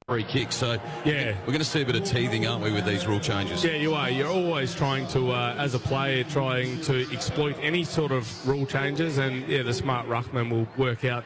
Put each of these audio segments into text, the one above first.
free kick. So yeah, we're going to see a bit of teething, aren't we, with these rule changes? Yeah, you are. You're always trying to, as a player, trying to exploit any sort of rule changes, and yeah, the smart ruckman will work out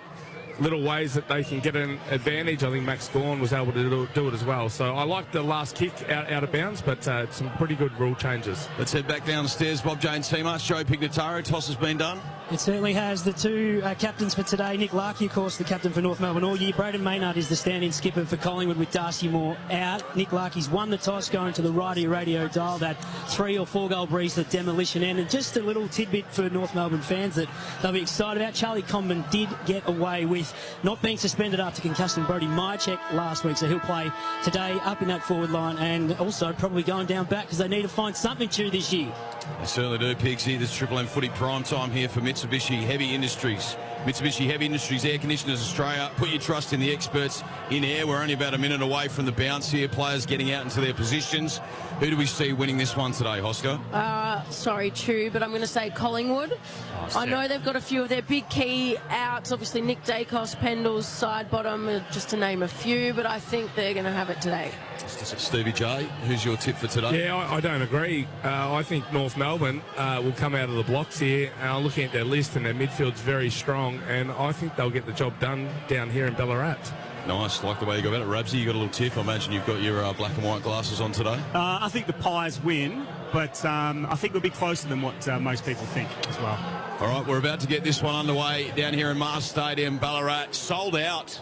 little ways that they can get an advantage. I think Max Gawn was able to do it as well. So I like the last kick out of bounds, but some pretty good rule changes. Let's head back downstairs. Bob Jane's team march. Joe Pignataro, toss has been done. It certainly has. The two captains for today, Nick Larkey, of course, the captain for North Melbourne all year. Braden Maynard is the stand-in skipper for Collingwood with Darcy Moore out. Nick Larkey's won the toss, going to the righty radio dial. That 3 or 4 goal breeze at demolition end. And just a little tidbit for North Melbourne fans that they'll be excited about. Charlie Comben did get away with not being suspended after concussion Brody Myercheck last week, so he'll play today up in that forward line, and also probably going down back because they need to find something to this year. They certainly do, Pigsy. This Triple M footy prime time here for Mitsubishi Heavy Industries. Mitsubishi Heavy Industries Air Conditioners Australia. Put your trust in the experts in air. We're only about a minute away from the bounce here. Players getting out into their positions. Who do we see winning this one today, Hosco? Sorry, Chew, but I'm going to say Collingwood. I know they've got a few of their big key outs. Obviously, Nick Dacos, Pendle's side bottom, just to name a few, but I think they're going to have it today. Stevie J, who's your tip for today? Yeah, I don't agree. I think North Melbourne will come out of the blocks here. Looking at their list, and their midfield's very strong, and I think they'll get the job done down here in Ballarat. Nice, like the way you go about it. Rabsy, you got a little tip. I imagine you've got your black and white glasses on today. I think the Pies win, but I think it'll be closer than what most people think as well. All right, we're about to get this one underway down here in Mars Stadium, Ballarat. Sold out.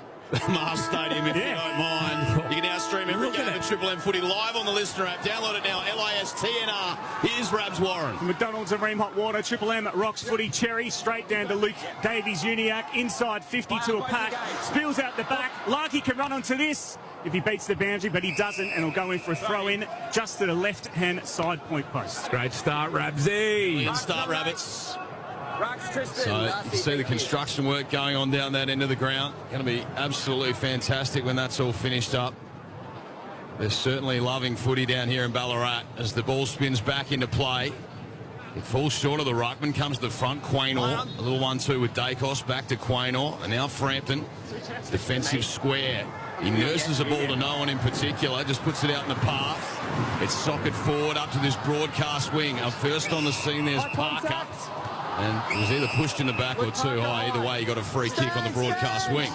Mars Stadium, if you don't mind. You can now stream every game of Triple M Footy live on the Listener app. Download it now, LISTNR. Here's Rabs Warren. From McDonald's and Ream Hot Water, Triple M rocks footy cherry, straight down to Luke Davies-Uniacke, inside 50 to a pack, spills out the back. Larkey can run onto this if he beats the boundary, but he doesn't, and he'll go in for a throw-in just to the left-hand side point post. Great start, Rabsy. Good start, Rabbits. So you can see the construction work going on down that end of the ground. Going to be absolutely fantastic when that's all finished up. They're certainly loving footy down here in Ballarat as the ball spins back into play. It falls short of the ruckman, comes to the front. Quaynor, a little 1-2 with Dacos, back to Quaynor, and now Frampton. Defensive square. He nurses the ball to no one in particular, just puts it out in the path. It's socket forward up to this broadcast wing. Our first on the scene, there's Parker. And it was either pushed in the back or too high. Either way, he got a free kick on the broadcast wing.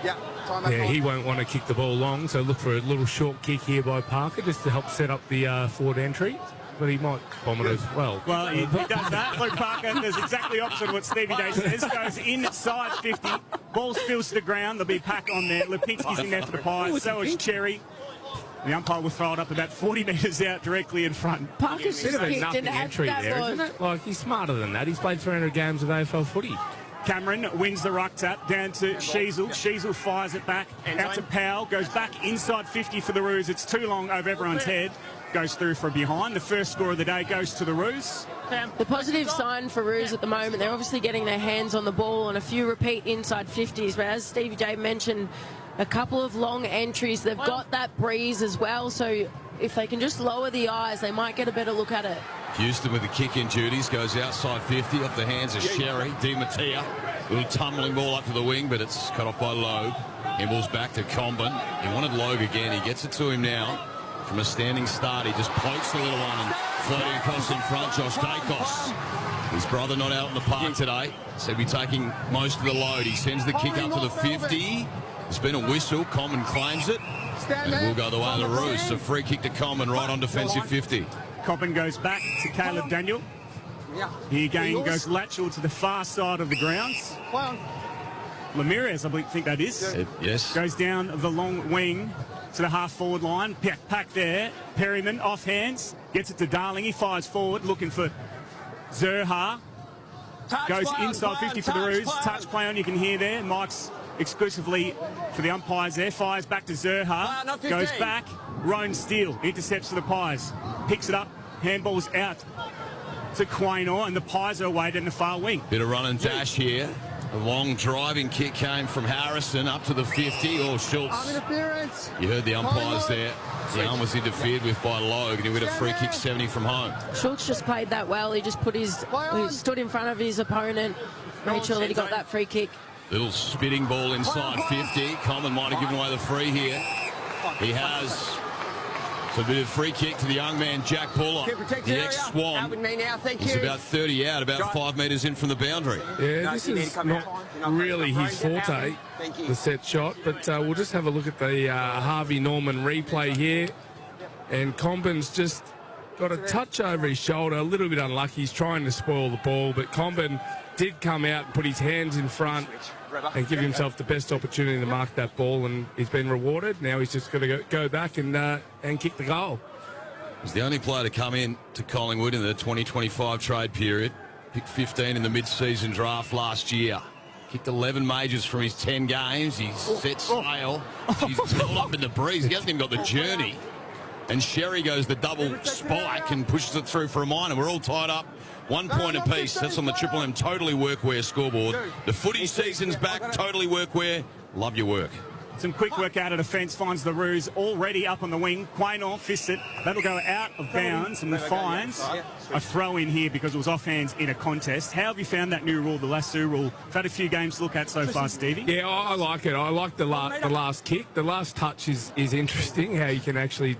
Yeah, he won't want to kick the ball long, so look for a little short kick here by Parker just to help set up the forward entry. But he might bomb it as well. Well, he does that. Luke Parker does exactly opposite of what Stevie Day says. Goes inside 50. Ball spills to the ground. There'll be a pack on there. Lipinski's in there for the Pies. So is Cherry. The umpire will throw it up about 40 metres out directly in front. Parker's Bit of a kicked nothing and entry there, isn't it? Like, he's smarter than that. He's played 300 games of AFL footy. Cameron wins the ruck tap down to Sheasel. Sheasel fires it back out to Powell. Goes back inside 50 for the Roos. It's too long over everyone's head. Goes through for a behind. The first score of the day goes to the Roos. The positive sign for Roos at the moment, they're obviously getting their hands on the ball and a few repeat inside 50s. But as Stevie J mentioned, a couple of long entries. They've got that breeze as well. So if they can just lower the eyes, they might get a better look at it. Houston with the kick-in duties goes outside 50 off the hands of Sherry. Di Mattia, little tumbling ball up to the wing, but it's cut off by Logue. Handball's back to Comben. He wanted Logue again. He gets it to him now. From a standing start, he just pokes the little one and floating across in front, Josh Dacos. His brother not out in the park today, so he'll be taking most of the load. He sends the kick up to the 50. There's been a whistle. Common claims it. And it will go the way of the Roos. So free kick to Common right on defensive 50. Coppin goes back to Caleb Daniel. He again goes lateral to the far side of the grounds. Ramirez, I think that is. Yes. Goes down the long wing to the half-forward line. Pack there. Perryman off hands. Gets it to Darling. He fires forward looking for Zerha. Goes inside 50 for the Roos. Touch play on, you can hear there. Mike's exclusively for the umpires there. Fires back to Zerha. Goes back. Roan Steele intercepts for the Pies. Picks it up. Handball's out to Quaynor, and the Pies are away in the far wing. Bit of run and dash here. A long driving kick came from Harrison up to the 50. Or Schultz. You heard the umpires there. The arm was interfered with by Logue, and he would have free kick 70 from home. Schultz just played that well. He just put he stood in front of his opponent, made sure that he got that free kick. Little spitting ball inside 50. Common might have given away the free here. He has. So a bit of free kick to the young man, Jack Buller, the ex-Swan. He's about 30 out, about 5 metres in from the boundary. Yeah, this is not really his forte, the set shot, but we'll just have a look at the Harvey Norman replay here. And Combin's just got a touch over his shoulder, a little bit unlucky. He's trying to spoil the ball, but Combin did come out and put his hands in front and give himself the best opportunity to mark that ball, and he's been rewarded. Now he's just got to go back and kick the goal. He's the only player to come in to Collingwood in the 2025 trade period. Picked 15 in the mid-season draft last year. Kicked 11 majors from his 10 games. He's set sail. He's held up in the breeze. He hasn't even got the journey. And Sherry goes the double spike and pushes it through for a minor. We're all tied up. 1 point apiece. That's on the Triple M Totally Workwear scoreboard. The footy season's back. Totally Workwear. Love your work. Some quick work out of defence, finds the Roos already up on the wing. Quaynor fists it. That'll go out of bounds and finds a throw in here because it was off hands in a contest. How have you found that new rule, the lasso rule? I've had a few games to look at so far, Stevie. Yeah, I like it. I like the last kick. The last touch is interesting, how you can actually,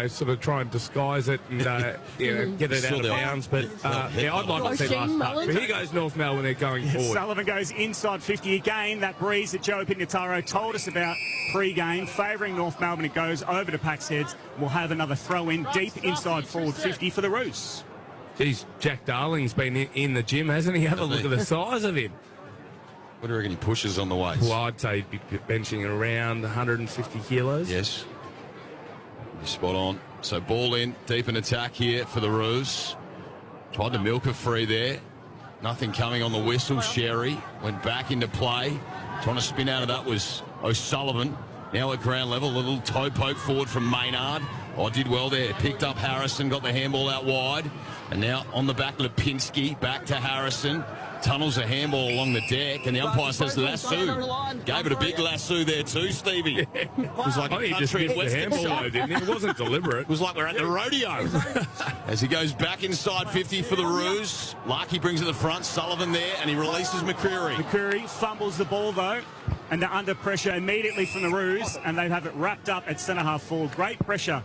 sort of try and disguise it and, get it out of bounds. But, I'd like to see last touch. But here goes North Melbourne, they're going forward. Sullivan goes inside 50 again. That breeze that Joe Pignataro told us about pre-game, favouring North Melbourne. It goes over to Pack's heads. We'll have another throw-in deep inside forward 50 for the Roos. Geez, Jack Darling's been in the gym, hasn't he? Have a look at the size of him. What do you reckon he pushes on the weights? Well, I'd say he'd be benching around 150 kilos. Yes. You're spot on. So ball in, deep in attack here for the Roos. Tried to milk a free there. Nothing coming on the whistle. Sherry went back into play. Trying to spin out of that was O'Sullivan. Now at ground level, a little toe poke forward from Maynard. Oh, did well there. Picked up Harrison, got the handball out wide. And now on the back, Lipinski, back to Harrison. Tunnels a handball along the deck, and the umpire says lasso. Gave it a big lasso there too, Stevie. It was like a country and western show, didn't he? It wasn't deliberate. It was like we're at the rodeo. As he goes back inside 50 for the Roos. Larkey brings it to the front, Sullivan there, and he releases McCreary. McCreary fumbles the ball, though, and they're under pressure immediately from the Roos, and they have it wrapped up at centre-half forward. Great pressure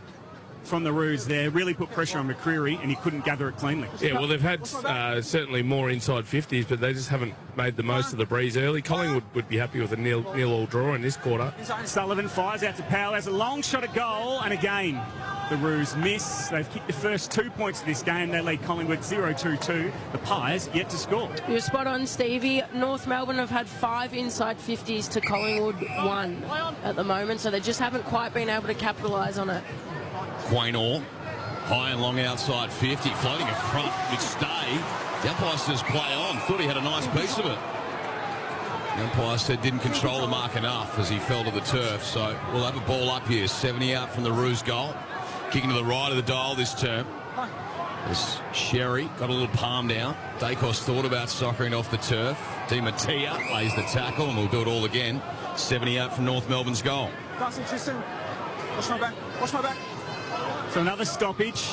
from the Roos there, really put pressure on McCreary, and he couldn't gather it cleanly. Yeah, well, they've had certainly more inside 50s, but they just haven't made the most of the breeze early. Collingwood would be happy with a nil-all draw in this quarter. Sullivan fires out to Powell, has a long shot at goal, and again, the Roos miss. They've kicked the first 2 points of this game. They lead Collingwood 0-2-2. The Pies yet to score. You're spot on, Stevie. North Melbourne have had 5 inside 50s to Collingwood 1 at the moment, so they just haven't quite been able to capitalise on it. Quaynor, high and long outside 50, floating in front with Stay. The umpire says play on. Thought he had a nice piece of it. The umpire said didn't control the mark enough as he fell to the turf. So we'll have a ball up here. 70 out from the Roos goal. Kicking to the right of the dial this term. As Sherry got a little palm down. Dacos thought about soccering off the turf. Di Mattia lays the tackle, and we'll do it all again. 70 out from North Melbourne's goal. Watch my back. So another stoppage.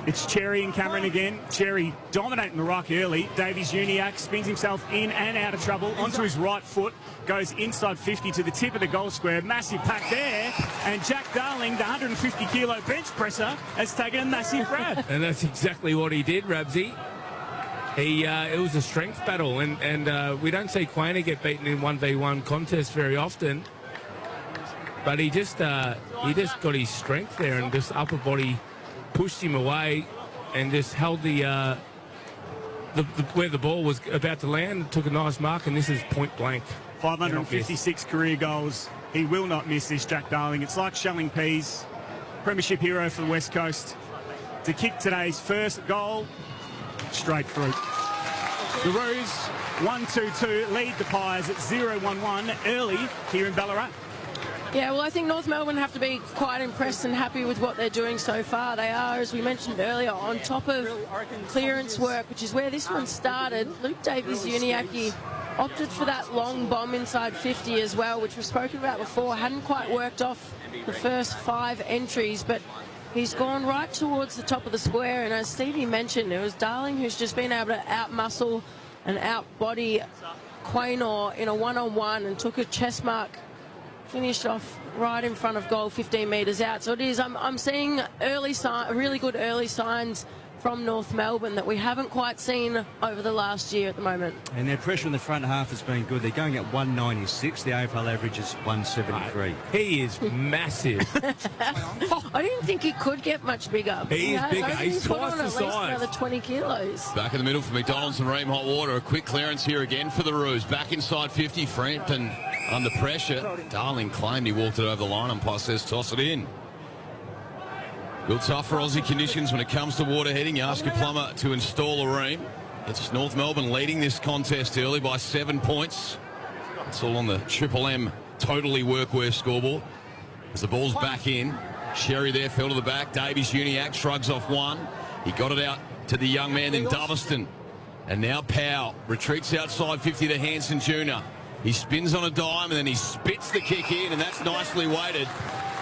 It's Cherry and Cameron again. Cherry dominating the ruck early. Davies-Uniacke spins himself in and out of trouble onto his right foot. Goes inside 50 to the tip of the goal square. Massive pack there. And Jack Darling, the 150-kilo bench presser, has taken a massive grab. And that's exactly what he did, Rabsy. It was a strength battle. And we don't see Quaynor get beaten in 1v1 contests very often. But he just got his strength there and just upper body pushed him away and just held the where the ball was about to land, took a nice mark, and this is point blank. 556 career goals. He will not miss this, Jack Darling. It's like shelling peas. Premiership hero for the West Coast. To kick today's first goal, straight through. The Roos 1-2-2 lead the Pies at 0-1-1 early here in Ballarat. Yeah, well, I think North Melbourne have to be quite impressed and happy with what they're doing so far. They are, as we mentioned earlier, on top of clearance work, which is where this one started. Luke Davies-Uniacke opted for that long bomb inside 50 as well, which we've spoken about before. Hadn't quite worked off the first 5 entries, but he's gone right towards the top of the square. And as Stevie mentioned, it was Darling who's just been able to out-muscle and out-body Quaynor in a one-on-one and took a chest mark. Finished off right in front of goal, 15 metres out. So it is. I'm seeing really good early signs from North Melbourne that we haven't quite seen over the last year at the moment. And their pressure in the front half has been good. They're going at 196. The AFL average is 173. He is massive. I didn't think he could get much bigger. He is bigger. He's twice the at least size. another 20 kilos. Back in the middle for McDonald's and Ream Hot Water. A quick clearance here again for the Roos. Back inside 50. Frampton under pressure. Darling claimed he walked it over the line. Umpire says toss it in. Real tough for Aussie conditions when it comes to water heading. You ask your plumber to install a ream. It's North Melbourne leading this contest early by 7 points. It's all on the Triple M Totally Workwear scoreboard. As the ball's back in, Sherry there fell to the back. Davies Uniacke shrugs off one. He got it out to the young man, then Doverston. And now Powell retreats outside 50 to Hanson Jr. He spins on a dime and then he spits the kick in, and that's nicely weighted.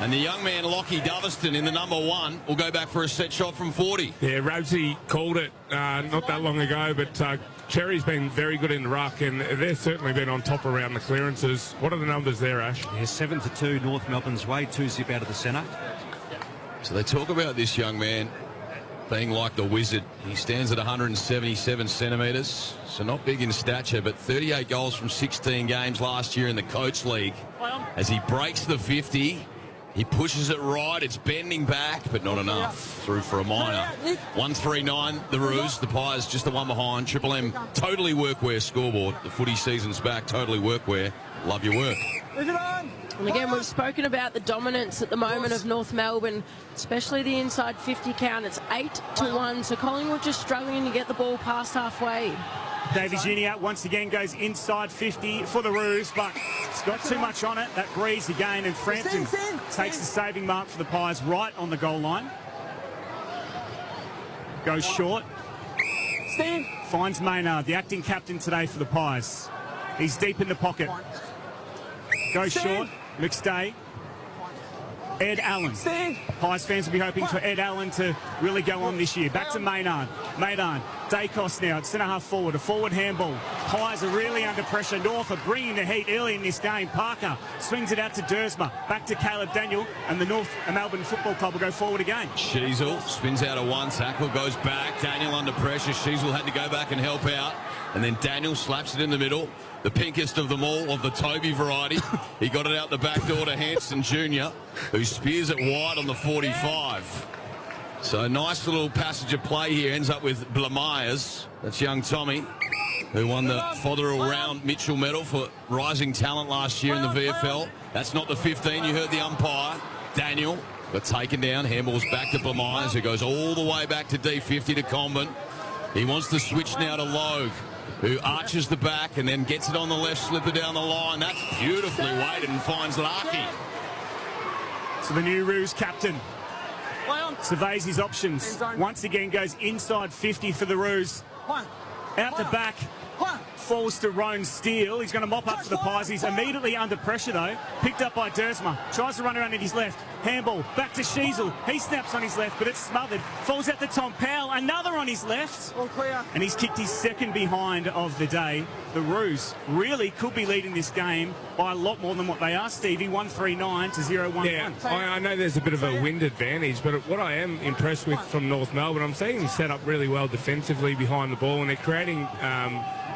And the young man, Lockie Doverston, in the number 1, will go back for a set shot from 40. Yeah, Rosie called it not that long ago, but Cherry's been very good in the ruck, and they've certainly been on top around the clearances. What are the numbers there, Ash? Yeah, 7-2 North Melbourne's way, 2-zip out of the centre. So they talk about this young man being like the wizard. He stands at 177 centimetres, so not big in stature, but 38 goals from 16 games last year in the Coach League. As he breaks the 50, he pushes it right. It's bending back, but not enough. Through for a minor. 139, the Roos. The Pies just the one behind. Triple M Totally Workwear scoreboard. The footy season's back. Totally Workwear. Love your work. And again, we've spoken about the dominance at the moment of North Melbourne, especially the inside 50 count. It's 8-1, so Collingwood just struggling to get the ball past halfway. Davies Uniacke once again goes inside 50 for the Roos, but it's got too much on it. That breeze again, and Frampton takes the saving mark for the Pies right on the goal line. Goes short. Finds Maynard, the acting captain today for the Pies. He's deep in the pocket. Goes short. McStay. Ed Allen. Pies fans will be hoping for Ed Allen to really go on this year. Back to Maynard. Maynard. Dacos now at centre half forward. A forward handball. Pies are really under pressure. North are bringing the heat early in this game. Parker swings it out to Dersma. Back to Caleb Daniel. And the North Melbourne Football Club will go forward again. Sheasel spins out of one tackle. Goes back. Daniel under pressure. Sheasel had to go back and help out. And then Daniel slaps it in the middle. The pinkest of them all, of the Toby variety. He got it out the back door to Hanson Jr., who spears it wide on the 45. So nice little passage of play here. Ends up with Blamires. That's young Tommy, who won the Fotherell Round Mitchell medal for rising talent last year in the VFL. That's not the 15. You heard the umpire. Daniel got taken down. Handball's back to Blamires, who goes all the way back to D50 to Comben. He wants to switch now to Logue, who arches the back and then gets it on the left slipper down the line. That's beautifully weighted and finds Larky. So the new Roos captain surveys his options. Once again goes inside 50 for the Roos. Out the back. Falls to Roan Steele. He's going to mop up for the Pies. He's immediately under pressure, though. Picked up by Dersma. Tries to run around at his left. Handball. Back to Sheasel. He snaps on his left, but it's smothered. Falls out to Tom Powell. Another on his left. All clear. And he's kicked his second behind of the day. The Roos really could be leading this game by a lot more than what they are, Stevie. 139 to 0-1. Yeah, I know there's a bit of a wind advantage, but what I am impressed with from North Melbourne, I'm seeing them set up really well defensively behind the ball, and they're creating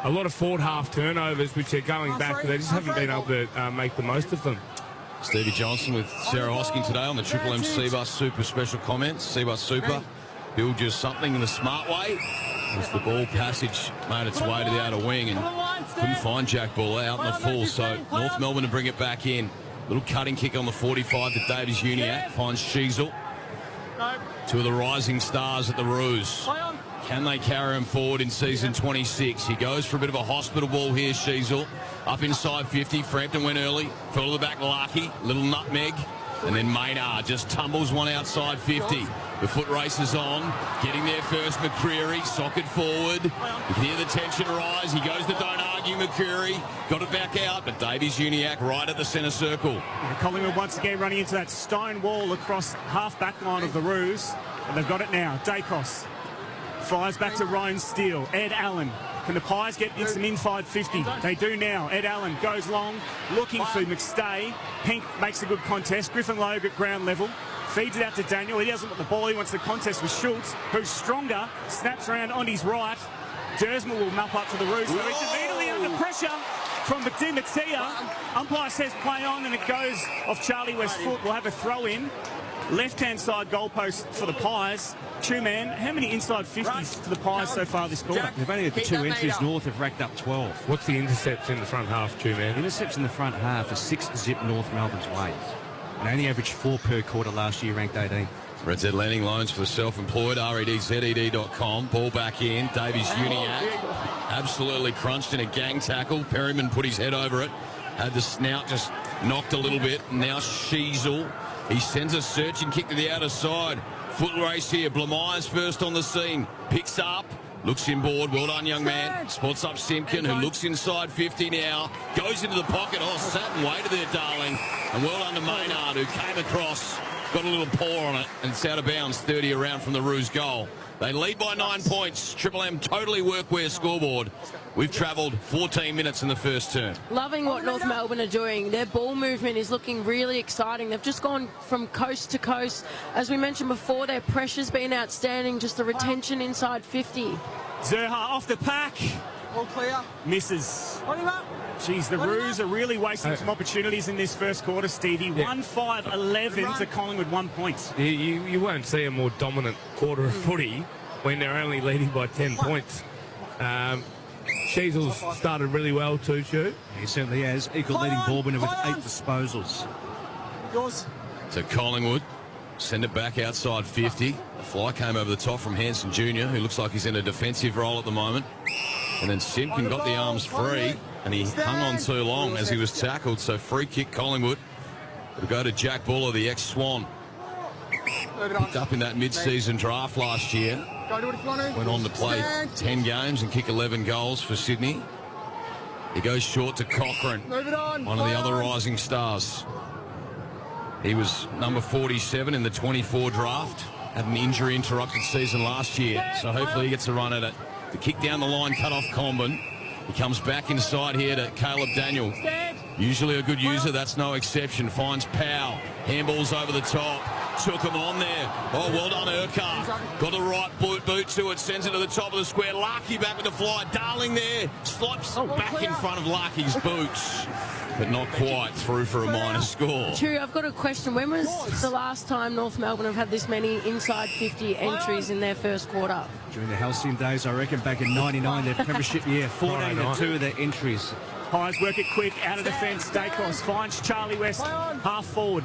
a lot of forward half turnovers, which they're going back, but they just haven't been able to make the most of them. Stevie Johnson with Sarah Hosking today on the Triple M Seabus Super special comments. Seabus Super, build you something in the smart way. As the ball passage made its way to the outer wing and couldn't find Jack Bull out in the full. So North Melbourne to bring it back in. Little cutting kick on the 45 to Davies Uniacke. Finds Sheasel. Two of the rising stars at the Roos. Can they carry him forward in season 26? He goes for a bit of a hospital ball here, Sheasel. Up inside 50. Frampton went early. Fell to the back, Larky. Little nutmeg. And then Maynard just tumbles one outside 50. The foot race is on. Getting there first, McCreary. Socket forward. You can hear the tension rise. He goes to don't argue, McCreary. Got it back out, but Davies Uniacke right at the centre circle. And Collingwood once again running into that stone wall across half back line of the Roos. And they've got it now. Dacos fires back to Ryan Steele. Ed Allen Can the Pies get instant inside 50? They do now. Ed Allen goes long, looking for McStay. Pink makes a good contest. Griffin Logue at ground level. Feeds it out to Daniel. He doesn't want the ball. He wants the contest with Schultz, who's stronger. Snaps around on his right. Dersma will mop up to the Roos. So he's immediately under pressure from Di Mattia. Umpire says play on, and it goes off Charlie West's foot. We'll have a throw in. Left-hand side goalpost for the Pies. Two-man, how many inside 50s for the Pies so far this quarter? They've only had the 2 entries north, have racked up 12. What's the intercepts in the front half, Two-man? Intercepts in the front half are 6-zip North Melbourne's way. And only averaged 4 per quarter last year, ranked 18. Red Lending Loans for the self-employed, REDZED.com. Ball back in. Davies Uniac absolutely crunched in a gang tackle. Perryman put his head over it. Had the snout just knocked a little bit. Now Sheasel. He sends a searching kick to the outer side. Foot race here. Blamires first on the scene. Picks up. Looks inboard. Well done, young man. Spots up Simpkin, who looks inside 50 now. Goes into the pocket. Oh, sat and waited there, darling. And well done to Maynard, who came across. Got a little paw on it, and it's out of bounds, 30 around from the Roos goal. They lead by 9 points. Triple M totally workwear scoreboard. We've travelled 14 minutes in the first term. Loving what North Melbourne are doing. Their ball movement is looking really exciting. They've just gone from coast to coast. As we mentioned before, their pressure's been outstanding. Just the retention inside 50. Zerha off the pack. All clear. Misses. Hold him up. Geez, the Roos are really wasting some opportunities in this first quarter, Stevie. 1-5-11 to Collingwood 1 point. You won't see a more dominant quarter of footy when they're only leading by 10 points. Sheasel's started really well too, Stu. He certainly has. Equal leading ball winner with 8 disposals. Yours. So Collingwood send it back outside 50. The fly came over the top from Hanson Jr., who looks like he's in a defensive role at the moment. And then Simpkin got the arms free, and he hung on too long as he was tackled. So free kick Collingwood. It'll go to Jack Buller, the ex-Swan. Picked up in that mid-season draft last year. Went on to play 10 games and kick 11 goals for Sydney. He goes short to Cochrane, one of the other rising stars. He was number 47 in the 24 draft. Had an injury-interrupted season last year, so hopefully he gets a run at it. The kick down the line, cut off Comben. He comes back inside here to Caleb Daniel. Usually a good user, that's no exception. Finds Powell. Handballs over the top. Took him on there. Oh, well done, Urquhart. Got the right boot to it. Sends it to the top of the square. Larkey back with the fly. Darling there. Slopes back in front of Larkey's boots. But not quite through for a minor score. Chewy, I've got a question. When was the last time North Melbourne have had this many inside 50 entries in their first quarter? During the halcyon days, I reckon, back in 99, their premiership year, 14 to 2 of their entries. Pies work it quick, out of defence. Dacos finds Charlie West, half forward.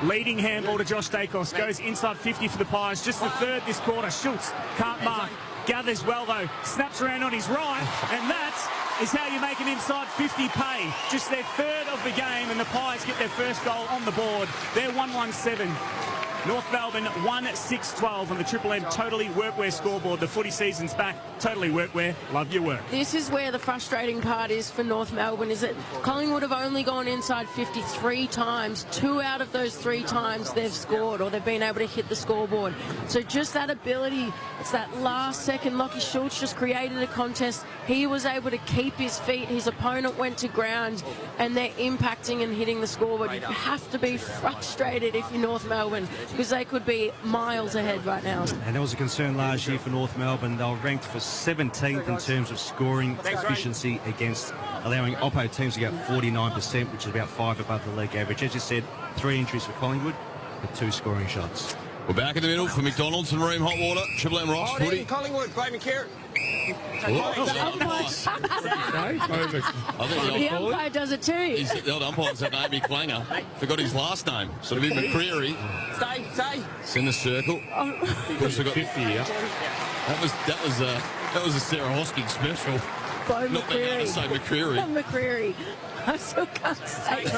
Leading handball to Josh Dacos. Goes inside 50 for the Pies. Just the third this quarter. Schultz can't mark. Gathers well, though. Snaps around on his right. And that is how you make an inside 50 pay. Just their third of the game, and the Pies get their first goal on the board. They're 1-1-7. North Melbourne 1-6-12 on the Triple M Totally Workwear scoreboard. The footy season's back. Totally Workwear. Love your work. This is where the frustrating part is for North Melbourne, is that Collingwood have only gone inside 53 times. 2 out of those 3 times they've scored, or they've been able to hit the scoreboard. So just that ability, it's that last second. Lockie Schultz just created a contest. He was able to keep his feet. His opponent went to ground, and they're impacting and hitting the scoreboard. You have to be frustrated if you're North Melbourne, because they could be miles ahead right now. And that was a concern last year for North Melbourne. They were ranked for 17th in terms of scoring efficiency against allowing Oppo teams to get 49%, which is about 5 above the league average. As you said, 3 entries for Collingwood, but 2 scoring shots. We're back in the middle for McDonald's and Ream Hot Water. Triple M Rocks footy. Collingwood, Brayden Carrot. The umpire does it too. The old umpire's that Amy Klanger. Forgot his last name. So it'll be McCreary. Stay. It's in the circle. Push 50, yeah. That was a Sarah Hosking special. Bo Not that McCreary. to say McCreary. McCreary. I still can't say it.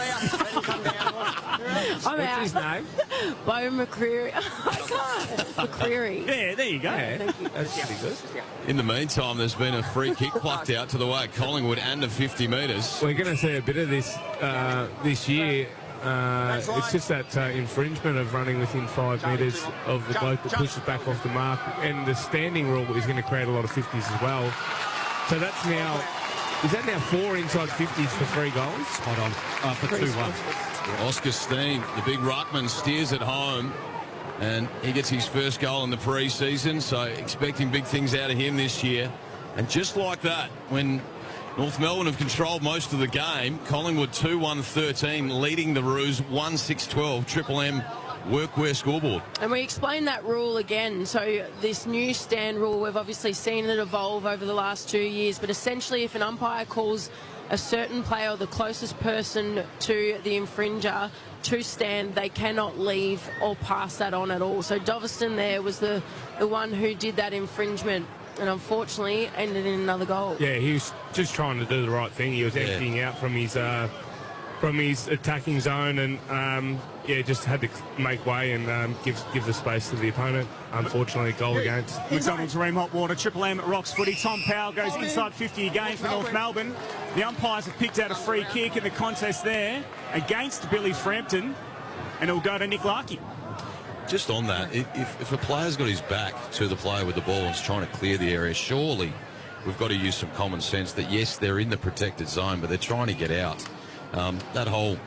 I'm out. What's his name? Bo McCreary. I can't. McCreary. Yeah, there you go. Yeah, that's pretty good. In the meantime, there's been a free kick plucked out to the way of Collingwood and the 50 metres. We're going to see a bit of this this year. It's just that infringement of running within 5 metres of the bloke that pushes back off the mark. And the standing rule is going to create a lot of 50s as well. So that's now, is that now 4 inside 50s for 3 goals? Spot on. For 2-1. Oscar Steen, the big ruckman, steers it home, and he gets his first goal in the pre-season, so expecting big things out of him this year. And just like that, when North Melbourne have controlled most of the game, Collingwood 2-1-13, leading the Roos 1-6-12, Triple M workwear scoreboard. And we explained that rule again. So this new stand rule, we've obviously seen it evolve over the last 2 years, but essentially if an umpire calls a certain player or the closest person to the infringer to stand, they cannot leave or pass that on at all. So Doveston there was the one who did that infringement, and unfortunately ended in another goal. Yeah, he was just trying to do the right thing. He was emptying out from his attacking zone, and just had to make way and give the space to the opponent. Unfortunately, goal against. McDonald's Ream Hot Water, Triple M Rocks Footy. Tom Powell goes inside 50 again for North Melbourne. The umpires have picked out a free kick in the contest there against Billy Frampton, and it'll go to Nick Larkey. Just on that, if a player's got his back to the player with the ball and is trying to clear the area, surely we've got to use some common sense that, yes, they're in the protected zone, but they're trying to get out. That whole,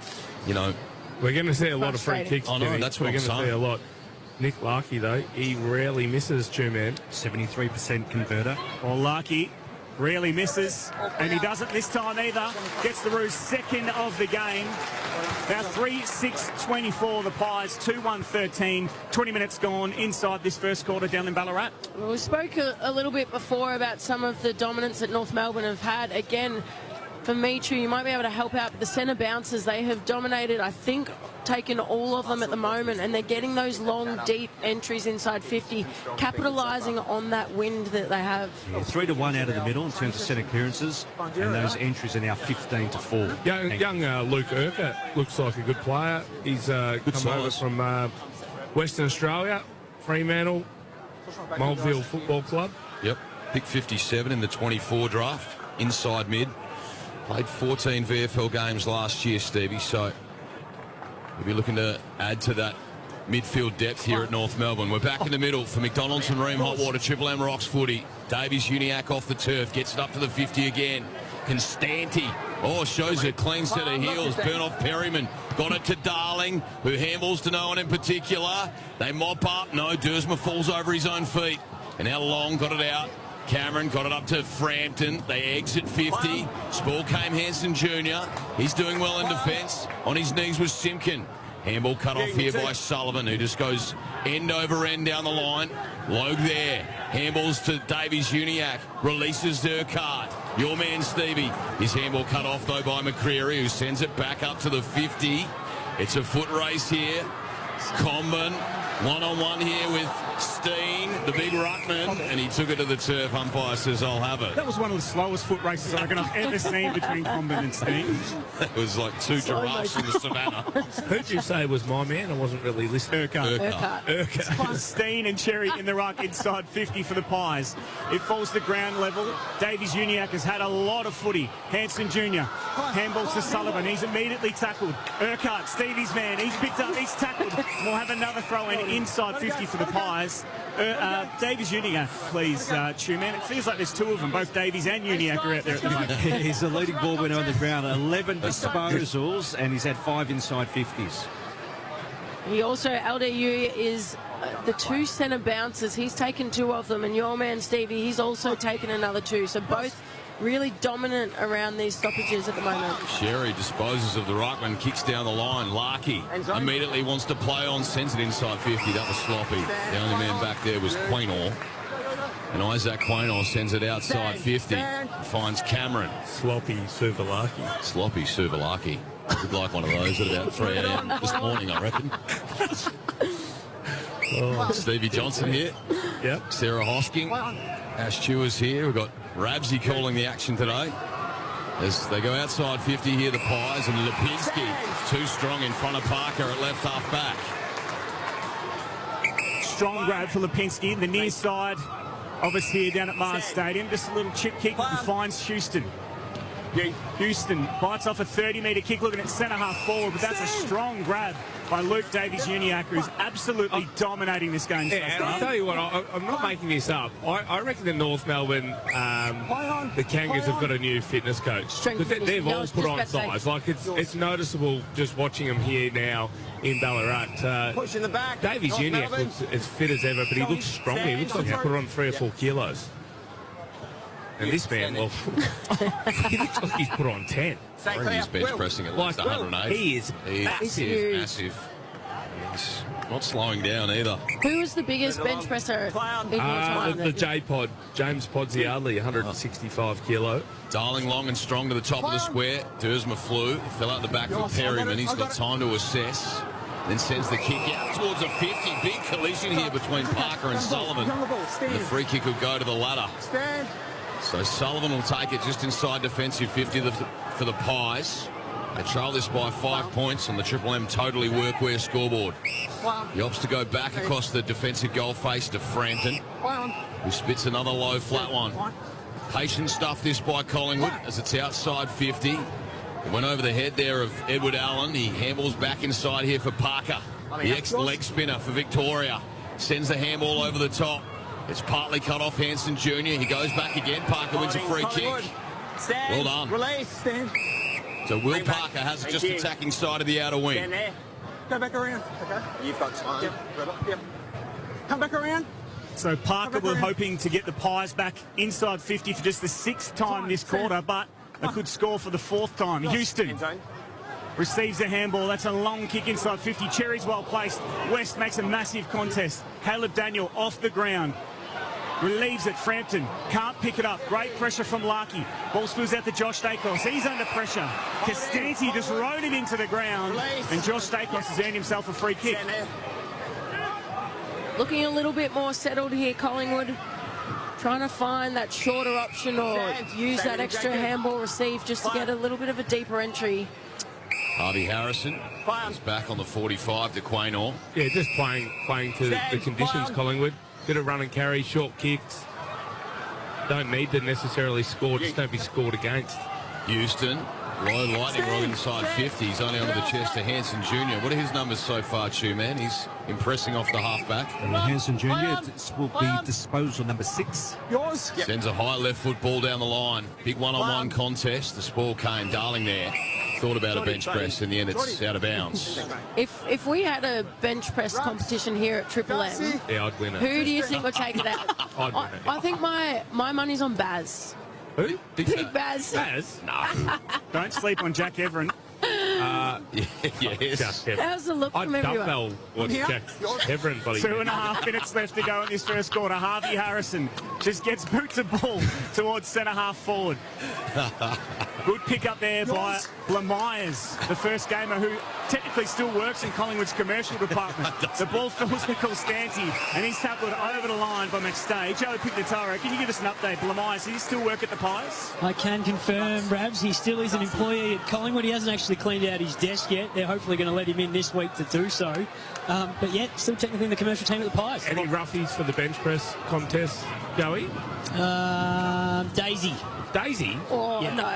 We're going to see a lot of free kicks. I know, that's what we're I'm going to saying. see a lot. Nick Larkey, though, he rarely misses, Two-Man. 73% converter. Well, Larkey rarely misses, and he doesn't this time either. Gets the Roos second of the game. Now 3-6-24, the Pies, 2-1-13. 20 minutes gone inside this first quarter down in Ballarat. Well, we spoke a little bit before about some of the dominance that North Melbourne have had. Again, for Michu, you might be able to help out, but the centre bouncers, they have dominated, I think, taken all of them at the moment, and they're getting those long, deep entries inside 50, capitalising on that wind that they have. Yeah, 3-1 out of the middle in terms of centre clearances, and those entries are now 15-4. Young Luke Urquhart looks like a good player. He's come over from Western Australia, Fremantle, Moldville Football Club. Yep, pick 57 in the 24 draft, inside mid. Played 14 VFL games last year, Stevie, so we'll be looking to add to that midfield depth here at North Melbourne. We're back in the middle for McDonald's and Ream Hot Water, Triple M Rocks Footy. Davies Uniacke off the turf, gets it up to the 50 again. Constanti, shows a clean set of heels. Burn off Perryman, got it to Darling, who handballs to no one in particular. They mop up, no, Dersma falls over his own feet. And now Long got it out. Cameron got it up to Frampton. They exit 50. Spall came Hanson Jr. He's doing well in defence. On his knees was Simpkin. Handball cut off here by Sullivan, who just goes end over end down the line. Logue there. Handballs to Davies Uniacke. Releases Urquhart. Your man Stevie. His handball cut off though by McCreary, who sends it back up to the 50. It's a foot race here. Comben one-on-one here with Steen, the big ruckman, and he took it to the turf. Umpire says, I'll have it. That was one of the slowest foot races I reckon I've ever seen between Comben and Steen. It was like two giraffes in the savannah. Who'd you say was my man? I wasn't really listening. Urquhart. Steen and Cherry in the ruck inside 50 for the Pies. It falls to ground level. Davies Uniacke has had a lot of footy. Hanson Jr. handballs to Sullivan. He's immediately tackled. Urquhart, Stevie's man. He's picked up. He's tackled. We'll have another throw in inside 50 for the Pies. Davies Uniacke, please, Two-Man. It feels like there's two of them. Both Davies and Uniacke are out there at the moment. He's the leading ball winner on the ground. 11 disposals, and he's had 5 inside 50s. He also, LDU is the 2 centre bouncers. He's taken 2 of them, and your man Stevie, he's also taken another 2. So both really dominant around these stoppages at the moment. Sherry disposes of the ruckman, kicks down the line. Larkey immediately wants to play on, sends it inside 50. That was sloppy. The only man back there was Quaynor. And Isaac Quaynor sends it outside 50. Finds Cameron. Sloppy Suvalaki. Sloppy Suvalaki. Would like one of those at about 3 a.m. this morning, I reckon. Stevie Johnson here. Yep. Sarah Hosking. Ash Chewers here. We've got Rabsy calling the action today. As they go outside 50 here, the Pies, and Lipinski too strong in front of Parker at left half back. Strong grab for Lipinski, the near side of us here down at Mars Stadium. Just a little chip kick and finds Houston. Houston bites off a 30-metre kick looking at centre half forward, but that's a strong grab by Luke Davies-Uniacke, who's absolutely dominating this game. Yeah, and I'll tell you what, I'm not making this up. I reckon in North Melbourne, the Kangas have got a new fitness coach. Strength But they've conditioning. all put on size. Like, it's noticeable just watching them here now in Ballarat. Push in the back. Davies-Uniacke looks as fit as ever, but he looks stronger. He looks like he's put on 3 or 4 kilos. And this man, well, he looks like he's put on 10. I reckon he's bench pressing at least 108. He is massive. He's not slowing down either. Who was the biggest bench presser in your time? The J-Pod, James Podsiadly, 165 kilo. Darling long and strong to the top of the square. Dersma flew. Fell out the back for Perryman. He's got time to assess. Then sends the kick out towards a 50. Big collision here between Parker and Sullivan. And the free kick will go to the ladder. So Sullivan will take it just inside defensive 50 for the Pies. They trail this by 5 points on the Triple M Totally Workwear scoreboard. He opts to go back across the defensive goal face to Frampton, who spits another low flat one. Patient stuff this by Collingwood as it's outside 50. It went over the head there of Edward Allen. He handballs back inside here for Parker. The ex-leg spinner for Victoria. Sends the handball over the top. It's partly cut off Hanson Jr. He goes back again. Parker wins a free kick. Well done. Release. Stand. So Will Parker has it just attacking side of the outer wing. Stand there. Go back around. Okay. You've got time. Yep. Come back around. So Parker were hoping to get the Pies back inside 50 for just the 6th time this quarter, but they could score for the 4th time. Houston receives a handball. That's a long kick inside 50. Cherry's well placed. West makes a massive contest. Caleb Daniel off the ground. Relieves it. Frampton can't pick it up. Great pressure from Larkey. Ball spills out to Josh Dacos. He's under pressure. Costanti just rode him into the ground, and Josh Dacos has earned himself a free kick. Looking a little bit more settled here, Collingwood. Trying to find that shorter option or use that extra handball receive just to get a little bit of a deeper entry. Harvey Harrison is back on the 45 to Quaynor. Yeah, just playing to the conditions, Collingwood. Bit of run and carry, short kicks. Don't need to necessarily score, just don't be scored against. Houston, low lightning rod inside 50. He's only under the chest to Hanson Jr. What are his numbers so far, Chu, man? He's impressing off the halfback. And Hanson Jr. will be disposal number 6. Yours. Sends a high left foot ball down the line. Big one-on-one contest. The spoil came. Darling there. Thought about a bench press. In the end, it's out of bounds. If we had a bench press competition here at Triple M, Yeah, I'd win it. who do you think would take it out? I'd win it. I think my money's on Baz. Who? Big Baz. Baz? No. Don't sleep on Jack Everin. Yes. Just Everin. How's the look I'd from everyone? dumbbell what Jack Everin, buddy. 2.5 minutes left to go in this first quarter. Harvey Harrison just gets boots a ball towards centre half forward. Good pick up there by Blamires, the first gamer who technically still works in Collingwood's commercial department. The ball falls to Constanti and he's tackled over the line by McStay. Joe Pignataro, can you give us an update? Blamires, does he still work at the Pies? I can confirm, Rabs, he still is an employee at Collingwood. He hasn't actually cleaned out his desk yet. They're hopefully going to let him in this week to do so. But yet, still technically in the commercial team at the Pies. Any roughies for the bench press contest, Joey? Daisy. Daisy? Oh, Yeah. no.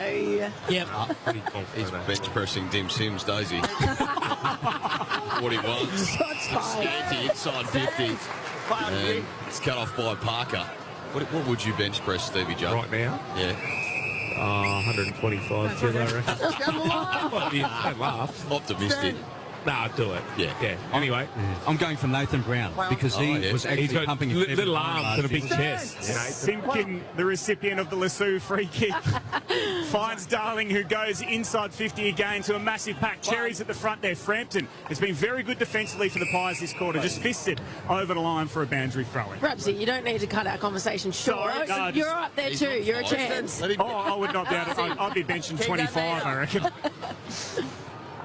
Yep. Pretty confident. He's bench pressing Dim Sims, Daisy. 41. Shots fired. Scanty inside 50. And it's cut off by Parker. What would you bench press, Stevie Joe? Right now? Yeah. 125 kilo, I reckon. Well, yeah, don't laugh. Optimistic. Nah, do it. Yeah. Anyway, I'm going for Nathan Brown because he was actually he's got pumping a fair bit little of time arms and a big last year. chest. Simpkin, the recipient of the Lassou free kick, finds Darling, who goes inside 50 again to a massive pack. Cherry's at the front there. Frampton has been very good defensively for the Pies this quarter. Just fisted over the line for a boundary throw-in. Rabsy, you don't need to cut our conversation short. Sorry, no, You're up there too. You're a chance. Let him- Oh, I would not be able to. I'd be benching 25, I reckon.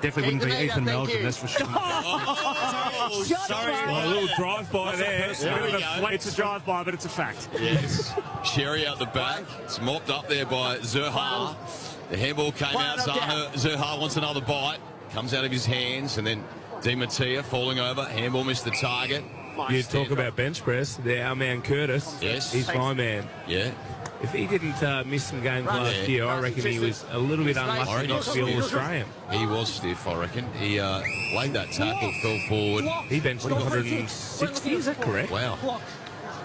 Definitely wouldn't be Ethan Melton, that's for sure. Oh, Shot sorry. fired. a little drive-by there. It's a drive-by, but it's a fact. Yes. Sherry out the back. It's mopped up there by Zerha. The handball came out. Zerha wants another bite. Comes out of his hands. And then Di Mattia falling over. Handball missed the target. You talk about bench press. Our man Curtis. Yes. He's my man. Yeah. if he didn't miss some games last year, I reckon he was a little bit unlucky not to be All-Australian. He was stiff, I reckon. He laid that tackle, fell forward. He benched 160, is that correct? Wow.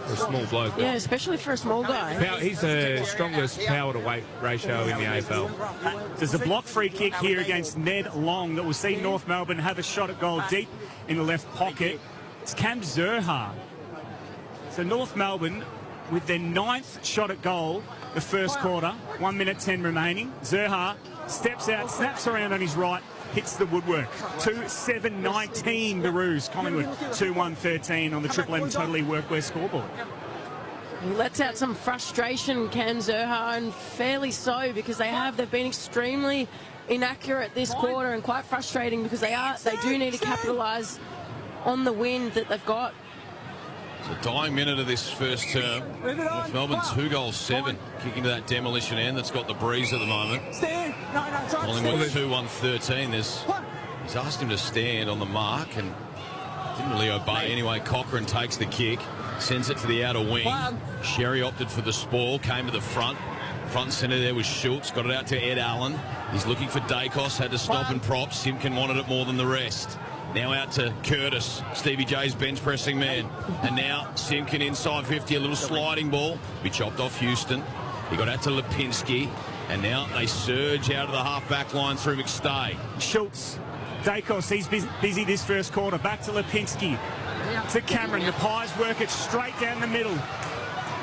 For a small bloke. Yeah, especially for a small guy. He's the strongest power to weight ratio in the AFL. There's a block free kick here against Ned Long that will see North Melbourne have a shot at goal deep in the left pocket. It's Cam Zurhaar. So North Melbourne with their 9th shot at goal the first quarter, 1 minute 10 remaining. Zurhaar steps out, snaps around on his right, hits the woodwork. 2-7-19 the Roos. Collingwood 2-1-13 on the Triple M Totally Workwear scoreboard. He lets out some frustration, Cam Zurhaar, and fairly so, because they've been extremely inaccurate this quarter and quite frustrating because they do need to capitalise on the win that they've got. It's a dying minute of this first term. North Melbourne 2 goals 7, kicking to that demolition end that's got the breeze at the moment. Collingwood 2-1-13. He's asked him to stand on the mark and didn't really obey anyway. Cochrane takes the kick, sends it to the outer wing. Sherry opted for the spoil, came to the front. Front and centre there was Schultz, got it out to Ed Allen. He's looking for Dacos, had to stop and prop. Simpkin wanted it more than the rest. Now out to Curtis, Stevie J's bench pressing man. And now Simpkin inside 50, a little sliding ball. Be chopped off Houston. He got out to Lipinski. And now they surge out of the half-back line through McStay. Schultz, Dacos, he's busy this first quarter. Back to Lipinski. To Cameron. The Pies work it straight down the middle.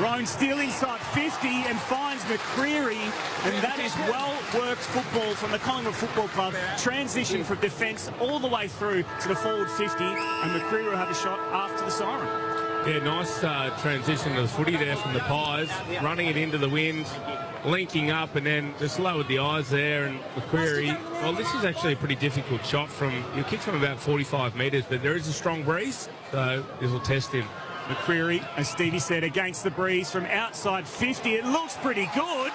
Rowan still inside 50 and finds McCreery, and that is well-worked football from the Collingwood Football Club. Transition from defence all the way through to the forward 50, and McCreery will have a shot after the siren. Yeah, nice transition to the footy there from the Pies, running it into the wind, linking up, and then just lowered the eyes there. And McCreery, well, this is actually a pretty difficult shot you kick from about 45 metres, but there is a strong breeze, so this will test him. McCreery, as Stevie said, against the breeze from outside 50. It looks pretty good.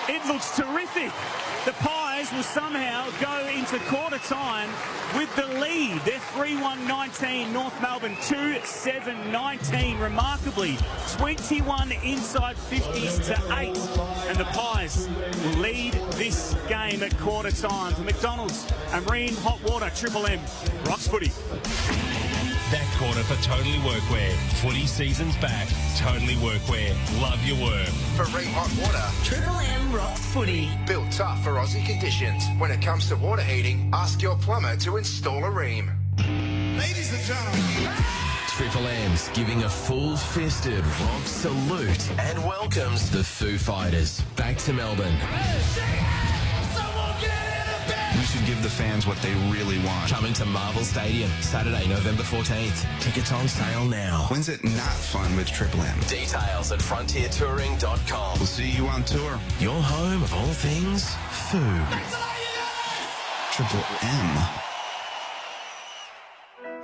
It looks terrific. The Pies will somehow go into quarter time with the lead. They're 3-1-19. North Melbourne 2-7-19. Remarkably, 21 inside 50s to 8. And the Pies will lead this game at quarter time. For McDonald's and Marine Hot Water, Triple M, Rocks Footy. That quarter for Totally Workwear. Footy season's back. Totally Workwear. Love your work. For Ream Hot Water, Triple M Rocks Footy. Built tough for Aussie conditions. When it comes to water heating, ask your plumber to install a Ream. Ladies and gentlemen, Triple M's giving a full-fisted rock salute and welcomes the Foo Fighters back to Melbourne. we should give the fans what they really want. Coming to Marvel Stadium, Saturday, November 14th. Tickets on sale now. When's it not fun with Triple M? Details at frontiertouring.com. We'll see you on tour. Your home of all things Foo. Triple M.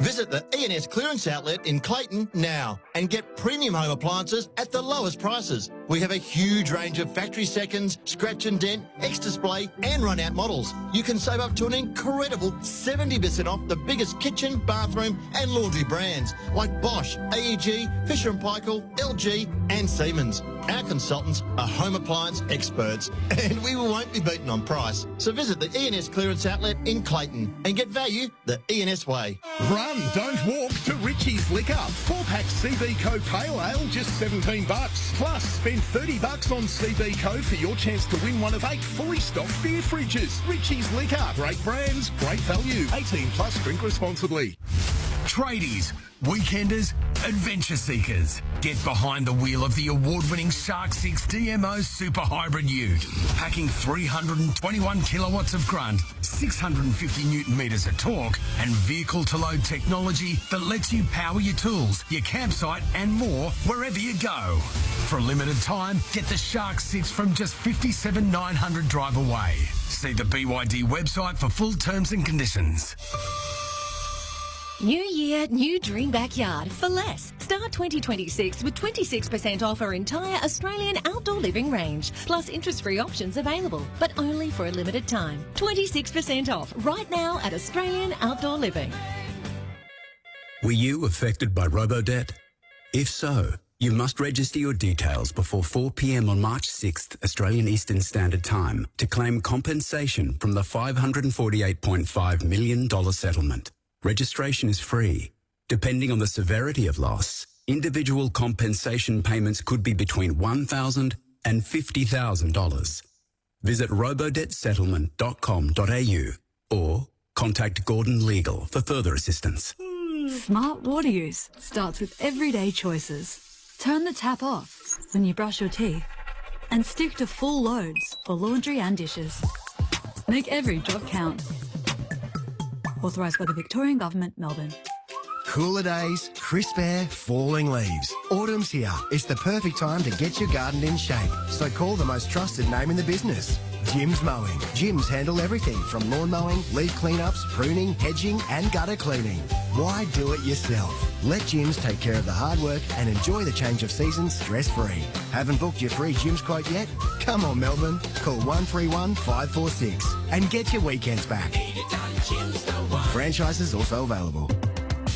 Visit the E&S clearance outlet in Clayton now and get premium home appliances at the lowest prices. We have a huge range of factory seconds, scratch and dent, X-display and run-out models. You can save up to an incredible 70% off the biggest kitchen, bathroom and laundry brands like Bosch, AEG, Fisher & Paykel, LG and Siemens. Our consultants are home appliance experts and we won't be beaten on price. So visit the E&S clearance outlet in Clayton and get value the E&S way. Run, don't walk to Richie's Liquor. 4-pack CB Co Pale Ale, just $17. Plus, spend $30 on CB Co for your chance to win one of 8 fully stocked beer fridges. Richie's Liquor. Great brands, great value. 18 plus, drink responsibly. Tradies, weekenders, adventure seekers. Get behind the wheel of the award-winning Shark 6 DMO Super Hybrid Ute. Packing 321 kilowatts of grunt, 650 newton meters of torque, and vehicle-to-load technology that lets you power your tools, your campsite, and more wherever you go. For a limited time, get the Shark 6 from just $57,900 drive away. See the BYD website for full terms and conditions. New year, new dream backyard for less. Start 2026 with 26% off our entire Australian outdoor living range. Plus interest-free options available, but only for a limited time. 26% off right now at Australian Outdoor Living. Were you affected by robo-debt? If so, You must register your details before 4 p.m. on March 6th, Australian Eastern Standard Time, to claim compensation from the $548.5 million settlement. Registration is free. Depending on the severity of loss, individual compensation payments could be between $1,000 and $50,000. Visit robodebtsettlement.com.au or contact Gordon Legal for further assistance. Smart water use starts with everyday choices. Turn the tap off when you brush your teeth and stick to full loads for laundry and dishes. Make every drop count. Authorised by the Victorian Government, Melbourne. Cooler days, crisp air, falling leaves. Autumn's here. It's the perfect time to get your garden in shape. So call the most trusted name in the business, Jim's Mowing. Jim's handle everything from lawn mowing, leaf cleanups, pruning, hedging and gutter cleaning. Why do it yourself? Let Jim's take care of the hard work and enjoy the change of season stress-free. Haven't booked your free Jim's quote yet? Come on, Melbourne. Call 131 546 and get your weekends back. Franchises also available.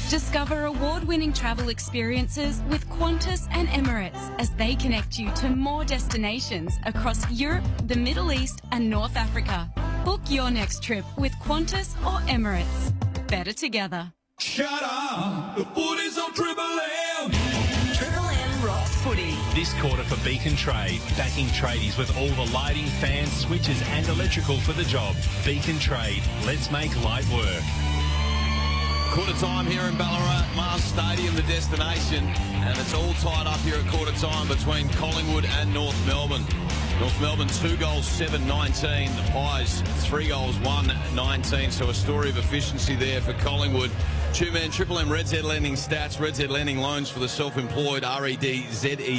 Discover award-winning travel experiences with Qantas and Emirates as they connect you to more destinations across Europe, the Middle East and North Africa. Book your next trip with Qantas or Emirates. Better together. Shut up! The footy's on Triple M! Triple M rocks footy. This quarter for Beacon Trade, backing tradies with all the lighting, fans, switches and electrical for the job. Beacon Trade, let's make light work. Quarter time here in Ballarat, Mars Stadium, the destination, and it's all tied up here at quarter time between Collingwood and North Melbourne. North Melbourne 2 goals, 7-19. The Pies 3 goals, 1-19. So a story of efficiency there for Collingwood. Two-man Triple M Red Z Lending stats. Red Z Lending loans for the self-employed. REDZED.com.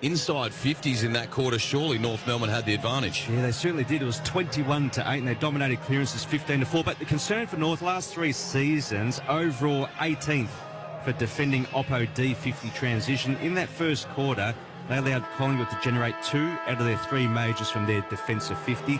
Inside 50s in that quarter. Surely North Melbourne had the advantage. Yeah, they certainly did. It was 21-8 and they dominated clearances 15-4. But the concern for North last 3 seasons, overall 18th for defending Oppo D50 transition. In that first quarter, they allowed Collingwood to generate 2 out of their 3 majors from their defensive 50.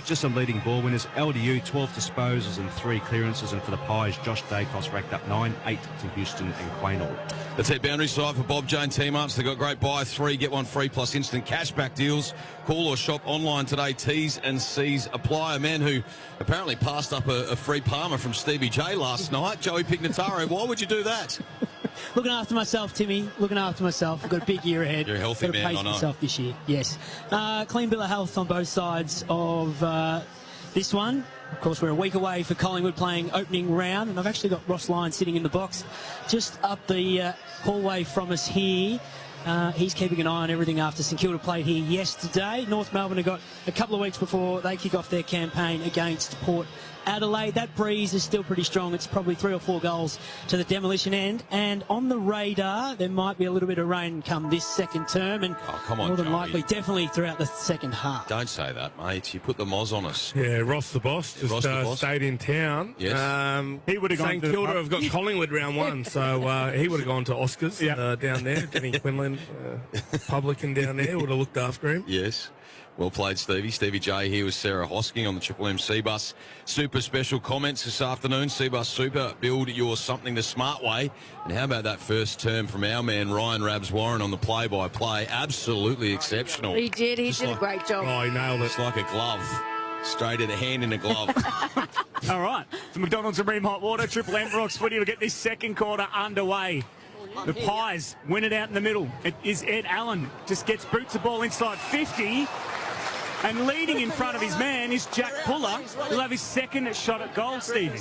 Just some leading ball winners. LDU, 12 disposals and 3 clearances. And for the Pies, Josh Dacos racked up 9, 8 to Houston and Quaynor. That's it, boundary side for Bob Jane team-ups. They've got great buy 3, get 1 free plus instant cashback deals. Call or shop online today. T's and C's apply. A man who apparently passed up a free Palmer from Stevie J last night, Joey Pignataro. Why would you do that? Looking after myself, Timmy. Looking after myself. I've got a big year ahead. You're a healthy man, I know. Myself this year. Yes. Clean bill of health on both sides of this one. Of course, we're a week away for Collingwood playing opening round, and I've actually got Ross Lyon sitting in the box just up the hallway from us here. He's keeping an eye on everything after St Kilda played here yesterday. North Melbourne have got a couple of weeks before they kick off their campaign against Port Adelaide. That breeze is still pretty strong. It's probably 3 or 4 goals to the demolition end. And on the radar, there might be a little bit of rain come this second term. And come on, more than Joey. likely, definitely throughout the second half. Don't say that, mate. You put the moz on us. Yeah, Ross the boss just Ross the boss. stayed in town. Yes. He would have gone St to Kilda have got Collingwood round 1, so he would have gone to Oscars down there. Denny Quinlan, publican down there, would have looked after him. Yes. Well played, Stevie. Stevie J here with Sarah Hosking on the Triple M C-Bus Super special comments this afternoon. C-Bus Super, build your something the smart way. And how about that first term from our man Ryan Rabs Warren on the play-by-play? Absolutely exceptional. He did. He did a great job. Oh, he nailed it. It's like a glove. Straight at a hand in a glove. All right. For McDonald's and Bream Hot Water, Triple M rocks footy. We'll get this second quarter underway. The Pies win it out in the middle. It is Ed Allen. Just boots the ball inside 50. And leading in front of his man is Jack Puller. He'll have his second shot at goal, Stevie.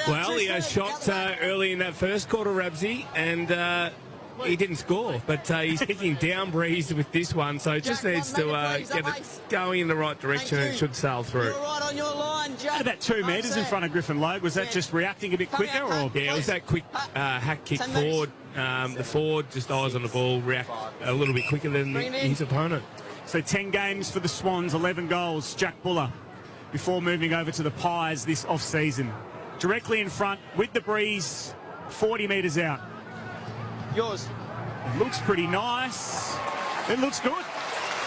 Well, he has shot early in that first quarter, Rabsy, and he didn't score. But he's kicking down breeze with this one, so he just needs to get it going in the right direction and it should sail through. At about 2 metres in front of Griffin Logue. Was that just reacting a bit quicker? Or? Yeah, it was that quick hack kick forward. The forward just eyes on the ball, react a little bit quicker than his opponent. So 10 games for the Swans, 11 goals. Jack Buller before moving over to the Pies this off-season. Directly in front with the breeze, 40 metres out. Yours. It looks pretty nice. It looks good.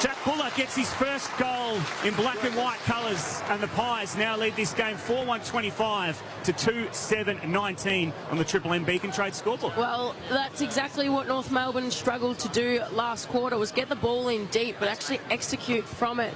Jack Buller gets his first goal in black and white colours, and the Pies now lead this game 4-1-25 to 2-7-19 on the Triple M Beacon Trade scoreboard. Well, that's exactly what North Melbourne struggled to do last quarter, was get the ball in deep, but actually execute from it.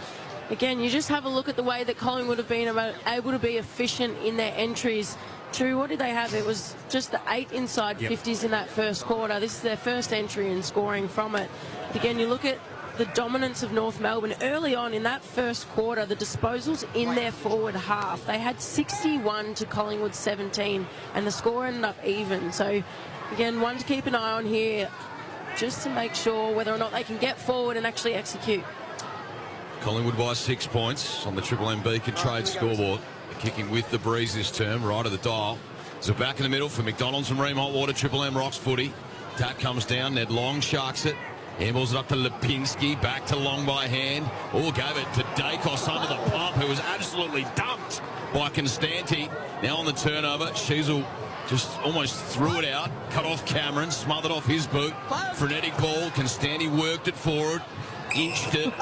Again, you just have a look at the way that Collingwood have been able to be efficient in their entries. True, what did they have? It was just the 8 inside 50s in that first quarter. This is their first entry in scoring from it. But again, you look at the dominance of North Melbourne early on in that first quarter, the disposals in their forward half. They had 61 to Collingwood 17, and the score ended up even. So, again, one to keep an eye on here, just to make sure whether or not they can get forward and actually execute. Collingwood by 6 points on the Triple M Beacon Trade scoreboard. They're kicking with the breeze this term, right at the dial. So back in the middle for McDonald's and Ream Hot Water, Triple M Rocks footy. Tap comes down, Ned Long sharks it. Handballs it up to Lipinski, back to Long by hand. Oh, gave it to Dacos under the pump, who was absolutely dumped by Constanti. Now on the turnover, Sheasel just almost threw it out, cut off Cameron, smothered off his boot. Frenetic ball, Constanti worked it forward, inched it,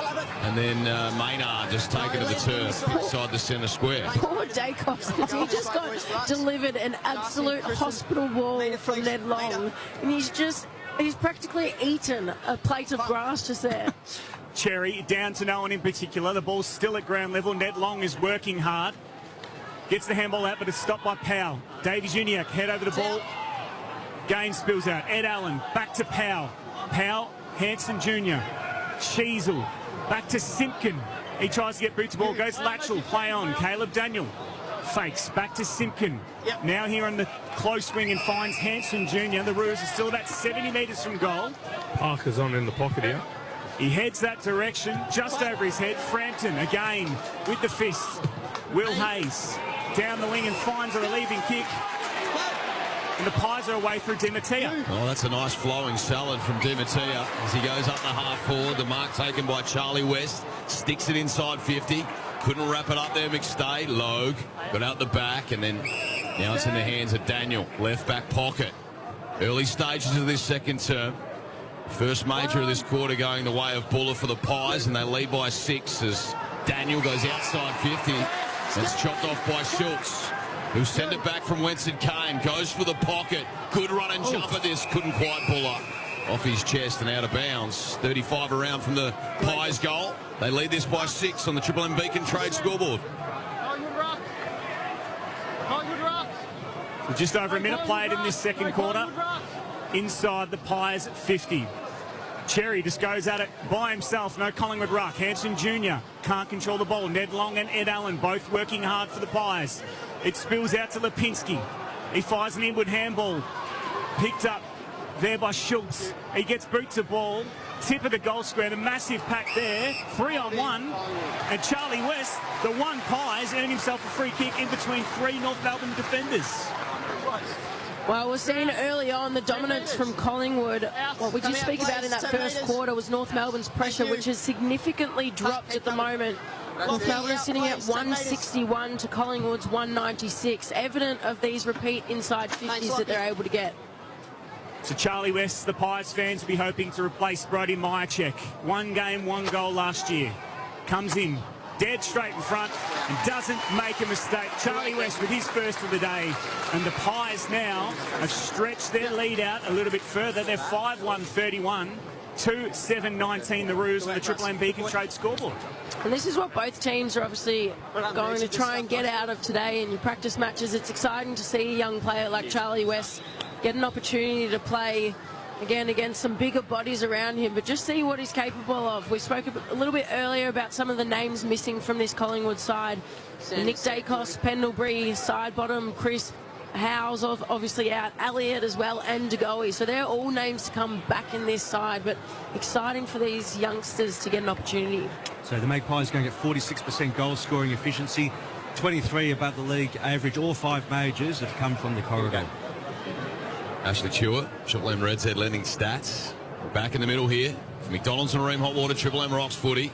and then Maynard just taken to the turf inside the centre square. Poor Dacos, he just got delivered an absolute hospital ball from Ned Long, and he's practically eaten a plate of grass just there. Cherry down to no one in particular. The ball's still at ground level. Ned Long is working hard. Gets the handball out, but it's stopped by Powell. Davies Uniacke head over the ball. Gain spills out. Ed Allen back to Powell. Powell, Hanson Jr. Sheasel back to Simpkin. He tries to get boot to ball. Goes lateral. Play on. Caleb Daniel fakes back to Simpkin. Now here on the close wing and finds Hanson Jr. The Roos are still about 70 metres from goal. Parker's on in the pocket here. He heads that direction, just over his head. Frampton again with the fist. Will Hayes down the wing and finds a relieving kick. And the Pies are away through DiMattia. Oh, that's a nice flowing salad from DiMattia as he goes up the half forward. The mark taken by Charlie West. Sticks it inside 50. Couldn't wrap it up there, McStay. Logue got out the back, and then now it's in the hands of Daniel. Left back pocket. Early stages of this second term. First major of this quarter going the way of Buller for the Pies, and they lead by 6 as Daniel goes outside 50. It's chopped off by Schultz, who sent it back from whence it came. Goes for the pocket. Good run and jump at this. Couldn't quite pull up. Off his chest and out of bounds. 35 around from the Pies goal. They lead this by 6 on the Triple M Beacon Trade scoreboard. Just over a minute played in this second quarter. Inside the Pies 50. Cherry just goes at it by himself. No Collingwood ruck. Hanson Jr. can't control the ball. Ned Long and Ed Allen both working hard for the Pies. It spills out to Lipinski. He fires an inward handball. Picked up there by Schultz. He gets boot to ball. Tip of the goal square. The massive pack there. 3-on-1. And Charlie West, the one Pies, earned himself a free kick in between 3 North Melbourne defenders. Well, we're seeing early on the dominance from Collingwood. What we did speak about in that first quarter was North Melbourne's pressure, which has significantly dropped at the moment. North Melbourne is sitting at 161 to Collingwood's 196. Evident of these repeat inside 50s that they're able to get. So Charlie West, the Pies fans will be hoping to replace Brody Myercheck. 1 game, 1 goal last year. Comes in dead straight in front and doesn't make a mistake. Charlie West with his first of the day. And the Pies now have stretched their lead out a little bit further. They're 5-1-31. 2-7-19 the Roos on the Triple M Beacon Trade scoreboard. And this is what both teams are obviously going to try and get out of today in your practice matches. It's exciting to see a young player like Charlie West get an opportunity to play again against some bigger bodies around him, but just see what he's capable of. We spoke a little bit earlier about some of the names missing from this Collingwood side. Nick Dacos, Pendlebury, side bottom, Chris Howes obviously out, Elliott as well, and DeGoey. So they're all names to come back in this side, but exciting for these youngsters to get an opportunity. So the Magpies going at 46% goal scoring efficiency, 23 above the league average. All 5 majors have come from the corridor. Ashley Chua, Triple M Reds Head Lending Stats. We're back in the middle here. For McDonald's and Ream Hot Water, Triple M Rocks footy.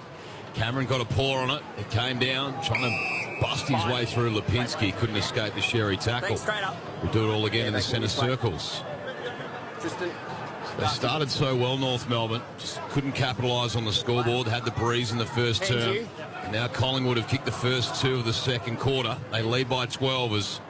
Cameron got a paw on it. It came down, trying to bust his way through Lipinski. Couldn't escape the Sherry tackle. We do it all again in the centre circles. They started so well, North Melbourne, just couldn't capitalise on the scoreboard. Had the breeze in the first term. And now Collingwood have kicked the first 2 of the second quarter. They lead by 12 as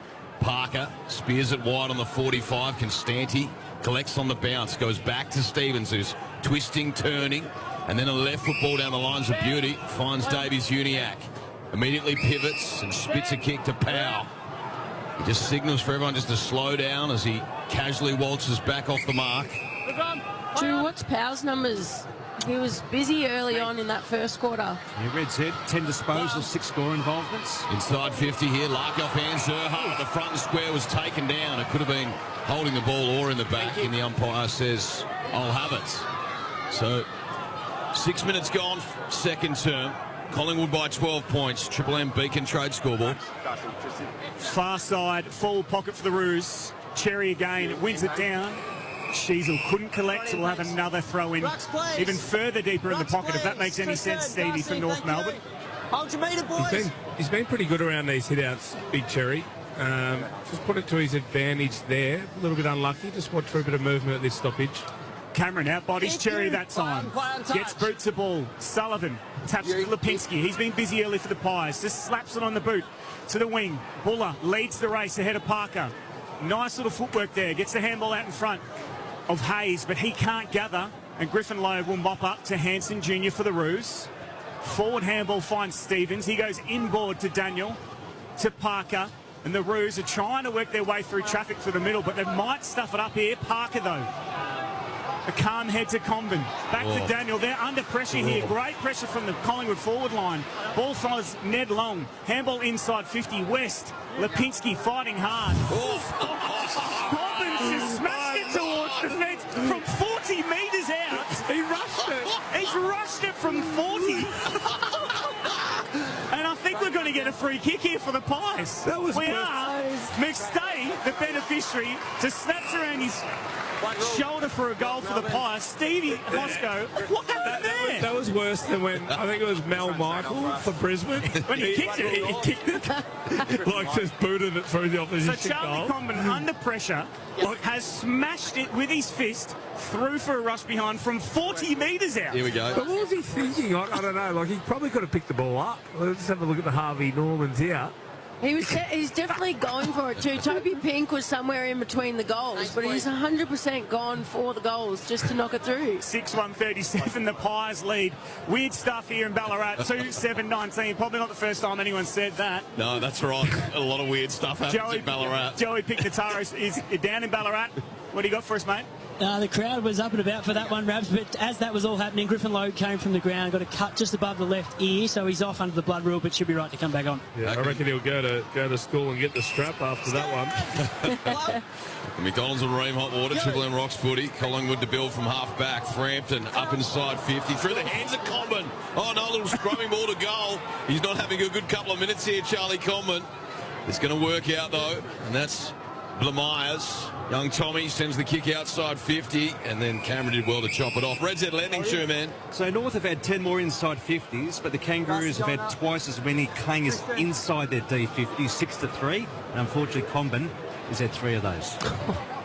Parker spears it wide on the 45. Constanti collects on the bounce, goes back to Stevens, who's twisting, turning, and then a left foot ball down the lines of beauty. Finds Davies Uniacke. Immediately pivots and spits a kick to Powell. He just signals for everyone just to slow down as he casually waltzes back off the mark. Drew, what's Powell's numbers? He was busy early on in that first quarter. Yeah, Red said 10 disposals, 6 score involvements. Inside 50 here, Larky off hand. Zerha, the front and square was taken down. It could have been holding the ball or in the back, and the umpire says, I'll have it. So 6 minutes gone, second term. Collingwood by 12 points. Triple M Beacon Trade scoreboard. Far side, full pocket for the Roos. Cherry again, wins it down. Sheasel couldn't collect, so we'll have another throw in even further deeper in the pocket, if that makes any sense, Stevie, for North Melbourne. Hold your meter, boys. He's been pretty good around these hit-outs, Big Cherry. Just put it to his advantage there. A little bit unlucky. Just watch for a bit of movement at this stoppage. Cameron out bodies Cherry that time. Gets boots the ball. Sullivan taps Lipinski. He's been busy early for the Pies. Just slaps it on the boot to the wing. Buller leads the race ahead of Parker. Nice little footwork there. Gets the handball out in front of Hayes, but he can't gather. And Griffin Lowe will mop up to Hanson Jr. for the Roos. Forward handball finds Stevens. He goes inboard to Daniel, to Parker. And the Roos are trying to work their way through traffic for the middle, but they might stuff it up here. Parker, though. A calm head to Comben. Back to Daniel. They're under pressure here. Great pressure from the Collingwood forward line. Ball follows Ned Long. Handball inside 50. West. Lipinski fighting hard. Comben just smashed it towards the fence from 40 metres out. He rushed it. He's rushed it from 40. And I think we're going to get a free kick here for the Pies. That was McStay, the beneficiary, just snaps around his shoulder for a goal for the Pies. Stevie Hosco, what happened there? That was worse than when, I think it was Mel Michael for Brisbane. When he kicked it. He kicked it. Like just booted it through the opposition So Charlie goal. Comben, under pressure, has smashed it with his fist through for a rush behind from 40 metres out. Here we go. But what was he thinking? I don't know. Like, he probably could have picked the ball up. Let's have a look at the Harvey Normans here. He's definitely going for it too. Toby Pink was somewhere in between the goals, but he's 100% gone for the goals just to knock it through. 6-1-37, the Pies lead. Weird stuff here in Ballarat, 2-7-19. Probably not the first time anyone said that. No, that's right. A lot of weird stuff happens in Ballarat. Joey Picnataros is down in Ballarat. What do you got for us, mate? The crowd was up and about for that one, Rabs, but as that was all happening, Griffin Lowe came from the ground, got a cut just above the left ear, so he's off under the blood rule, but should be right to come back on. Yeah, I reckon he'll go to school and get the strap after that one. McDonald's and Ream Hot Water, Triple M Rocks footy. Collingwood to build from half back. Frampton up inside 50. Through the hands of Comben. Oh, no, a little scrumming ball to goal. He's not having a good couple of minutes here, Charlie Comben. It's going to work out, though, and that's Blamires. Young Tommy sends the kick outside 50, and then Cameron did well to chop it off. Red Z landing shoe, man. So North have had 10 more inside 50s, but the Kangaroos have had twice as many clangers inside their D50, 6-3. And unfortunately, Comben has had 3 of those.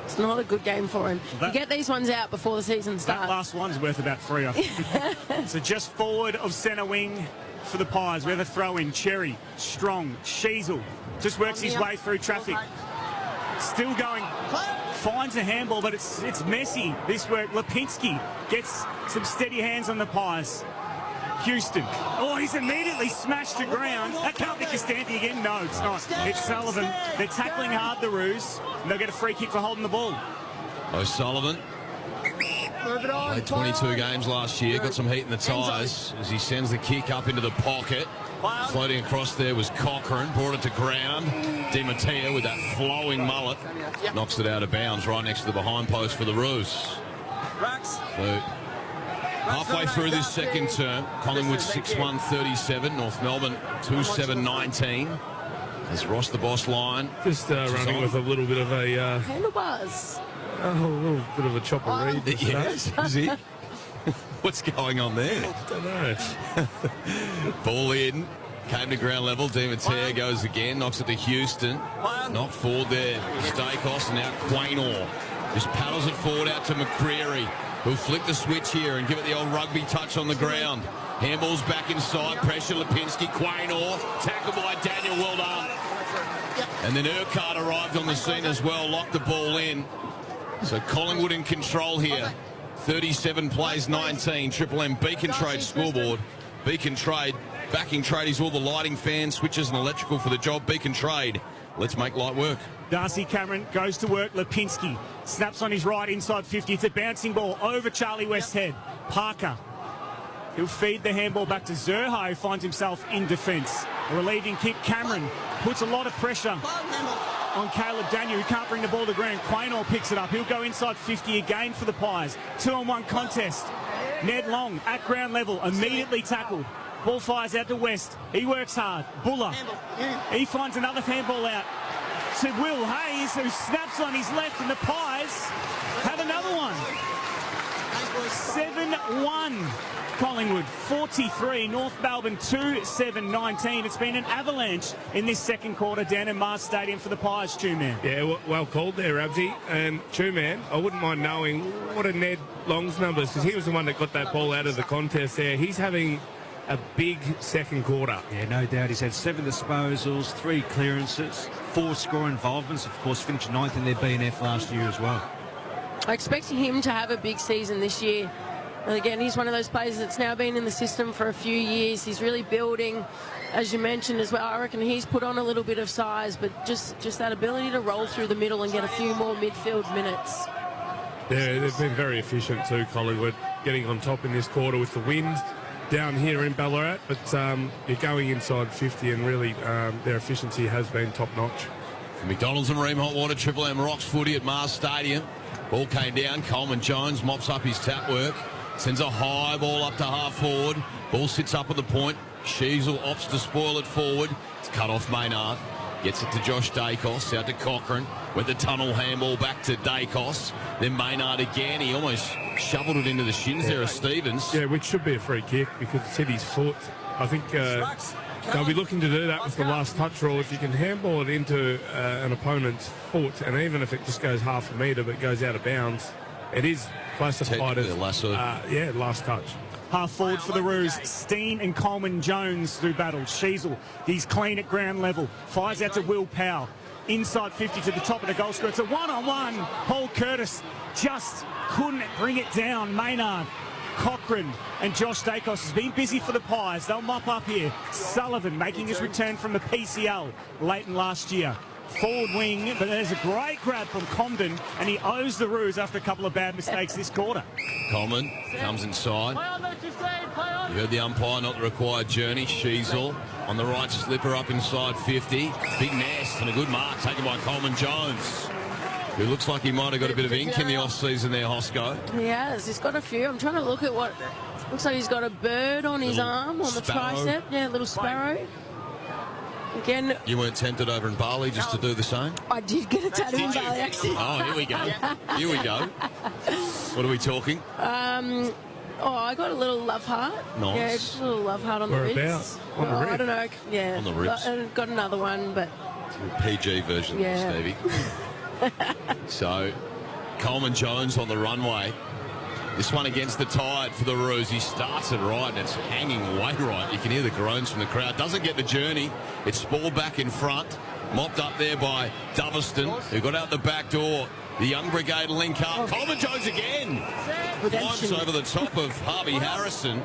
It's not a good game for him. You get these ones out before the season starts. That last one's worth about 3, I think. So just forward of centre wing for the Pies. We have a throw in. Cherry, Strong, Sheasel. Just works his way through traffic. Still going, finds a handball, but it's messy. This work, Lipinski gets some steady hands on the Pies. Houston. Oh, he's immediately smashed to ground. That can't be Costanti again. No, it's not. It's Sullivan. They're tackling hard, the Roos, and they'll get a free kick for holding the ball. O'Sullivan. Played 22 games last year, got some heat in the tyres as he sends the kick up into the pocket. Floating across there was Cochrane, brought it to ground. Di Mattia with that flowing mullet knocks it out of bounds right next to the behind post for the Roos. So halfway through this second term, Collingwood 6-1-37, North Melbourne 2-7-19. As Ross the Boss line. Just running with a little bit of a... handlebars. A little bit of a chopper read. Yes, is it? What's going on there? I don't know. Ball in. Came to ground level. Di Matteo goes again. Knocks it to Houston. Not forward there. Stakos, and now Quaynor. Just paddles it forward out to McCreary, who'll flick the switch here and give it the old rugby touch on the ground. Handball's back inside. Pressure Lipinski. Quaynor. Tackled by Daniel. Well done. And then Urquhart arrived on the scene as well. Locked the ball in. So Collingwood in control here. 37 plays 19. Triple M Beacon Trade scoreboard. Beacon Trade backing tradies, all the lighting, fans, switches and electrical for the job. Beacon Trade. Let's make light work. Darcy Cameron goes to work. Lipinski snaps on his right inside 50. It's a bouncing ball over Charlie Westhead. Parker. He'll feed the handball back to Zerha, who finds himself in defence. A relieving kick. Cameron puts a lot of pressure on Caleb Daniel, who can't bring the ball to ground. Quaynor picks it up. He'll go inside 50 again for the Pies. 2-on-1 contest. Ned Long at ground level, immediately tackled. Ball fires out to West. He works hard. Buller. He finds another handball out to Will Hayes, who snaps on his left, and the Pies have another one. 7-1. Collingwood 43, North Melbourne 2-7-19. It's been an avalanche in this second quarter down in Mars Stadium for the Pies, Two-Man. Yeah, well called there, Rabsy. And Two-Man, I wouldn't mind knowing what are Ned Long's numbers, because he was the one that got that ball out of the contest there. He's having a big second quarter. Yeah, no doubt. He's had 7 disposals, 3 clearances, 4 score involvements. Of course, finished 9th in their BNF last year as well. I expect him to have a big season this year. And again, he's one of those players that's now been in the system for a few years. He's really building, as you mentioned as well. I reckon he's put on a little bit of size, but just that ability to roll through the middle and get a few more midfield minutes. Yeah, they've been very efficient too, Collingwood, getting on top in this quarter with the wind down here in Ballarat. But you're going inside 50, and really their efficiency has been top-notch. McDonald's and Ream Hot Water, Triple M Rocks footy at Mars Stadium. Ball came down. Coleman Jones mops up his tap work. Sends a high ball up to half forward. Ball sits up at the point. Sheasel opts to spoil it forward. It's cut off Maynard. Gets it to Josh Dacos. Out to Cochrane. With the tunnel handball back to Dacos. Then Maynard again. He almost shoveled it into the shins there of Stevens. Yeah, which should be a free kick because it's hit his foot. I think they'll be looking to do that with the last touch rule. If you can handball it into an opponent's foot, and even if it just goes half a metre but goes out of bounds, it is classified as last touch. Half forward for the Roos. Steen and Coleman Jones through battle. Sheasel, he's clean at ground level. Fires out to Will Powell. Inside 50 to the top of the goal square. It's a one-on-one. Paul Curtis just couldn't bring it down. Maynard, Cochrane and Josh Dacos has been busy for the Pies. They'll mop up here. Sullivan making his return from the PCL late in last year. Forward wing, but there's a great grab from Comden, and he owes the Roos after a couple of bad mistakes this quarter. Coleman comes inside. You heard the umpire, not the required journey. Sheasel on the right slipper up inside 50. Big nest and a good mark taken by Coleman Jones, who looks like he might have got a bit of ink in the off-season there, Hosco. He has. He's got a few. I'm trying to look at what... Looks like he's got a bird on his arm, on the tricep. Yeah, a little sparrow. Again, you weren't tempted over in Bali just to do the same? I did get a tattoo in Bali, actually. Oh, here we go. Here we go. What are we talking? I got a little love heart. Nice. Yeah, just a little love heart on the ribs. On the ribs? I don't know. Yeah. On the ribs. Got another one, but... PG version, Stevie. So, Coleman Jones on the runway. This one against the Tide for the Roos. He starts it right, and it's hanging way right. You can hear the groans from the crowd. Doesn't get the journey. It's ball back in front. Mopped up there by Doverston, who got out the back door. The Young Brigade link up. Coleman Jones again. Climbs over the top of Harvey Harrison.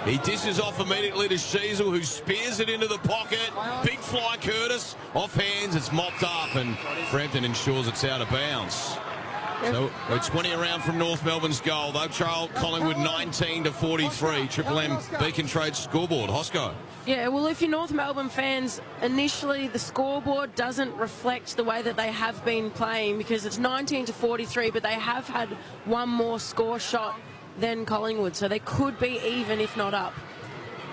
He dishes off immediately to Sheasel, who spears it into the pocket. Big fly Curtis. Off hands, it's mopped up, and Frampton ensures it's out of bounds. So we're 20 around from North Melbourne's goal. They've trailed Collingwood 19-43. Triple M Beacon Trade scoreboard. Hosco. Yeah, well, if you're North Melbourne fans, initially the scoreboard doesn't reflect the way that they have been playing, because it's 19-43, but they have had one more score shot than Collingwood, so they could be even, if not up.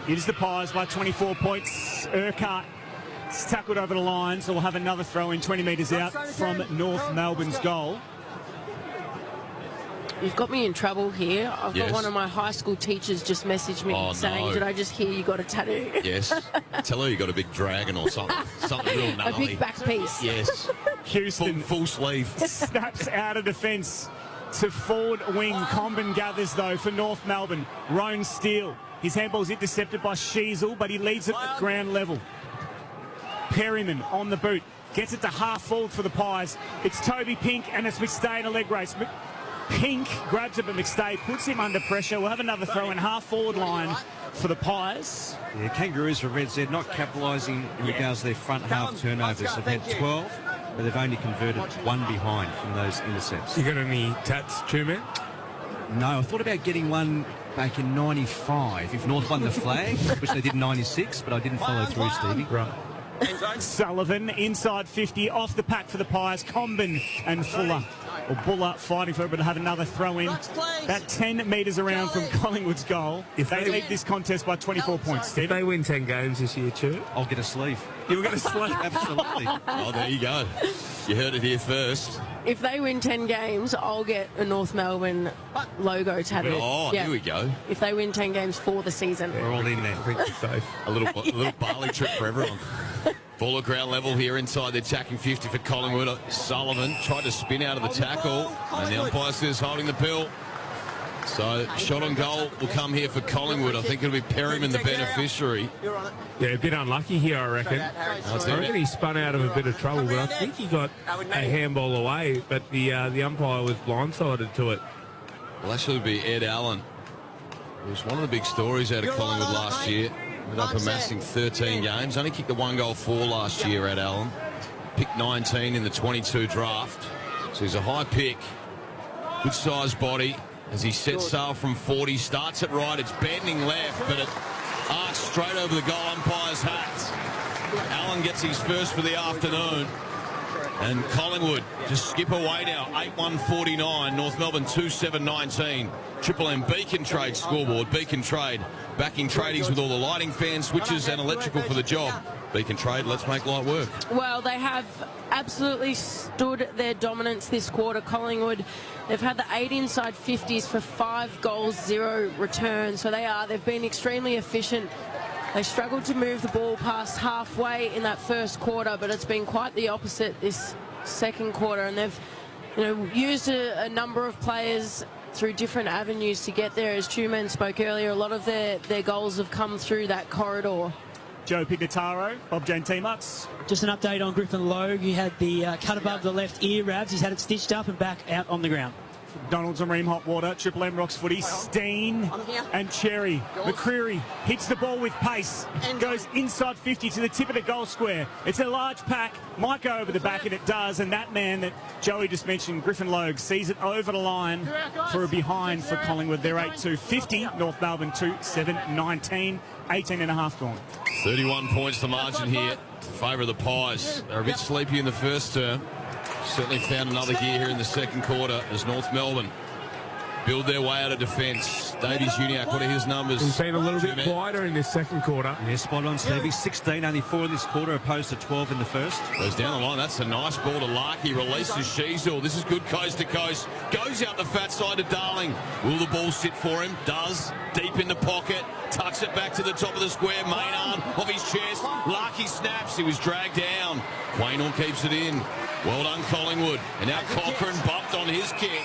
It is the Pies by 24 points. Urquhart is tackled over the line, so we'll have another throw in 20 metres out from North Melbourne's goal. you've got me in trouble here. I've got one of my high school teachers just messaged me saying, did I just hear you got a tattoo? Yes. Tell her you got a big dragon or something. Something real gnarly. A big back piece. Yes. Houston. Full sleeve. Snaps out of defence to forward wing. Comben gathers, though, for North Melbourne. Roan Steele. His handball's intercepted by Sheasel, but he leads it at ground level. Perryman on the boot. Gets it to half forward for the Pies. It's Toby Pink and it's McStay in a leg race. Pink grabs it, but McStay puts him under pressure. We'll have another throw in half forward line for the Pies. Yeah, Kangaroos for Red Z not capitalising in regards to their front half turnovers. They've had 12, but they've only converted one behind from those intercepts. You got any tats, Two-Man? No, I thought about getting one back in 95 if North won the flag, which they did in 96, but I didn't follow through, Stevie. Right. Sullivan inside 50 off the pack for the Pies. Comben and Fuller or Buller fighting for it, but have another throw in. About 10 metres around from Collingwood's goal. If they lead this contest by 24 points, Steve. If they win 10 games this year, too, I'll get a sleeve. You'll get a sleeve? Absolutely. Oh, there you go. You heard it here first. If they win 10 games, I'll get a North Melbourne logo tattooed. Oh, here we go. If they win 10 games for the season. We're all in there. Safe. A little barley trip for everyone. Ball at ground level here inside the attacking 50 for Collingwood. Sullivan tried to spin out of the tackle, and the umpire says holding the pill. So shot on goal will come here for Collingwood. I think it'll be Perryman the beneficiary. Yeah, a bit unlucky here, I reckon. I reckon he spun out of a bit of trouble, but I think he got a handball away, but the umpire was blindsided to it. Will actually be Ed Allen. It was one of the big stories out of Collingwood last year. Ended up amassing 13 games. Only kicked the 1-goal-4 last year, Ed Allen. Picked 19 in the 22 draft. So he's a high pick. Good sized body. As he sets sail from 40, starts it right, it's bending left, but it arcs straight over the goal umpire's hat. Allen gets his first for the afternoon. And Collingwood just skip away now, 8-1-49, North Melbourne 2-7-19. Triple M Beacon Trade scoreboard. Beacon Trade backing tradies with all the lighting, fan switches and electrical for the job. Beacon Trade, let's make light work. Well, they have absolutely stood their dominance this quarter. Collingwood, they've had the 8 inside 50s for 5 goals, 0 returns. So they've been extremely efficient. They struggled to move the ball past halfway in that first quarter, but it's been quite the opposite this second quarter. And they've, used a number of players through different avenues to get there. As Truman spoke earlier, a lot of their goals have come through that corridor. Joe Pigataro, Bob Jane T-Mux. Just an update on Griffin Logue. He had the cut above the left ear rabs. He's had it stitched up and back out on the ground. Donald's and Ream Hot Water, Triple M Rocks Footy, Steen and Cherry. McCreary hits the ball with pace, goes inside 50 to the tip of the goal square. It's a large pack, might go over the back, and it does, and that man that Joey just mentioned, Griffin Logue, sees it over the line for a behind for Collingwood. They're 8-2-50, North Melbourne 2-7-19, 18 and a half gone. 31 points the margin here in favour of the Pies. They're a bit sleepy in the first term. Certainly found another gear here in the second quarter as North Melbourne build their way out of defence. Davies Uniacke, what are his numbers? He's been a little bit quieter in this second quarter. Yeah, spot on, Stevie. 16, only 4 in this quarter, opposed to 12 in the first. Goes down the line. That's a nice ball to Larkey. Releases Sheasel. This is good coast to coast. Goes out the fat side to Darling. Will the ball sit for him? Does. Deep in the pocket. Tucks it back to the top of the square. Maynard off his chest. Larkey snaps. He was dragged down. Quaynor keeps it in. Well done, Collingwood. And now Cochrane bumped on his kick.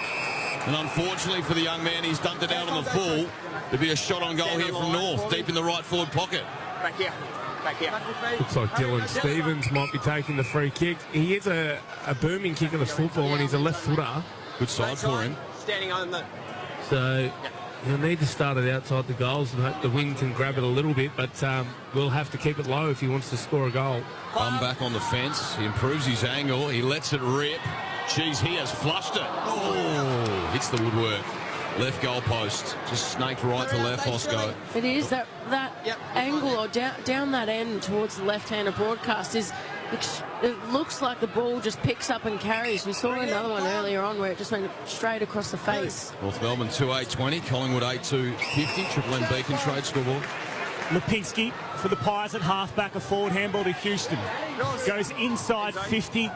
And unfortunately for the young man, he's dumped it out on the full. There'll be a shot on goal here from North, deep in the right forward pocket. Back here. Back here. Looks like Dylan Stevens might be taking the free kick. He is a booming kick of the football, and he's a left footer. Good side for him. Standing on the... So he'll need to start it outside the goals and hope the wing can grab it a little bit, but we'll have to keep it low if he wants to score a goal. Bum back on the fence. He improves his angle. He lets it rip. Geez, he has flushed it. Oh, hits the woodwork. Left goal post. Just snaked right to left, Osco. It is that angle or down that end towards the left-hander broadcast is... It looks like the ball just picks up and carries. We saw another one earlier on where it just went straight across the face. North Melbourne 2-8-20, Collingwood 8-2-50, Triple M Beacon Trade scoreboard. Lipinski for the Pies at halfback, a forward handball to Houston. Goes inside 50.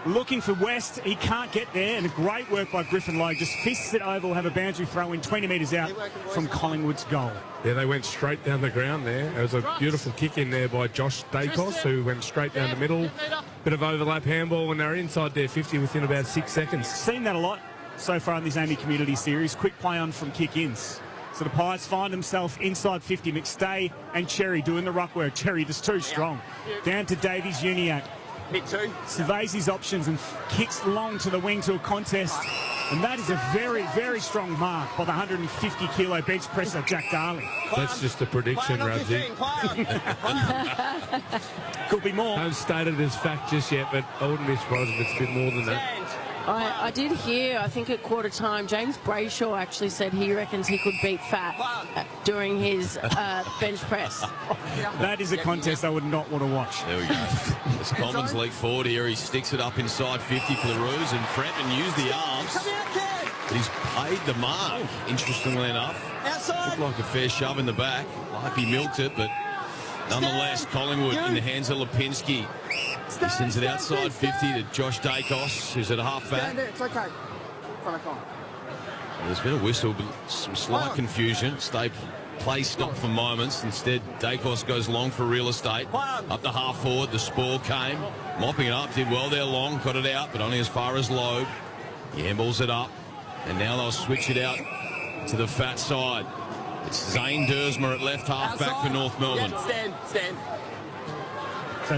looking for West. He can't get there, and a great work by Griffin Logue. Just fists it over. Will have a boundary throw in 20 metres out from Collingwood's goal. Yeah, they went straight down the ground there. It was a beautiful kick in there by Josh Dacos, who went straight down the middle. Bit of overlap handball when they're inside their 50 within about 6 seconds. Seen that a lot so far in this AAMI Community Series. Quick play on from kick-ins. So the Pies find themselves inside 50. McStay and Cherry doing the ruck work. Cherry just too strong. Down to Davies Uniac. Hit two. Surveys his options and kicks long to the wing to a contest. And that is a very, very strong mark by the 150-kilo bench presser, Jack Darling. That's just a prediction, Ramsey. Could be more. I haven't stated as fact just yet, but I wouldn't be surprised if it's a bit more than that. I did hear, I think at quarter time, James Brayshaw actually said he reckons he could beat Fat during his bench press. That is a contest I would not want to watch. There we go. It's Commons leak forward here. He sticks it up inside 50 for the Roos, and Frampton used the arms. But he's paid the mark, interestingly enough. Looked like a fair shove in the back. Like he milked it, but nonetheless, Collingwood in the hands of Lipinski. He sends it outside 50 to Josh Dacos, who's at half-back. It's okay. There's been a whistle, but some slight confusion. Play stopped for moments. Instead, Dacos goes long for real estate. Up to half-forward, the Spore came. Mopping it up, did well there long, got it out, but only as far as Loeb. He handballs it up, and now they'll switch it out to the Fat side. It's Zane Dersmer at left half-back for North Melbourne. Yeah, stand. So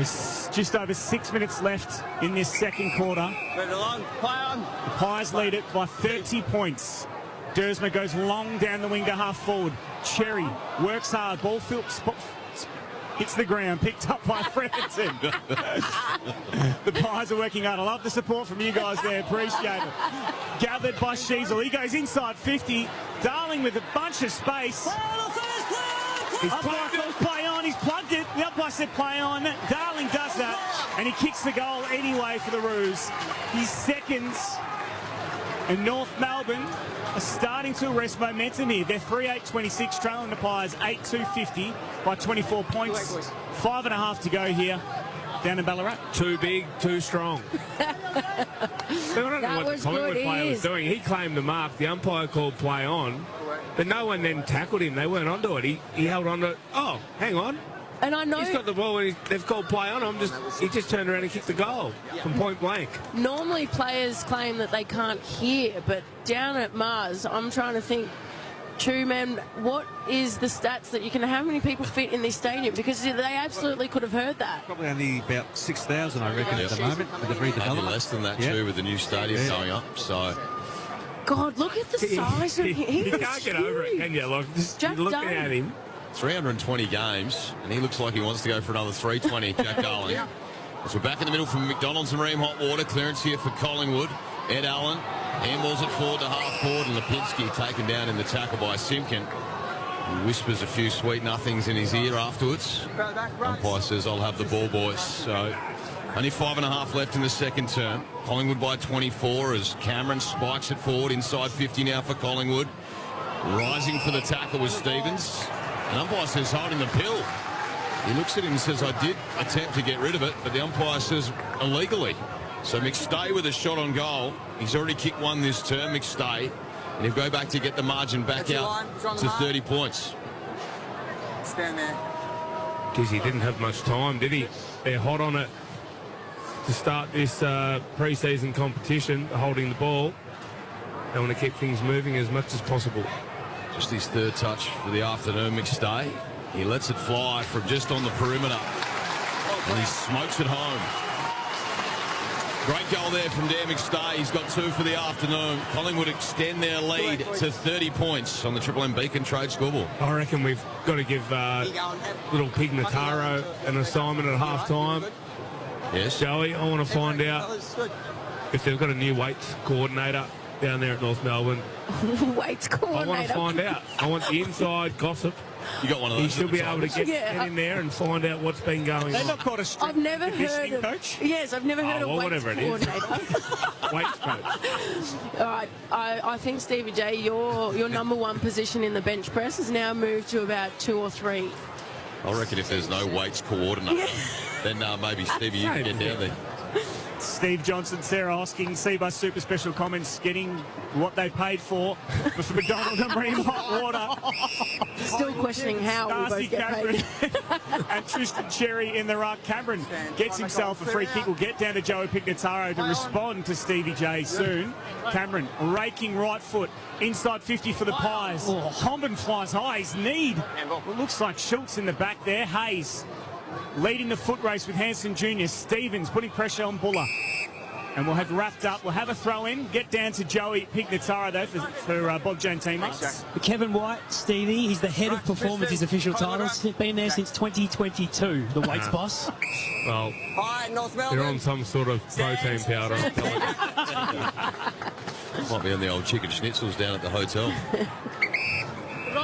just over 6 minutes left in this second quarter. Move along, play on. The Pies lead it by 30 points. Dersmer goes long down the wing to half forward. Cherry works hard. Ball hits the ground. Picked up by Frampton. The Pies are working hard. I love the support from you guys there. Appreciate it. Gathered by Sheasel. He goes inside 50. Darling with a bunch of space. Umpire calls play on. He's plugged it. The umpire said play on. Darling does that, and he kicks the goal anyway for the Roos. He's seconds, and North Melbourne are starting to arrest momentum here. They're 3-8-26, trailing the Pies 8-2-50 by 24 points. 5.5 to go here down in Ballarat. Too big, too strong. I don't know what the Collingwood player was doing. He claimed the mark. The umpire called play on. But no one then tackled him. They weren't onto it. He held on to it. Oh, hang on. And I know he's got the ball and they've called play on him. He just turned around and kicked the goal from point blank. Normally players claim that they can't hear, but down at Mars, I'm trying to think, True man, what is the stats that you can, how many people fit in this stadium? Because they absolutely could have heard that. Probably only about 6,000, I reckon, at the moment with the redevelopment. Maybe less than that too, with the new stadium going up. So. God, look at the size of him. He can't get over it, can you? Like, just looking at him. 320 games, and he looks like he wants to go for another 320, Jack Darling. As we're back in the middle from McDonald's and Ream Hot Water. Clearance here for Collingwood. Ed Allen handballs it forward to half forward, and Lipinski taken down in the tackle by Simpkin. He whispers a few sweet nothings in his ear afterwards. Umpire says, I'll have the ball, boys. So only 5.5 left in the second term. Collingwood by 24 as Cameron spikes it forward inside 50 now for Collingwood. Rising for the tackle was Stevens. And umpire says holding the pill. He looks at him and says, I did attempt to get rid of it, but the umpire says illegally. So McStay with a shot on goal. He's already kicked one this term, McStay. And he'll go back to get the margin back out to 30 points. Stand there. Geez, he didn't have much time, did he? They're hot on it to start this pre-season competition, holding the ball. They want to keep things moving as much as possible. Just his third touch for the afternoon, McStay. He lets it fly from just on the perimeter. And he smokes it home. Great goal there from Dan McStay. He's got 2 for the afternoon. Collingwood extend their lead to 30 points on the Triple M Beacon Trade scoreboard. I reckon we've got to give little Pig Nataro an assignment at half-time. Yes. Joey, I want to find out if they've got a new weights coordinator down there at North Melbourne. Weights coordinator. I want to find out. I want the inside gossip. You got one of those. He should be able to get in there and find out what's been going on. They're not called a I've never heard of coach. Yes, I've never heard of weights whatever it is. Weights coach. All right, I think Stevie J, your number one position in the bench press has now moved to about 2 or 3. I reckon if there's no weights coordinator, then maybe Stevie, you can get down there. Steve Johnson, Sarah Hosking, Seabus Super Special Comments getting what they paid for McDonald and Bream Hot Water. Still questioning how Darcy we both get paid. Cameron and Tristan Cherry in the ruck. Cameron gets himself a free kick. Will get down to Joey Pignataro to respond to Stevie J soon. Cameron raking right foot inside 50 for the Pies. Comben flies high. His need. It looks like Schultz in the back there. Hayes leading the foot race with Hanson Jr. Stevens putting pressure on Buller. And we'll have wrapped up. We'll have a throw in. Get down to Joey Pignataro, though, for Bob Jane teammates. Kevin White, Stevie, he's the head of performance, his official title. He's been there since 2022, the weights boss. Well, they're on some sort of protein powder. Might be on the old chicken schnitzels down at the hotel.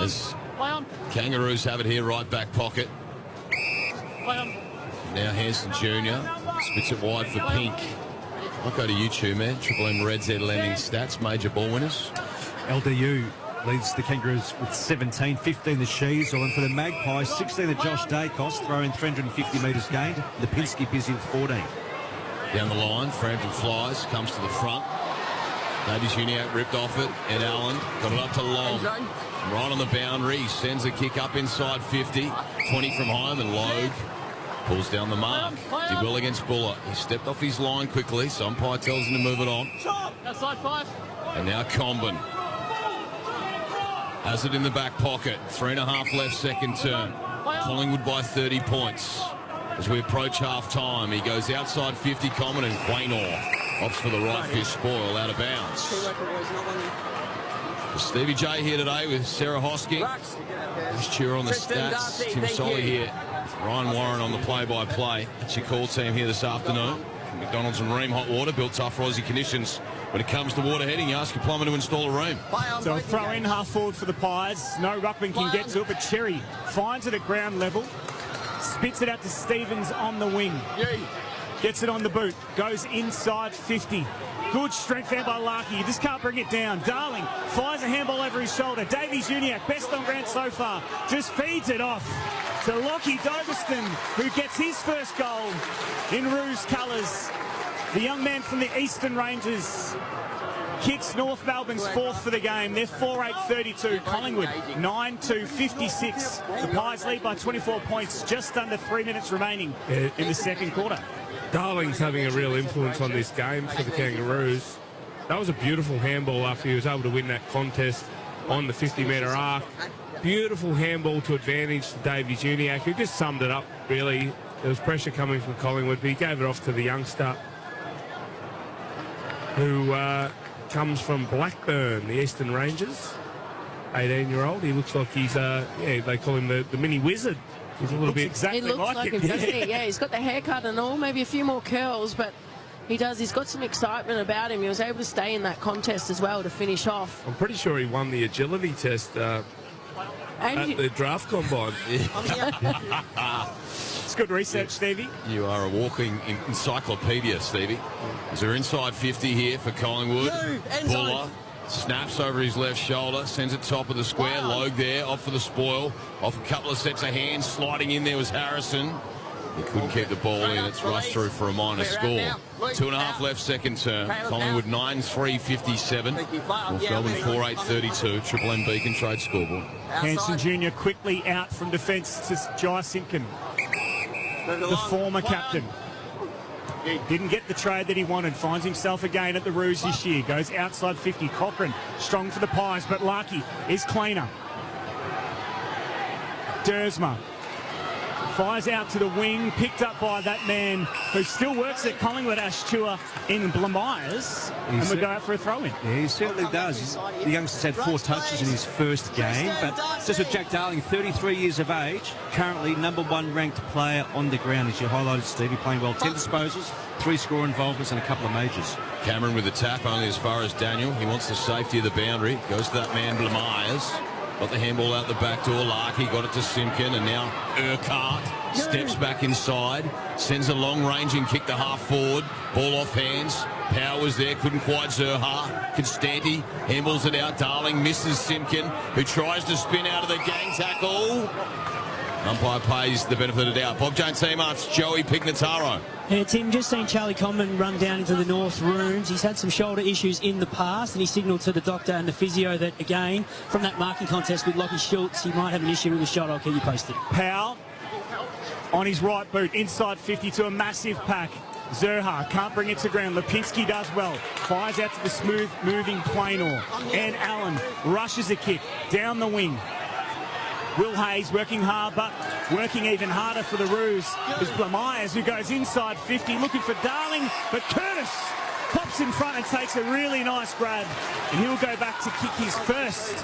As Kangaroos have it here, right back pocket. Now Hanson Jr. spits it wide for Pink. I'll go to you two, man. Triple M Red Z lending stats, major ball winners. LDU leads the Kangaroos with 17, 15 the Sheasel, and for the Magpies, 16 the Josh Dacos, throwing 350 metres gained. The Pinsky busy with 14. Down the line, Frampton flies, comes to the front. Davies Uniac ripped off it, and Allen got it up to Long. Right on the boundary, sends a kick up inside 50. 20 from home, and Logue pulls down the mark. Did well against Buller. He stepped off his line quickly, so umpire tells him to move it on. Outside 5. And now Comben has it in the back pocket. 3.5 left, second term. Collingwood by 30 points. As we approach half-time, he goes outside 50, Comben, and Quaynor opts for the right fish spoil out of bounds. Stevie J here today with Sarah Hosking. Just cheer on the stats. Tim Solly here. Ryan Warren on the play-by-play. That's your call team here this afternoon. From McDonald's and Ream Hot Water, built tough for Aussie conditions. When it comes to water heating, you ask your plumber to install a Ream. So a throw in half forward for the Pies. No ruckman can get to it, but Cherry finds it at ground level. Spits it out to Stevens on the wing. Gets it on the boot. Goes inside 50. Good strength there by Larkey. You just can't bring it down. Darling fires a handball over his shoulder. Davies Uniac, best on ground so far, just feeds it off to Lockie Doverston, who gets his first goal in Roos colours. The young man from the Eastern Ranges kicks North Melbourne's fourth for the game. They're 4-8-32. Collingwood 9-2-56. The Pies lead by 24 points, just under 3 minutes remaining in the second quarter. Darling's having a real influence on this game for the Kangaroos. That was a beautiful handball after he was able to win that contest on the 50-metre arc. Beautiful handball to advantage to Davies Uniac, who just summed it up, really. There was pressure coming from Collingwood, but he gave it off to the youngster who comes from Blackburn, the Eastern Rangers. 18-year-old. He looks like he's, they call him the mini wizard. He's a little bit exactly he looks like him, doesn't he? Yeah, he's got the haircut and all, maybe a few more curls, but he does. He's got some excitement about him. He was able to stay in that contest as well to finish off. I'm pretty sure he won the agility test at the draft combine. It's good research, Stevie. You are a walking encyclopedia, Stevie. As we're inside 50 here for Collingwood. Buller snaps over his left shoulder, sends it top of the square. Logue there, off for the spoil. Off a couple of sets of hands. Sliding in there was Harrison. He couldn't keep the ball in. It's rushed through for a minor score. 2.5 left, second term. Collingwood 9-3-57. North Melbourne 4-8-32. Triple M Beacon Trade scoreboard. Hanson Jr. quickly out from defence to Jai Simpkin, the former captain. Didn't get the trade that he wanted. Finds himself again at the Roos this year. Goes outside 50. Cochrane strong for the Pies, but Larkey is cleaner. Dersma fires out to the wing, picked up by that man who still works at Collingwood, Ash Chua, in Blamires, and we go out for a throw-in. Yeah, he certainly does. The youngster's had 4 touches in his first game, but just with Jack Darling, 33 years of age, currently #1 ranked player on the ground, as you highlighted, Stevie, playing well. 10 disposals, 3 score involvements, and a couple of majors. Cameron with the tap, only as far as Daniel. He wants the safety of the boundary. Goes to that man, Blamires. Got the handball out the back door. Larkey got it to Simpkin, and now Urquhart steps back inside, sends a long-ranging kick to half forward. Ball off hands. Powers there, couldn't quite Zerha. Constanti handballs it out. Darling misses Simpkin, who tries to spin out of the gang tackle. Umpire pays the benefit of the doubt. Bob Jones team ups, Joey Pignataro. Yeah, Tim, just seen Charlie Conman run down into the North rooms. He's had some shoulder issues in the past, and he signalled to the doctor and the physio that, again, from that marking contest with Lockie Schultz, he might have an issue with the shot. I'll keep you posted. Powell on his right boot, inside 50 to a massive pack. Zerha can't bring it to ground. Lipinski does well. Fires out to the smooth-moving Plainor. And Allen rushes a kick down the wing. Will Hayes working hard, but working even harder for the Roos is Blamires, who goes inside 50, looking for Darling, but Curtis pops in front and takes a really nice grab, and he'll go back to kick his first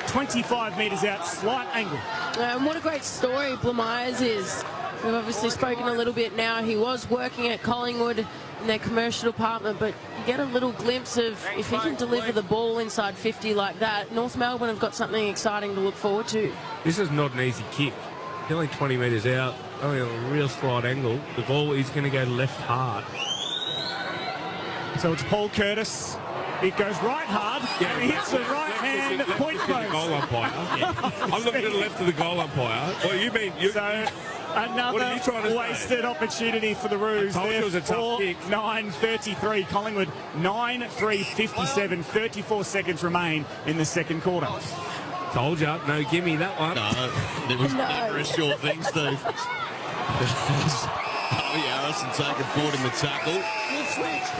25 metres out, slight angle. And what a great story Blamires is. We've obviously spoken a little bit now. He was working at Collingwood in their commercial department, but you get a little glimpse of if he can deliver the ball inside 50 like that, North Melbourne have got something exciting to look forward to. This is not an easy kick. He's only 20 metres out, only on a real slight angle. The ball is going to go left hard. So it's Paul Curtis. It goes right hard, and he hits the right hand point post. Goal umpire. I'm looking to the left of the goal umpire. Well, you mean... Another wasted opportunity for the Roos. It was a tough kick. 9:33. Collingwood 9:3:57. 34 seconds remain in the second quarter. Told you, no gimme that one. No, there was never a sure thing, Steve. Harrison taking forward in the tackle.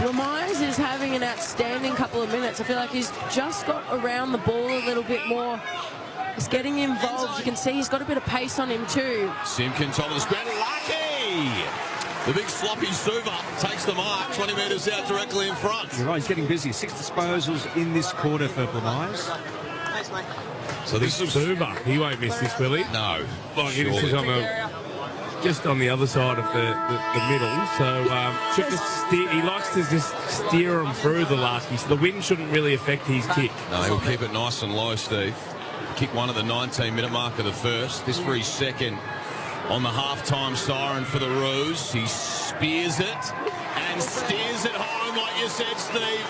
Blamires is having an outstanding couple of minutes. I feel like he's just got around the ball a little bit more. He's getting involved. You can see he's got a bit of pace on him too. Simpkin top of the square. Lucky! The big sloppy Suva takes the mark. 20 metres out directly in front. You're right, he's getting busy. 6 disposals in this quarter for Blamires. So this is Suva. He won't miss this, will he? No. Like it is just on the other side of the middle. So he likes to just steer him through the Larky. So the wind shouldn't really affect his kick. No, he'll keep it nice and low, Steve. Kick one at the 19-minute mark of the first. This for his second on the half-time siren for the Roos. He spears it and steers it home, like you said, Steve.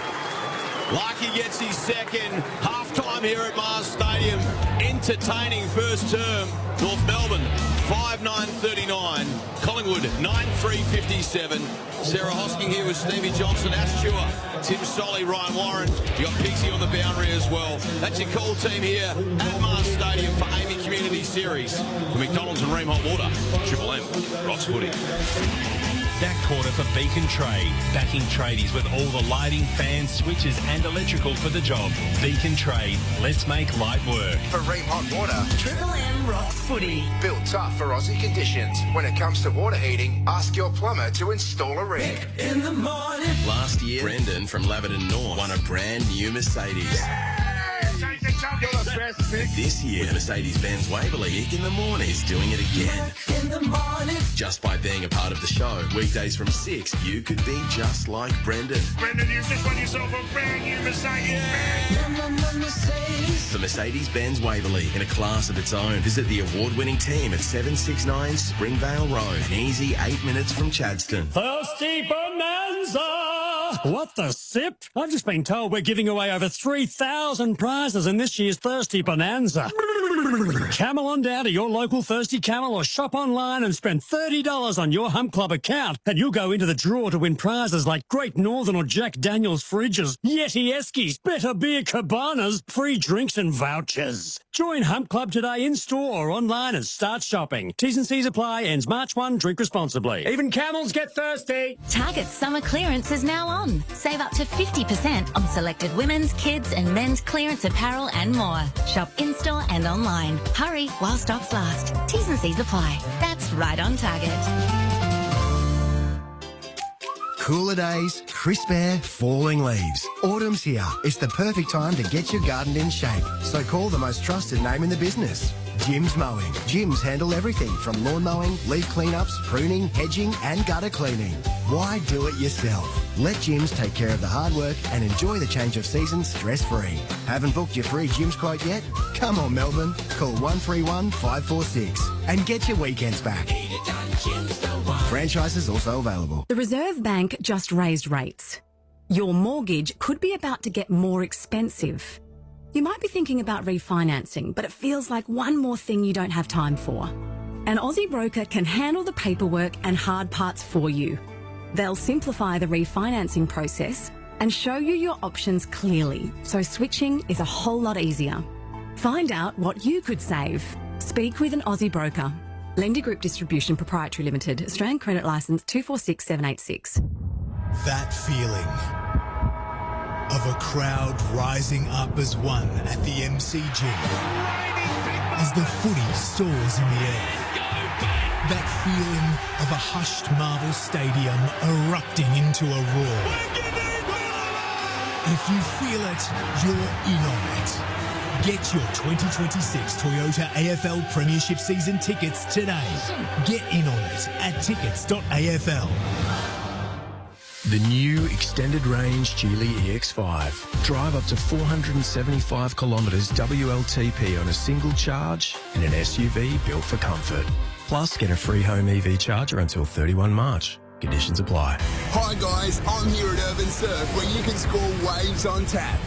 Larky gets his second. Half-time here at Mars Stadium. Entertaining first term. North Melbourne 5-9-39. Collingwood 9-3-57. Sarah Hosking here with Stevie Johnson, Ash Chua, Tim Solly, Ryan Warren. You got Pigsy on the boundary as well. That's your call team here at Mars Stadium for AAMI Community Series. For McDonald's and Ream Hot Water, Triple M, Rocks Footy. That quarter for Beacon Trade. Backing tradies with all the lighting, fans, switches and electrical for the job. Beacon Trade. Let's make light work. For Ream Hot Water, Triple M Rocks Footy. built tough for Aussie conditions. When it comes to water heating, ask your plumber to install a ring. In the morning. Last year, Brendan from Laverton North won a brand new Mercedes. This year, Mercedes-Benz Waverley in the morning is doing it again. In the morning. Just by being a part of the show, weekdays from 6, you could be just like Brendan. Brendan, you've just won yourself a brand new Mercedes. For Mercedes-Benz Waverley in a class of its own, visit the award-winning team at 769 Springvale Road. An easy 8 minutes from Chadstone. Thirsty Bonanza! What the sip? I've just been told we're giving away over 3,000 prizes in this year's Thirsty Bonanza. Camel on down to your local Thirsty Camel or shop online and spend $30 on your Hump Club account and you'll go into the draw to win prizes like Great Northern or Jack Daniels fridges, Yeti Eskies, Better Beer Cabanas, free drinks and vouchers. Join Hump Club today in store or online and start shopping. T's and C's apply. Ends March 1. Drink responsibly. Even camels get thirsty. Target's summer clearance is now on. Save up to 50% on selected women's, kids and men's clearance apparel and more. Shop in-store and online. Hurry while stocks last. T's and C's apply. That's right on Target. Cooler days, crisp air, falling leaves. Autumn's here. It's the perfect time to get your garden in shape. So call the most trusted name in the business. Jim's Mowing. Jim's handle everything from lawn mowing, leaf cleanups, pruning, hedging and gutter cleaning. Why do it yourself? Let Jim's take care of the hard work and enjoy the change of season stress-free. Haven't booked your free Jim's quote yet? Come on, Melbourne. Call 131 546 and get your weekends back. Franchises also available. The Reserve Bank just raised rates. Your mortgage could be about to get more expensive. You might be thinking about refinancing, but it feels like one more thing you don't have time for. An Aussie broker can handle the paperwork and hard parts for you. They'll simplify the refinancing process and show you your options clearly, so switching is a whole lot easier. Find out what you could save. Speak with an Aussie broker. Lender Group Distribution Proprietary Limited, Australian Credit Licence 246786. That feeling of a crowd rising up as one at the MCG as the footy soars in the air. That feeling of a hushed Marvel Stadium erupting into a roar. If you feel it, you're in on it. Get your 2026 Toyota AFL Premiership Season tickets today. Get in on it at tickets.afl. The new extended range Geely EX5. Drive up to 475 kilometres WLTP on a single charge in an SUV built for comfort. Plus, get a free home EV charger until 31 March. Conditions apply. Hi guys, I'm here at Urban Surf where you can score waves on tap.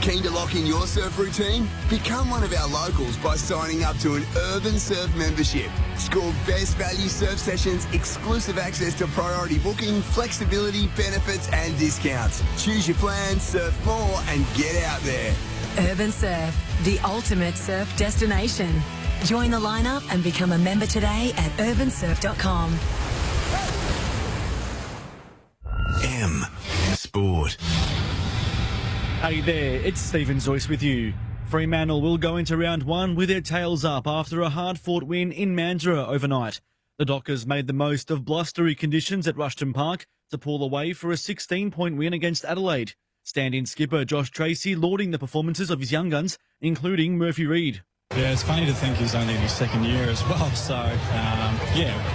Keen to lock in your surf routine? Become one of our locals by signing up to an Urban Surf membership. Score best value surf sessions, exclusive access to priority booking, flexibility, benefits and discounts. Choose your plan, surf more and get out there. Urban Surf, the ultimate surf destination. Join the lineup and become a member today at urbansurf.com. M Sport. Hey there, it's Stephen Zoyce with you. Fremantle will go into round one with their tails up after a hard-fought win in Mandurah overnight. The Dockers made the most of blustery conditions at Rushton Park to pull away for a 16-point win against Adelaide. Stand-in skipper Josh Tracy lauding the performances of his young guns, including Murphy Reid. Yeah, it's funny to think he's only in his second year as well. So,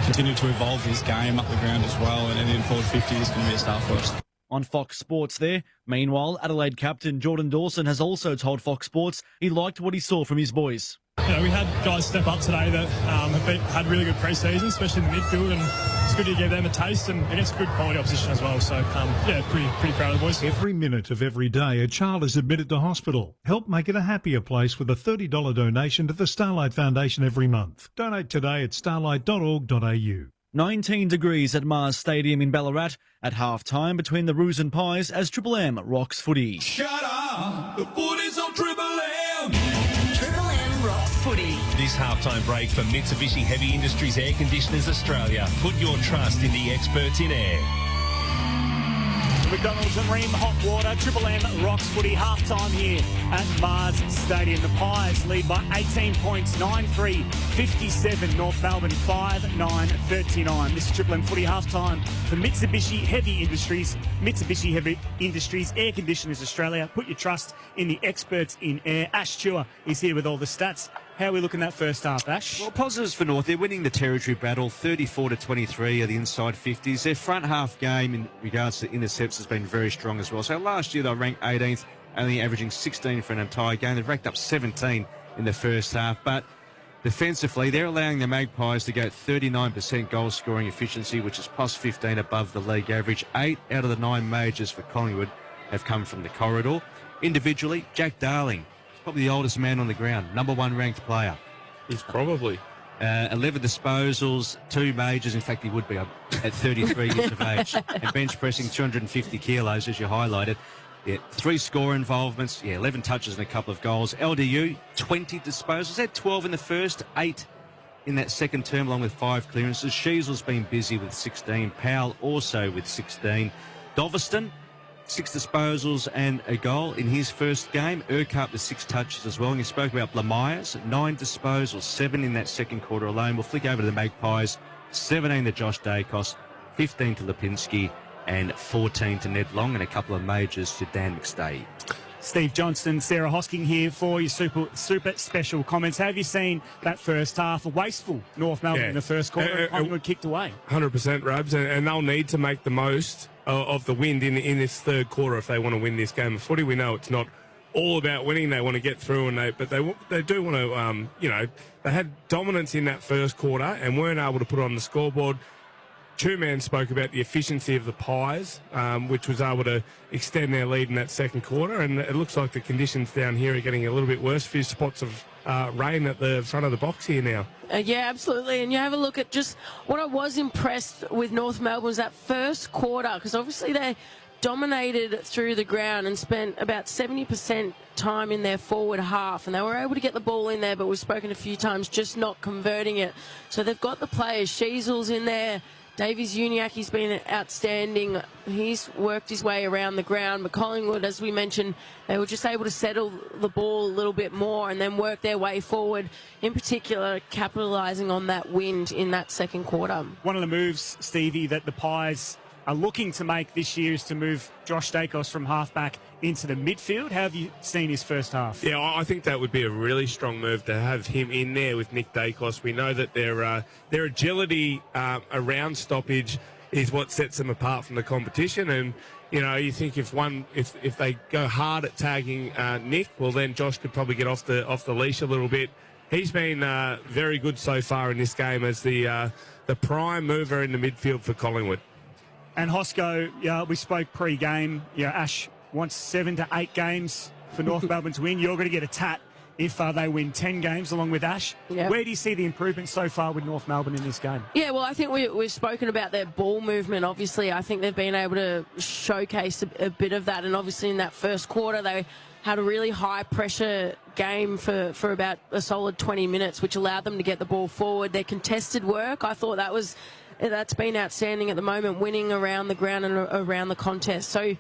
continue to evolve his game up the ground as well. And in forward 50 is going to be a star for us. On Fox Sports there. Meanwhile, Adelaide captain Jordan Dawson has also told Fox Sports he liked what he saw from his boys. Yeah, we had guys step up today that had really good pre-season, especially in the midfield, and it's good to give them a taste and against good quality opposition as well. So, pretty proud of the boys. Every minute of every day, a child is admitted to hospital. Help make it a happier place with a $30 donation to the Starlight Foundation every month. Donate today at starlight.org.au. 19 degrees at Mars Stadium in Ballarat at half-time between the Roos and Pies as Triple M rocks footy. Shut up! The footy's on Triple M! Triple M rocks footy. This halftime break for Mitsubishi Heavy Industries Air Conditioners Australia. Put your trust in the experts in air. McDonald's and Ream Hot Water, Triple M rocks footy half-time here at Mars Stadium. The Pies lead by 18 points, 9-3, 57, North Melbourne 5-9, 39. This is Triple M footy half-time for Mitsubishi Heavy Industries. Mitsubishi Heavy Industries Air Conditioners Australia. Put your trust in the experts in air. Ash Chua is here with all the stats. How are we looking that first half, Ash? Well, positives for North. They're winning the territory battle, 34-23 of the inside 50s. Their front half game in regards to intercepts has been very strong as well. So last year they ranked 18th, only averaging 16 for an entire game. They've racked up 17 in the first half. But defensively, they're allowing the Magpies to go at 39% goal scoring efficiency, which is plus 15 above the league average. 8 out of the 9 majors for Collingwood have come from the corridor. Individually, Jack Darling, probably the oldest man on the ground, number 1 ranked player. He's probably. 11 disposals, 2 majors. In fact, he would be at 33 years of age. And bench pressing 250 kilos, as you highlighted. Yeah, 3 score involvements, 11 touches and a couple of goals. LDU, 20 disposals. They had 12 in the first, 8 in that second term, along with 5 clearances. Sheasel's been busy with 16. Powell also with 16. Doveston, 6 disposals and a goal in his first game. Urquhart with 6 touches as well. And you spoke about Blamires, 9 disposals, 7 in that second quarter alone. We'll flick over to the Magpies, 17 to Josh Dacos, 15 to Lipinski, and 14 to Ned Long, and a couple of majors to Dan McStay. Steve Johnston, Sarah Hosking here for your super special comments. Have you seen that first half? A wasteful North Melbourne in the first quarter. Collingwood kicked away. 100%, Rabs, and they'll need to make the most of the wind in this third quarter if they want to win this game of footy. We know it's not all about winning. They want to get through, but they do want to. They had dominance in that first quarter and weren't able to put it on the scoreboard. Two-Man spoke about the efficiency of the Pies, which was able to extend their lead in that second quarter, and it looks like the conditions down here are getting a little bit worse. A few spots of rain at the front of the box here now. Yeah, absolutely. And you have a look at just what I was impressed with North Melbourne was that first quarter, because obviously they dominated through the ground and spent about 70% time in their forward half, and they were able to get the ball in there, but we've spoken a few times, just not converting it. So they've got the players. Sheasel's in there. Davies Uniaki's been outstanding. He's worked his way around the ground. But Collingwood, as we mentioned, they were just able to settle the ball a little bit more and then work their way forward, in particular capitalising on that wind in that second quarter. One of the moves, Stevie, that the Pies are looking to make this year is to move Josh Dacos from halfback into the midfield. How have you seen his first half? Yeah, I think that would be a really strong move to have him in there with Nick Dacos. We know that their agility around stoppage is what sets them apart from the competition. And you know, you think if they go hard at tagging Nick, well then Josh could probably get off the leash a little bit. He's been very good so far in this game as the prime mover in the midfield for Collingwood. And Hosco, yeah, we spoke pre-game. Yeah, Ash wants 7 to 8 games for North Melbourne to win. You're going to get a tat if they win 10 games along with Ash. Yep. Where do you see the improvement so far with North Melbourne in this game? Yeah, well, I think we've spoken about their ball movement. Obviously, I think they've been able to showcase a bit of that. And obviously in that first quarter, they had a really high-pressure game for about a solid 20 minutes, which allowed them to get the ball forward. Their contested work, I thought that's been outstanding at the moment, winning around the ground and around the contest. So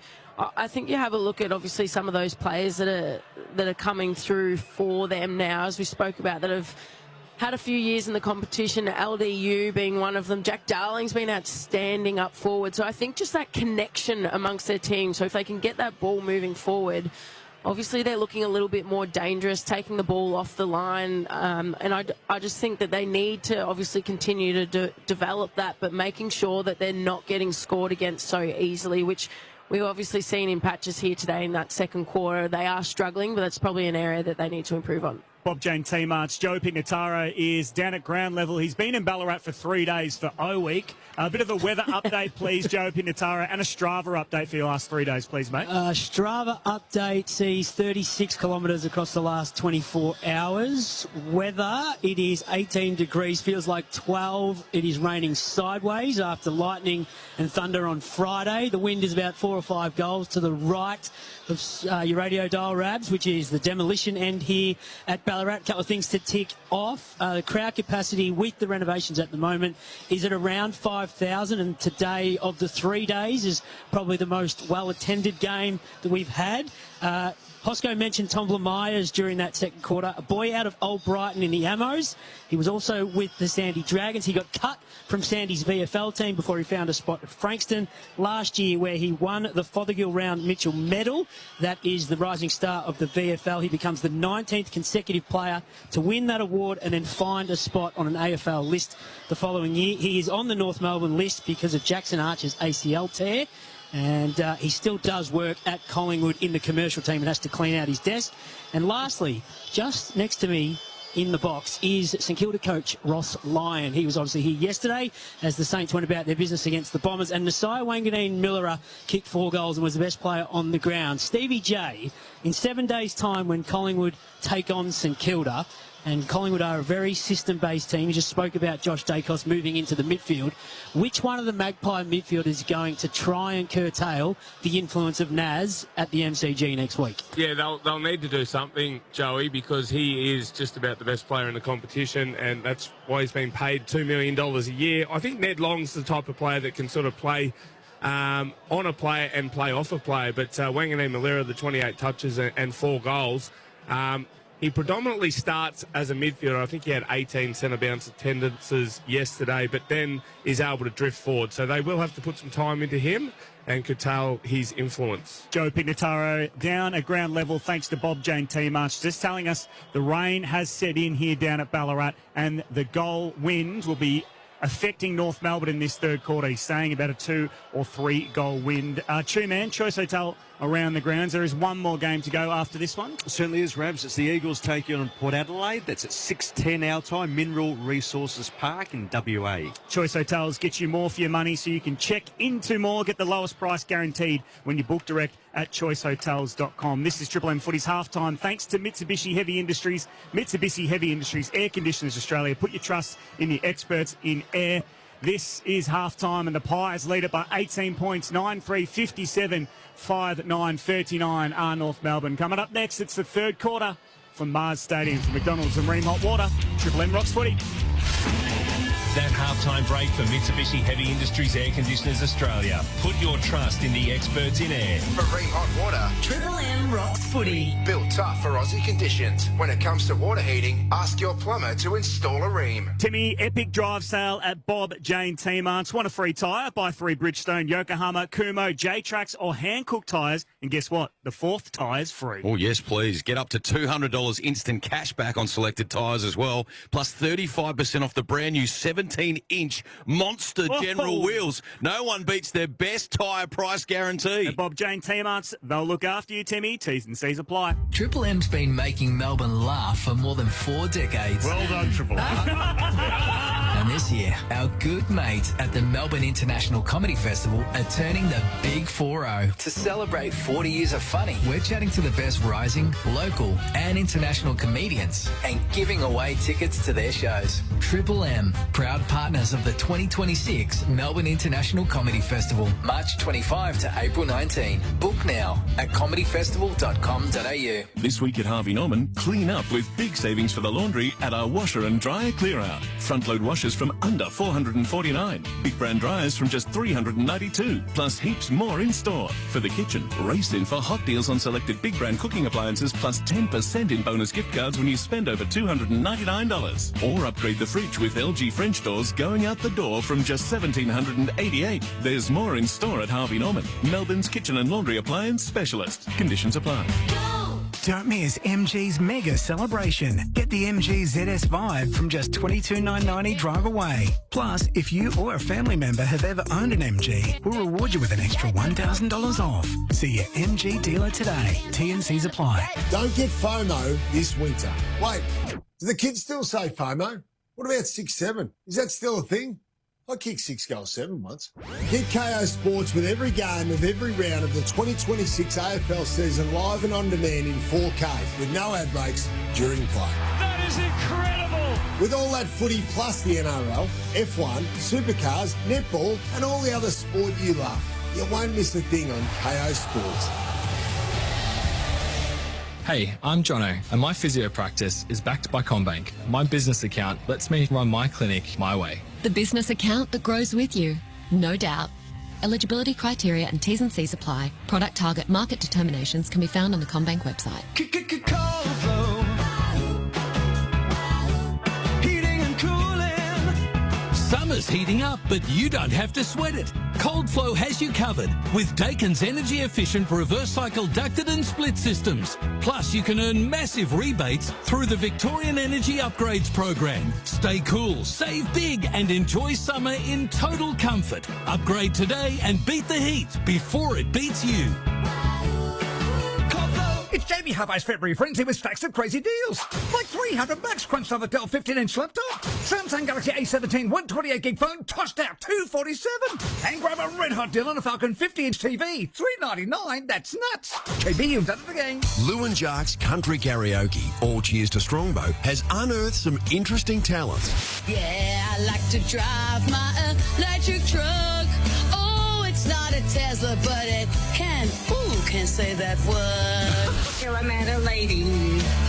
I think you have a look at obviously some of those players that are coming through for them now, as we spoke about, that have had a few years in the competition, LDU being one of them. Jack Darling's been outstanding up forward. So I think just that connection amongst their team. So if they can get that ball moving forward, obviously they're looking a little bit more dangerous, taking the ball off the line, and I just think that they need to obviously continue to develop that, but making sure that they're not getting scored against so easily, which we've obviously seen in patches here today in that second quarter. They are struggling, but that's probably an area that they need to improve on. Bob Jane T-March, Joe Pignataro is down at ground level. He's been in Ballarat for 3 days for O Week. A bit of a weather update, please, Joe Pignataro, and a Strava update for your last 3 days, please, mate. Strava update sees 36 kilometres across the last 24 hours. Weather, it is 18 degrees, feels like 12. It is raining sideways after lightning and thunder on Friday. The wind is about 4 or 5 goals to the right of your radio dial, Rabs, which is the demolition end here at Ballarat. A couple of things to tick off. The crowd capacity with the renovations at the moment is at around 5,000, and today of the 3 days is probably the most well-attended game that we've had. Hosco mentioned Tom Myers during that second quarter, a boy out of Old Brighton in the Ammos. He was also with the Sandy Dragons. He got cut from Sandy's VFL team before he found a spot at Frankston last year, where he won the Fothergill Round Mitchell Medal. That is the rising star of the VFL. He becomes the 19th consecutive player to win that award and then find a spot on an AFL list the following year. He is on the North Melbourne list because of Jackson Archer's ACL tear. And he still does work at Collingwood in the commercial team and has to clean out his desk. And lastly, just next to me in the box is St Kilda coach Ross Lyon. He was obviously here yesterday as the Saints went about their business against the Bombers. And Nasiah Wanganeen-Millera kicked 4 goals and was the best player on the ground. Stevie J, in 7 days' time when Collingwood take on St Kilda, and Collingwood are a very system-based team. You just spoke about Josh Dacos moving into the midfield. Which one of the Magpie midfielders is going to try and curtail the influence of Naz at the MCG next week? Yeah, they'll need to do something, Joey, because he is just about the best player in the competition, and that's why he's been paid $2 million a year. I think Ned Long's the type of player that can sort of play on a player and play off a player, but Wanganeen-Millera, the 28 touches and 4 goals, he predominantly starts as a midfielder. I think he had 18 centre bounce attendances yesterday, but then is able to drift forward. So they will have to put some time into him and curtail his influence. Joe Pignataro down at ground level thanks to Bob Jane T-March, just telling us the rain has set in here down at Ballarat and the goal wind will be affecting North Melbourne in this third quarter. He's saying about a 2 or 3 goal wind. Two-man, Choice Hotel around the grounds. There is one more game to go after this one. It certainly is, Rabs. It's the Eagles taking on Port Adelaide. That's at 6:10 our time, Mineral Resources Park in WA. Choice Hotels get you more for your money, so you can check into more, get the lowest price guaranteed when you book direct at choicehotels.com. This is Triple M Footy's halftime. Thanks to Mitsubishi Heavy Industries. Mitsubishi Heavy Industries Air Conditioners Australia. Put your trust in the experts in air. This is halftime, and the Pies lead it by 18 points, 9-3, 57-5-9, 39 are North Melbourne. Coming up next, it's the third quarter from Mars Stadium for McDonald's and Ream Hot Water. Triple M rocks footy. That halftime break for Mitsubishi Heavy Industries Air Conditioners Australia. Put your trust in the experts in air. For Ream Hot Water, Triple M rocks footy. built tough for Aussie conditions. When it comes to water heating, ask your plumber to install a Ream. Timmy, epic drive sale at Bob Jane T-Marts. Want a free tyre? Buy 3 Bridgestone, Yokohama, Kumo, J-Trax or hand-cooked tyres. And guess what? The 4th tyre's free. Oh, yes, please. Get up to $200 instant cash back on selected tyres as well. Plus 35% off the brand new 17-inch monster General wheels. No one beats their best tyre price guarantee. At Bob Jane T-Marts, they'll look after you, Timmy. T's and C's apply. Triple M's been making Melbourne laugh for more than 4 decades. Well done, Triple M. And this year, our good mates at the Melbourne International Comedy Festival are turning the big 4-0. To celebrate 40 years of funny, we're chatting to the best rising, local and international comedians and giving away tickets to their shows. Triple M, proud partners of the 2026 Melbourne International Comedy Festival, March 25 to April 19. Book now at comedyfestival.com.au. This week at Harvey Norman, clean up with big savings for the laundry at our washer and dryer clear out. Front load washers from under $449. Big brand dryers from just $392. Plus heaps more in store. For the kitchen, race in for hot deals on selected big brand cooking appliances plus 10% in bonus gift cards when you spend over $299. Or upgrade the fridge with LG French doors going out the door from just $1,788. There's more in store at Harvey Norman, Melbourne's kitchen and laundry appliance specialist. Conditions apply. Don't miss MG's mega celebration. Get the MG ZS Vibe from just $22,990 drive away. Plus, if you or a family member have ever owned an MG, we'll reward you with an extra $1,000 off. See your MG dealer today. T&Cs apply. Don't get FOMO this winter. Wait, do the kids still say FOMO? What about 6-7? Is that still a thing? I kicked 6 goals 7 once. Get KO Sports with every game of every round of the 2026 AFL season live and on demand in 4K with no ad breaks during play. That is incredible! With all that footy plus the NRL, F1, Supercars, netball and all the other sport you love. You won't miss a thing on KO Sports. Hey, I'm Jono, and my physio practice is backed by CommBank. My business account lets me run my clinic my way. The business account that grows with you, no doubt. Eligibility criteria and T's and C's apply. Product target market determinations can be found on the CommBank website. Heating and cooling. Summer's heating up, but you don't have to sweat it. Cold Flow has you covered with Dakin's energy-efficient reverse cycle ducted and split systems. Plus, you can earn massive rebates through the Victorian Energy Upgrades program. Stay cool, save big, and enjoy summer in total comfort. Upgrade today and beat the heat before it beats you. It's Jamie Harvey's February frenzy with stacks of crazy deals. Like $300 crunched on the Dell 15-inch laptop. Samsung Galaxy A17 128GB phone tossed out $247. And grab a red hot deal on a Falcon 50-inch TV. $399. That's nuts. JB, you've done it again. Lou and Jark's Country Karaoke, All Cheers to Strongbow, has unearthed some interesting talents. Yeah, I like to drive my electric truck. Oh, it's not a Tesla, but it can. Ooh, can't say that word. Till I met a lady,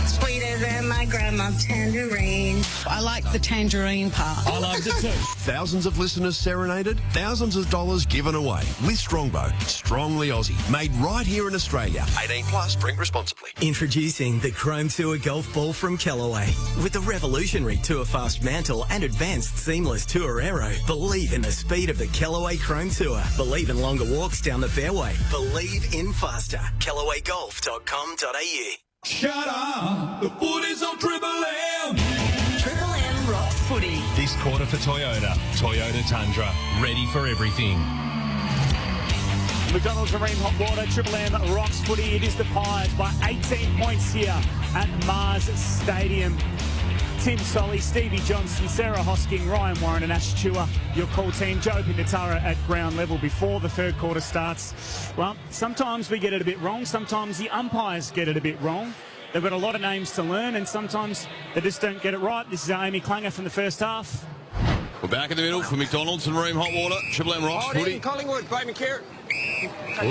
sweeter than my grandma's tangerine. I like the tangerine part. I loved it too. Thousands of listeners serenaded, thousands of dollars given away with Strongbow, strongly Aussie, made right here in Australia. 18 plus, drink responsibly. Introducing the Chrome Tour golf ball from Callaway. With the revolutionary Tour Fast mantle and advanced seamless Tour Aero, believe in the speed of the Callaway Chrome Tour. Believe in longer walks down the fairway. Believe in faster. CallawayGolf.com.au. Shut up! The footy's on Triple M! Triple M rocks footy. This quarter for Toyota. Toyota Tundra. Ready for everything. McDonald's Marine Hot Water, Triple M Rocks Footy. It is the Pies by 18 points here at Mars Stadium. Tim Solly, Stevie Johnson, Sarah Hosking, Ryan Warren and Ash Chua, your call team. Joe Pindatara at ground level before the third quarter starts. Well, sometimes we get it a bit wrong. Sometimes the umpires get it a bit wrong. They've got a lot of names to learn and sometimes they just don't get it right. This is AAMI Clanger from the first half. We're back in the middle for McDonald's and Marine Hot Water. Triple M Rocks Footy. Collingwood, Bo McCarron. The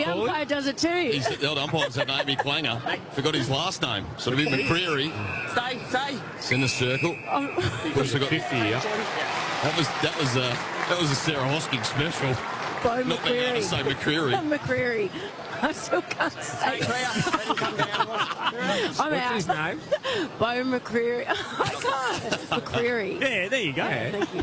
umpire does it too. The old umpire's at AAMI Clanger. Forgot his last name. Sort of bit McCreary. Stay. It's in the circle. Of course, we got 50 here. That was a Sarah Hosking special. Bo Not being able to say McCreary. McCreary. I still can't say it. I'm out. What's his name? Bo McCreary. I can't. McCreary. Yeah, there you go. Yeah. Thank you.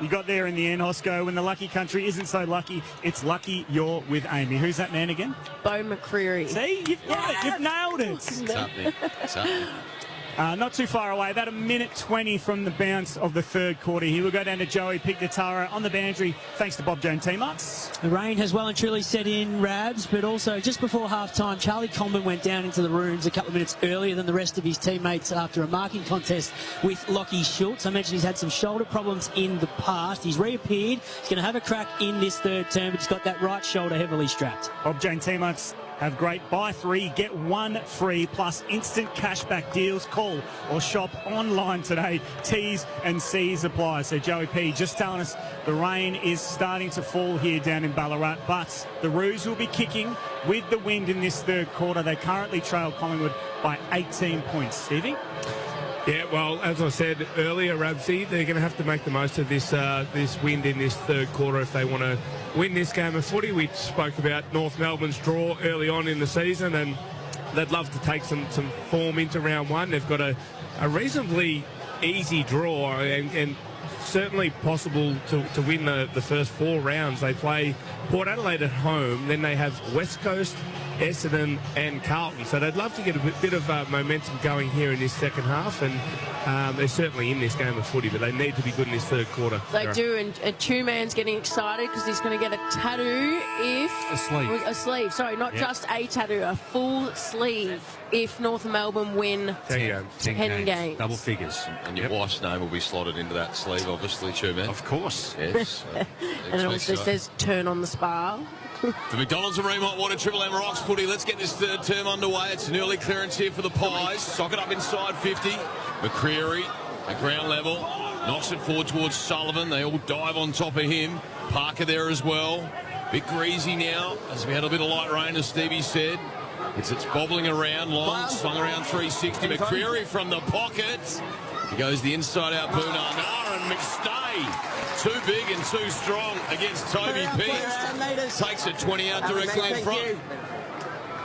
You got there in the end, Hosco. When the lucky country isn't so lucky, it's lucky you're with Amy. Who's that man again? Bo McCreary. See? You've got it. You've nailed it. It's happening. It's happening. Not too far away, about a minute 20 from the bounce of the third quarter. Here we go down to Joey Pindatara on the boundary, thanks to Bob Jones teammates. The rain has well and truly set in, Rabs, but also just before half-time, Charlie Coleman went down into the rooms a couple of minutes earlier than the rest of his teammates after a marking contest with Lockie Schultz. I mentioned he's had some shoulder problems in the past. He's reappeared. He's going to have a crack in this third term, but he's got that right shoulder heavily strapped. Bob Jones teammates have great buy 3, get 1 free plus instant cashback deals. Call or shop online today. T's and C's apply. So Joey P just telling us the rain is starting to fall here down in Ballarat, but the Roos will be kicking with the wind in this third quarter. They currently trail Collingwood by 18 points. Stevie? Yeah, well, as I said earlier, Rabsy, they're going to have to make the most of this this wind in this third quarter if they want to win this game of footy. We spoke about North Melbourne's draw early on in the season, and they'd love to take some form into round one. They've got a reasonably easy draw and certainly possible to win the first 4 rounds. They play Port Adelaide at home, then they have West Coast, Essendon and Carlton. So they'd love to get a bit of momentum going here in this second half, and they're certainly in this game of footy, but they need to be good in this third quarter. They do, and Two-Man's getting excited because he's going to get a tattoo A sleeve. Sorry, not just a tattoo, a full sleeve if North Melbourne win 10 games. Double figures. And your wife's name will be slotted into that sleeve, obviously, Two-Man. Of course. Yes. And it also says turn on the spa. For McDonald's and Marine Hot Water, Triple M Rocks Footy, let's get this third term underway. It's an early clearance here for the Pies. Sock it up inside 50. McCreary at ground level. Knocks it forward towards Sullivan. They all dive on top of him. Parker there as well. Bit greasy now, as we had a bit of light rain, as Stevie said. It's bobbling around, long, swung around 360. McCreary from the pocket. He goes the inside out, Boonana, and McStay. Too big and too strong against Toby Peach. Takes it 20 out directly in front.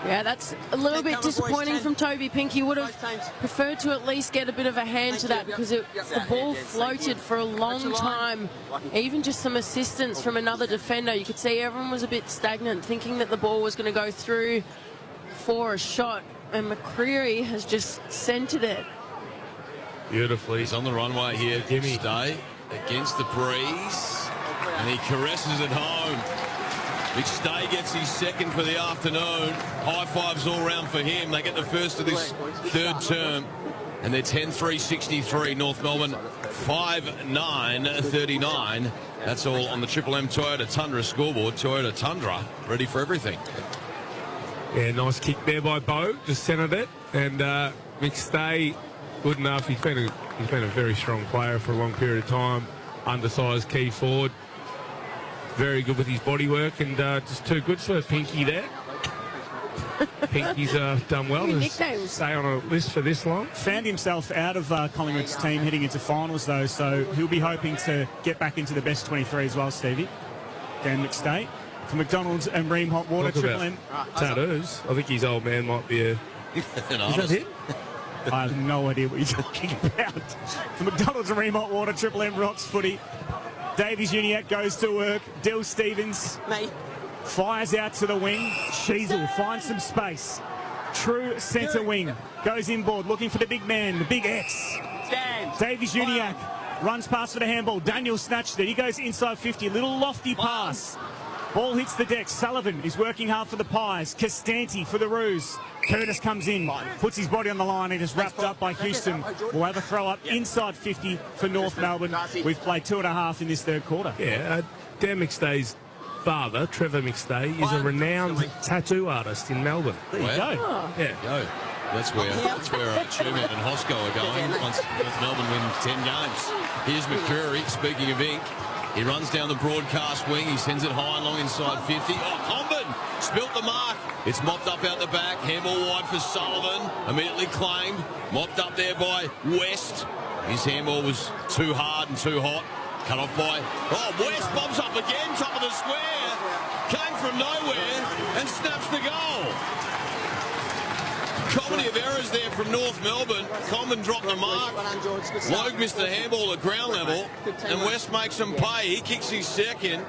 Yeah, that's a little bit disappointing from Toby Pink. He would have preferred to at least get a bit of a hand to that because the ball floated for a long time. Even just some assistance from another defender. You could see everyone was a bit stagnant, thinking that the ball was going to go through for a shot. And McCreary has just centred it. Beautifully. He's on the runway here. Stay against the breeze. And he caresses it home. McStay gets his second for the afternoon. High fives all round for him. They get the first of this third term. And they're 10-3-63. North Melbourne 5-9-39. That's all on the Triple M Toyota Tundra scoreboard. Toyota Tundra, ready for everything. Yeah, nice kick there by Bo. Just centred it. And McStay, good enough. He's been a very strong player for a long period of time. Undersized key forward. Very good with his body work, and just too good for Pinky there. Pinky's done well to stay on a list for this long. Found himself out of Collingwood's team heading into finals, though, so he'll be hoping to get back into the best 23 as well, Stevie. Dan McStay. For McDonald's and Ream Hot Water, Triple M. Tattoos. I think his old man might be a... Is that it? I have no idea what you're talking about. For McDonald's and Ream Hot Water, Triple M Rocks Footy. Davies Uniacke goes to work. Dill Stevens fires out to the wing. Sheasel finds some space. True centre wing. Goes inboard looking for the big man, the big X. Davies Uniacke runs past for the handball. Daniel snatched it. He goes inside 50. Little lofty pass. Ball hits the deck. Sullivan is working hard for the Pies. Costanti for the Roos. Curtis comes in, puts his body on the line and is wrapped up by Houston. We'll have a throw up inside 50 for North Melbourne. We've played 2.5 in this third quarter. Yeah, Dan McStay's father, Trevor McStay, is a renowned tattoo artist in Melbourne. There you go. Yeah. Go. That's where Truman and Hosco are going once North Melbourne win 10 games. Here's McCreary, speaking of ink. He runs down the broadcast wing. He sends it high and long inside 50. Oh, Comben spilt the mark. It's mopped up out the back. Handball wide for Sullivan. Immediately claimed. Mopped up there by West. His handball was too hard and too hot. Cut off by... Oh, West bobs up again, top of the square. Came from nowhere and snaps the goal. Comedy of errors there from North Melbourne. Comben dropped the mark. Logue missed the handball at ground level. And West makes him pay. He kicks his second.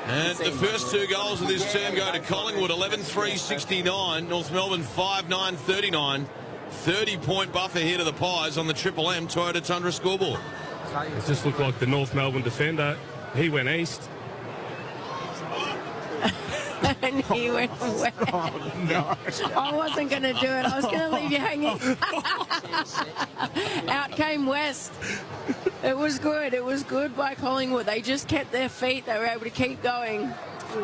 And the first 2 goals of this term go to Collingwood, 11-3-69. North Melbourne 5-9-39. 30-point buffer here to the Pies on the Triple M Toyota Tundra scoreboard. It just looked like the North Melbourne defender. He went east. And he went west. Oh, no. I wasn't going to do it. I was going to leave you hanging. Out came West. It was good. It was good by Collingwood. They just kept their feet. They were able to keep going.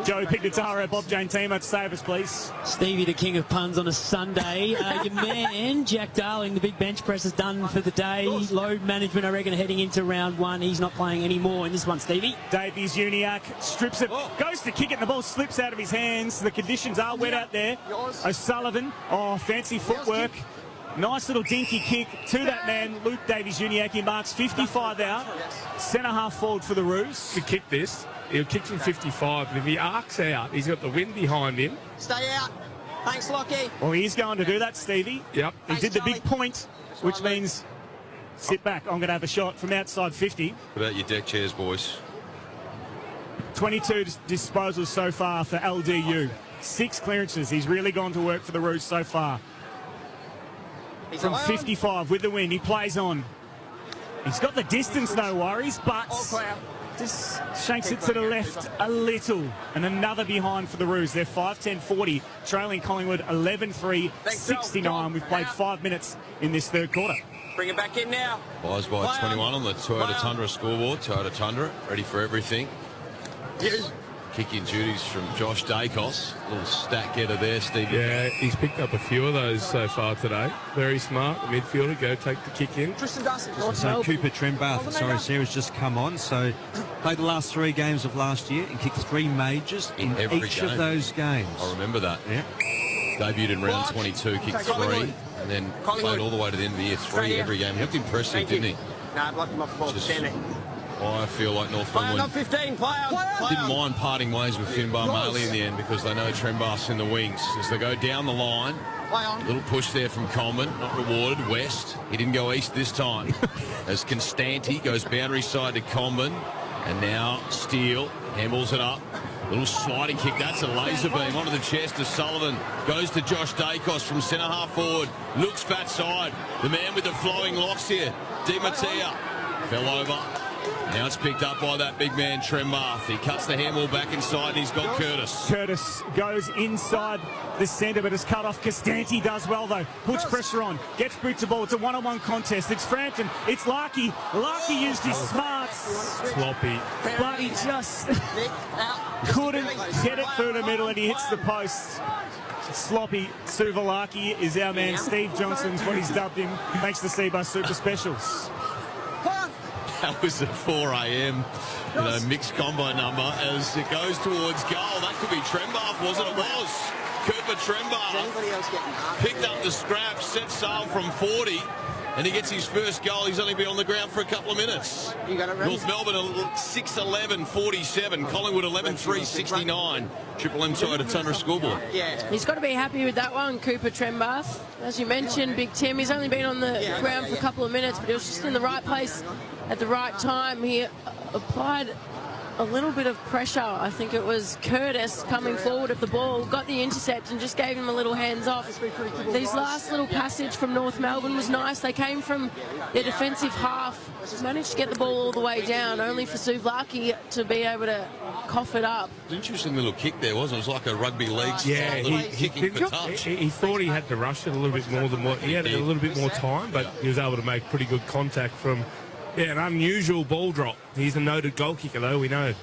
Joey Pignataro, Bob Jane team, I'd save us, please. Stevie, the king of puns on a Sunday. Your man, Jack Darling, the big bench press is done for the day. Load management, I reckon, heading into round 1. He's not playing anymore in this one, Stevie. Davies Uniacke strips it, goes to kick it, and the ball slips out of his hands. The conditions are wet out there. O'Sullivan, fancy footwork. Nice little dinky kick to that man, Luke Davies Uniacke. He marks 55 out. Centre half forward for the Roos. To kick this, he'll kick from 55, and if he arcs out, he's got the wind behind him. Stay out. Thanks, Lockie. Well, he's going to do that, Stevie. Yep. He did the big point, which means sit back. I'm going to have a shot from outside 50. What about your deck chairs, boys? 22 disposals so far for LDU. 6 clearances. He's really gone to work for the Roos so far. From 55 with the win, he plays on. He's got the distance, no worries, but just shanks it to the left a little. And another behind for the Roos. They're 5-10-40, trailing Collingwood 11-3-69. We've played 5 minutes in this third quarter. Bring it back in now. Pies by 21 on the Toyota Tundra scoreboard. Toyota Tundra, ready for everything. Kicking duties from Josh Dacos. Little stat getter there, Stevie. Yeah, he's picked up a few of those so far today. Very smart. The midfielder, go take the kick in. So Cooper Trembath, sorry, Sarah's just come on. So played the last 3 games of last year and kicked 3 majors in each of those games. I remember that. Yeah. Debuted in round 22, kicked 3, and then played all the way to the end of the year, 3 every game. He looked impressive, didn't he? No, I blocked him off the ball. Stand there. I feel like North Player Melbourne not 15, player. didn't mind parting ways with Finbar Maley in the end because they know Trembath's in the wings. As they go down the line, little push there from Coleman, not rewarded. West, he didn't go east this time. As Constanti goes boundary side to Coleman, and now Steele handballs it up. Little sliding kick, that's a laser beam onto the chest of Sullivan. Goes to Josh Dacos from centre half forward. Looks fat side. The man with the flowing locks here, Di Mattia, fell over. Now it's picked up by that big man, Trembath. He cuts the handball back inside and he's got Curtis. Curtis goes inside the centre, but is cut off. Costanti does well, though. Puts pressure on. Gets boots the ball. It's a one-on-one contest. It's Frampton. It's Larkey. Larkey used his smarts. Sloppy. But he just couldn't get it through the middle, and he hits the post. Sloppy Suvalaki is our man. Steve Johnson's what he's dubbed him. Thanks to Seabus Super Specials. That was a 4 a.m. Mixed combo number as it goes towards goal. That could be Trembath, wasn't it? It was. Cooper Trembath picked up the scrap, set sail from 40, and he gets his first goal. He's only been on the ground for a couple of minutes. You got it, North Melbourne 6-11-47, Collingwood 11-3-69. Triple M Toyota Tundra scoreboard. Yeah. He's got to be happy with that one, Cooper Trembath. As you mentioned, Big Tim, he's only been on the ground for a couple of minutes, but he was just in the right place at the right time. He applied a little bit of pressure. I think it was Curtis coming forward of the ball, got the intercept and just gave him a little hands off. These last little passage from North Melbourne was nice. They came from their defensive half, managed to get the ball all the way down, only for Souvlaki to be able to cough it up. An interesting little kick there, wasn't it? It was like a rugby league style little kicking for touch. He thought he had to rush it a little bit more than what he had. A little bit more time, but he was able to make pretty good contact from an unusual ball drop. He's a noted goal kicker, though, we know.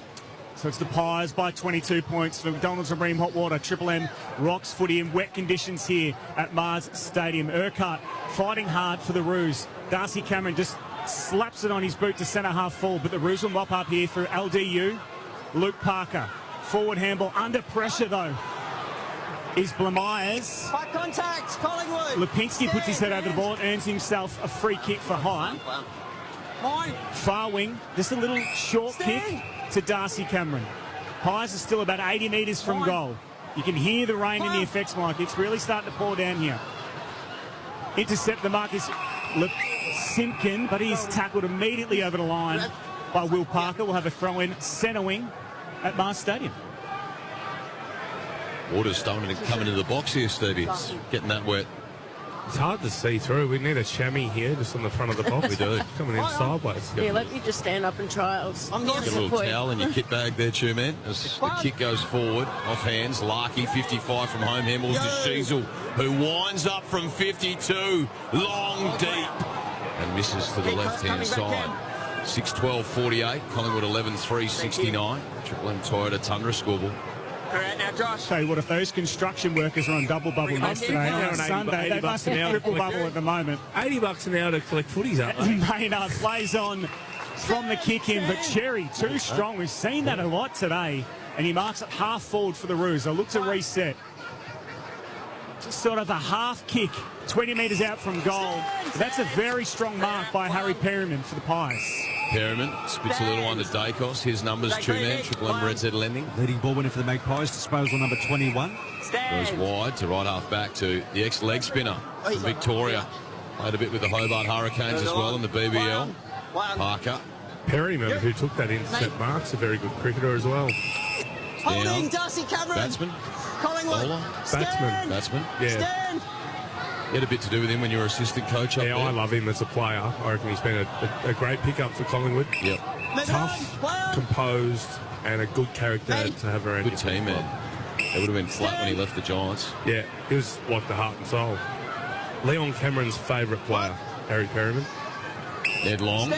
So it's the Pies by 22 points for McDonald's and Bream Hot Water. Triple M rocks footy in wet conditions here at Mars Stadium. Urquhart fighting hard for the Roos. Darcy Cameron just slaps it on his boot to centre half forward, but the Roos will mop up here through LDU. Luke Parker, forward handball, under pressure though is Blamires. High contact, Collingwood. Lipinski puts his head over the ball and earns himself a free kick for high. Far wing, just a little short kick to Darcy Cameron. Pies are still about 80 metres from goal. You can hear the rain in the effects mic. It's really starting to pour down here. Intercept the mark is Simpkin, but he's tackled immediately over the line by Will Parker. We'll have a throw in centre wing at Mars Stadium. Water's starting to come into the box here, Stevie. It's getting that wet. It's hard to see through. We need a chamois here, just on the front of the box. We do. Coming in sideways. Yeah, let me just stand up and try. Get a little towel in your kit bag there, too, man. As the kick goes forward, off hands. Larky, 55 from home. Handballs to Sheasel, who winds up from 52. Long, deep. And misses to the left-hand side. 6-12-48. Collingwood 11-3-69. Triple M Toyota Tundra scoreboard. Correct now, Josh. Tell you what, if those construction workers are on double bubble yesterday on Sunday, they must have triple bubble at the moment. $80 an hour to collect footies, aren't they? Maynard plays on from the kick in, but Cherry too strong. We've seen that a lot today, and he marks up half forward for the Roos. They'll look to reset. Just sort of a half kick, 20 metres out from goal. That's a very strong mark by Harry Perryman for the Pies. Perryman spits a little under Dacos. His numbers, two-man, Triple M Red Z Lending. Leading ball winner for the Magpies, disposal number 21. Goes wide to right half back to the ex-leg spinner from Victoria. Played a bit with the Hobart Hurricanes as well in the BBL. Parker. Perryman, who took that intercept mark's a very good cricketer as well. Holding Darcy Cameron. Batsman. Collingwood. Bowler. Batsman. Yeah. Stand. You had a bit to do with him when you were assistant coach up there. I love him as a player. I reckon he's been a great pickup for Collingwood. Yep. Tough, composed, and a good character to have around. Good team, man. It would have been flat when he left the Giants. Yeah, he was like the heart and soul. Leon Cameron's favourite player, Harry Perryman. Ned Long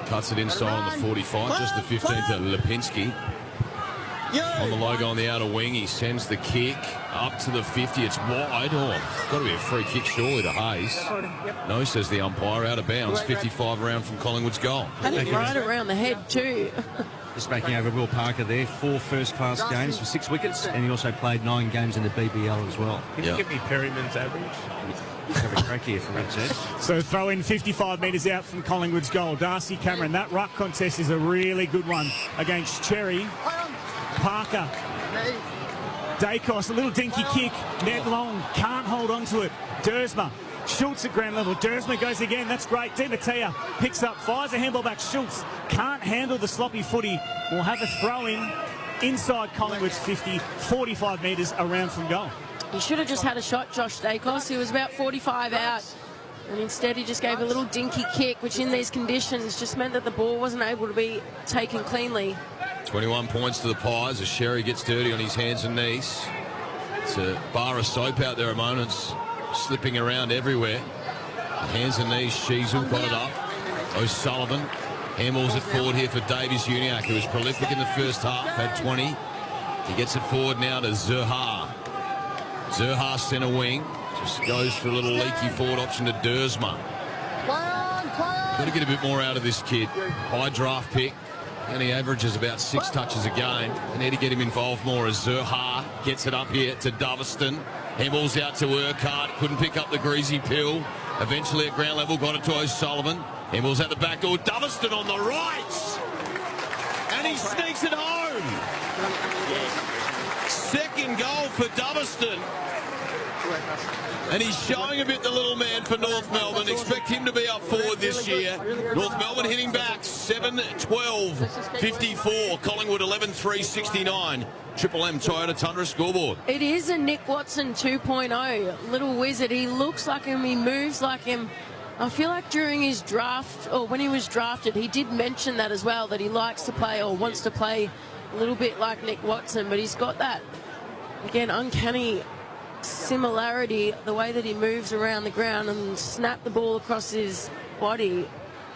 cuts it inside on the 45, just the 15 to Lipinski. On the logo on the outer wing, he sends the kick up to the 50. It's wide. Oh, got to be a free kick surely to Hayes. No, says the umpire, out of bounds. 55 around from Collingwood's goal. And it right around the head too. Just making over Will Parker there. 4 first-class games for 6 wickets, and he also played 9 games in the BBL as well. Can you give me Perryman's average? Have a crack here from Red Z. So throw in 55 metres out from Collingwood's goal. Darcy Cameron, that ruck contest is a really good one against Cherry. Parker. Dacos, a little dinky kick. Ned Long can't hold on to it. Dersma. Schultz at ground level. Dersma goes again. That's great. DiMattia picks up, fires a handball back. Schultz can't handle the sloppy footy. We'll have a throw in inside Collingwood's 50, 45 metres around from goal. He should have just had a shot, Josh Dacos. He was about 45 out. And instead he just gave a little dinky kick, which in these conditions just meant that the ball wasn't able to be taken cleanly. 21 points to the Pies as Sherry gets dirty on his hands and knees. It's a bar of soap out there at moments, slipping around everywhere. Hands and knees, Sheasel got it up. O'Sullivan handballs it forward here for Davies Uniacke, who was prolific in the first half, had 20. He gets it forward now to Zerha. Zerha centre wing, just goes for a little leaky forward option to Dersma. Got to get a bit more out of this kid. High draft pick. And he averages about 6 touches a game. They need to get him involved more as Zerha gets it up here to Doveston. Handballs out to Urquhart. Couldn't pick up the greasy pill. Eventually at ground level got it to O'Sullivan. Handballs out the back door. Doveston on the right. And he sneaks it home. Second goal for Doveston. And he's showing a bit, the little man, for North Melbourne. Expect him to be up forward this year. North Melbourne hitting back 7-12-54. Collingwood 11-3-69. Triple M Toyota Tundra scoreboard. It is a Nick Watson 2.0. Little wizard. He looks like him. He moves like him. I feel like during his draft, or when he was drafted, he did mention that as well, that he likes to play or wants to play a little bit like Nick Watson. But he's got that, again, uncanny similarity, the way that he moves around the ground and snap the ball across his body.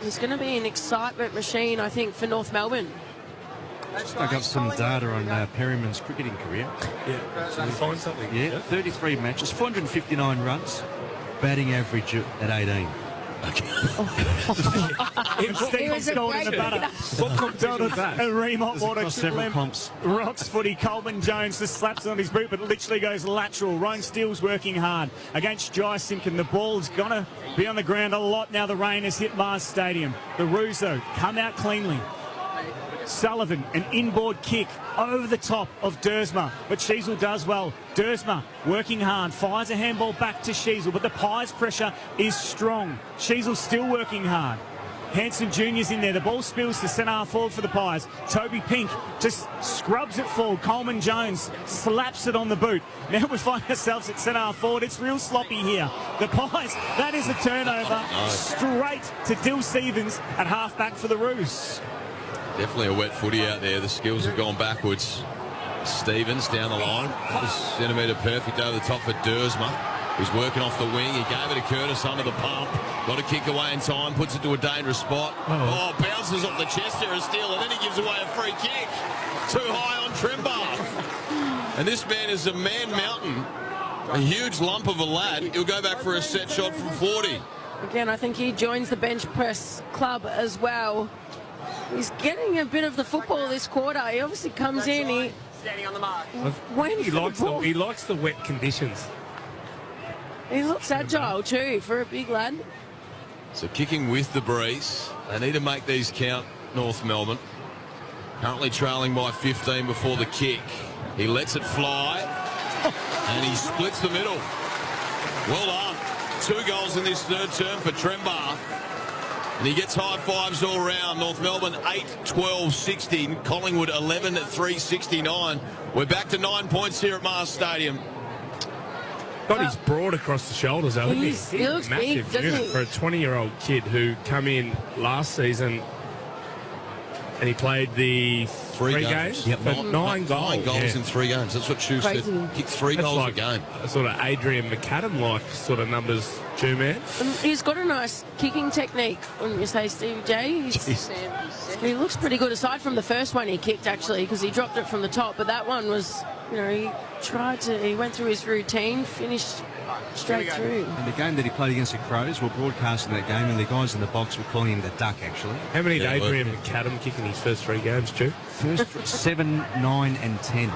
He's going to be an excitement machine, I think, for North Melbourne. I got some data on Perryman's cricketing career. Yeah, so you find something. Yeah, 33 matches, 459 runs, batting average at 18. Stephen's gold in the butter. What competition was that? Remont Water, several comps. Rocks footy. Coleman Jones just slaps on his boot, but literally goes lateral. Ryan Steele's working hard against Jai Simpkin. The ball's gonna be on the ground a lot now. The rain has hit Mars Stadium. The Roos, though, come out cleanly. Sullivan, an inboard kick over the top of Dersma, but Sheasel does well. Dersma working hard, fires a handball back to Sheasel, but the Pies' pressure is strong. Sheasel still working hard. Hanson Jr.'s in there. The ball spills to centre half forward for the Pies. Toby Pink just scrubs it forward. Coleman Jones slaps it on the boot. Now we find ourselves at centre half forward. It's real sloppy here. The Pies, that is a turnover straight to Dill Stevens at half back for the Roos. Definitely a wet footy out there. The skills have gone backwards. Stevens down the line. Centimetre perfect over the top for Dersma. He's working off the wing. He gave it to Curtis under the pump. Got a kick away in time. Puts it to a dangerous spot. Oh, bounces off the chest there, a steal, and then he gives away a free kick. Too high on Trembath. And this man is a man mountain. A huge lump of a lad. He'll go back for a set shot from 40. Again, I think he joins the bench press club as well. He's getting a bit of the football this quarter. He obviously comes in. Standing on the mark. He likes the wet conditions. He looks agile too for a big lad. So kicking with the breeze. They need to make these count, North Melbourne. Currently trailing by 15 before the kick. He lets it fly. And he splits the middle. Well done. 2 goals in this third term for Trembath. And he gets high fives all round. North Melbourne 8-12-60. Collingwood 11-3-69. We're back to 9 points here at Mars Stadium. Got his broad across the shoulders, though. He looks massive big, unit doesn't he? for a 20-year-old kid who come in last season and he played the 3 games. Yep. But 9 goals. 9 goals in 3 games. That's what Chu said. Kicked 3 goals like a game. Sort of Adrian McAdam-like sort of numbers, Chu man. He's got a nice kicking technique, wouldn't you say, Stevie J? He looks pretty good, aside from the first one he kicked, actually, because he dropped it from the top. But that one was, he went through his routine, finished straight through. And the game that he played against the Crows, we're broadcasting that game, and the guys in the box were calling him the Duck, actually. How many did Adrian McAdam kick in his first 3 games, Stu? First 7, 9 and 10.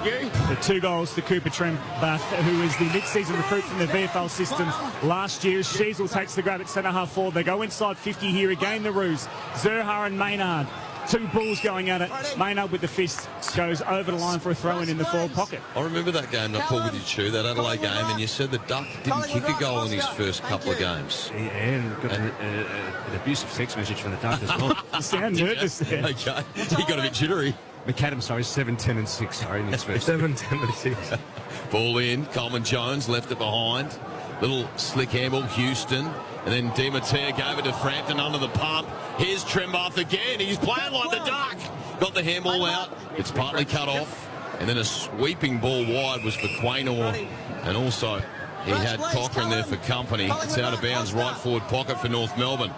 The 2 goals to Cooper Trembath, who is the mid-season recruit from the VFL system last year. Sheasel takes the grab at centre half forward. They go inside 50 here again, the Roos. Zerha and Maynard. 2 bulls going at it. Maynard with the fist goes over the line for a throw-in in the forward pocket. I remember that game I called with you, Chu, that Adelaide game, and you said the Duck didn't kick a goal in his first couple of games. Yeah, and got an abusive text message from the Duck as well. You sound nervous there. Okay, he got a bit jittery. McAdam, sorry, 7, 10 and 6, sorry, in his first. 7, 10 and 6. Ball in, Coleman Jones left it behind. Little slick handball, Houston. And then Di Mattia gave it to Frampton under the pump. Here's Trembath again. He's playing like the Duck. Got the handball out. It's partly cut off. And then a sweeping ball wide was for Quaynor. And also, he had Cochrane there for company. It's out of bounds, right forward pocket for North Melbourne.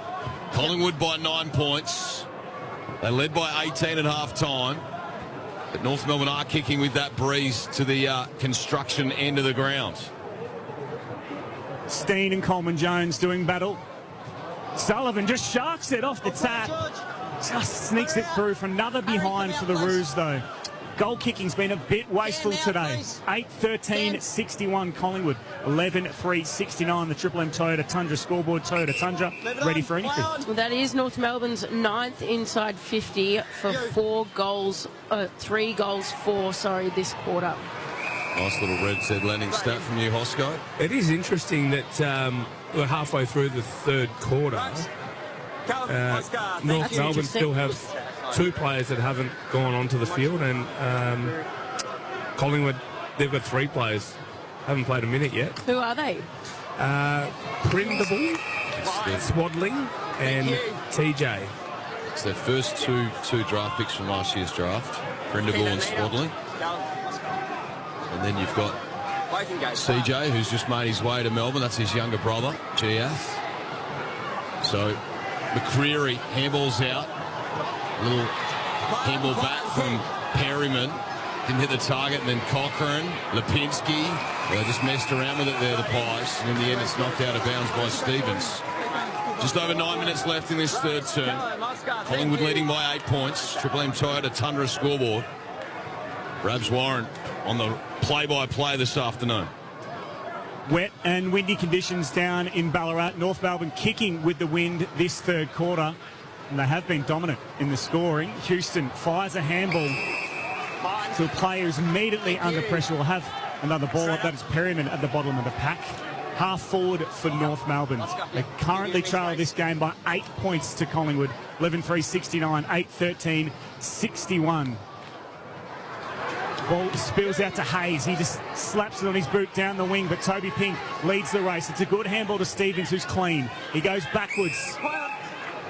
Collingwood by 9 points. They led by 18 at half time. But North Melbourne are kicking with that breeze to the construction end of the ground. Steen and Coleman Jones doing battle. Sullivan just sharks it off the tap. Just sneaks it through for another behind for the Roos, though. Goal kicking's been a bit wasteful today. 8-13-61 Collingwood. 11-3-69 the Triple M Toyota Tundra scoreboard. Toyota Tundra ready for anything. That is North Melbourne's 9th inside 50 for 3 goals for, this quarter. Nice little Red Z landing stat from you, Hosco. It is interesting that we're halfway through the third quarter. North Melbourne still have 2 players that haven't gone onto the field, and Collingwood, they've got 3 players. Haven't played a minute yet. Who are they? Prindable, Swaddling, and TJ. It's their first two draft picks from last year's draft, Prindable and Swaddling. And then you've got CJ, who's just made his way to Melbourne. That's his younger brother, Giath. So McCreary handballs out. A little handball back from Perryman. Didn't hit the target. And then Cochrane, Lipinski. They just messed around with it there, the Pies. And in the end, it's knocked out of bounds by Stevens. Just over 9 minutes left in this third term. Collingwood leading by 8 points. Triple M Toyota Tundra scoreboard. Rabs Warren on the play-by-play this afternoon. Wet and windy conditions down in Ballarat. North Melbourne kicking with the wind this third quarter. And they have been dominant in the scoring. Houston fires a handball to a player who's immediately under pressure. Will have another ball up. That is Perryman at the bottom of the pack. Half forward for North Melbourne. They currently trail this game by 8 points to Collingwood. 11-3, 69, 8-13, 61. Ball spills out to Hayes. He just slaps it on his boot down the wing, but Toby Pink leads the race. It's a good handball to Stevens, who's clean. He goes backwards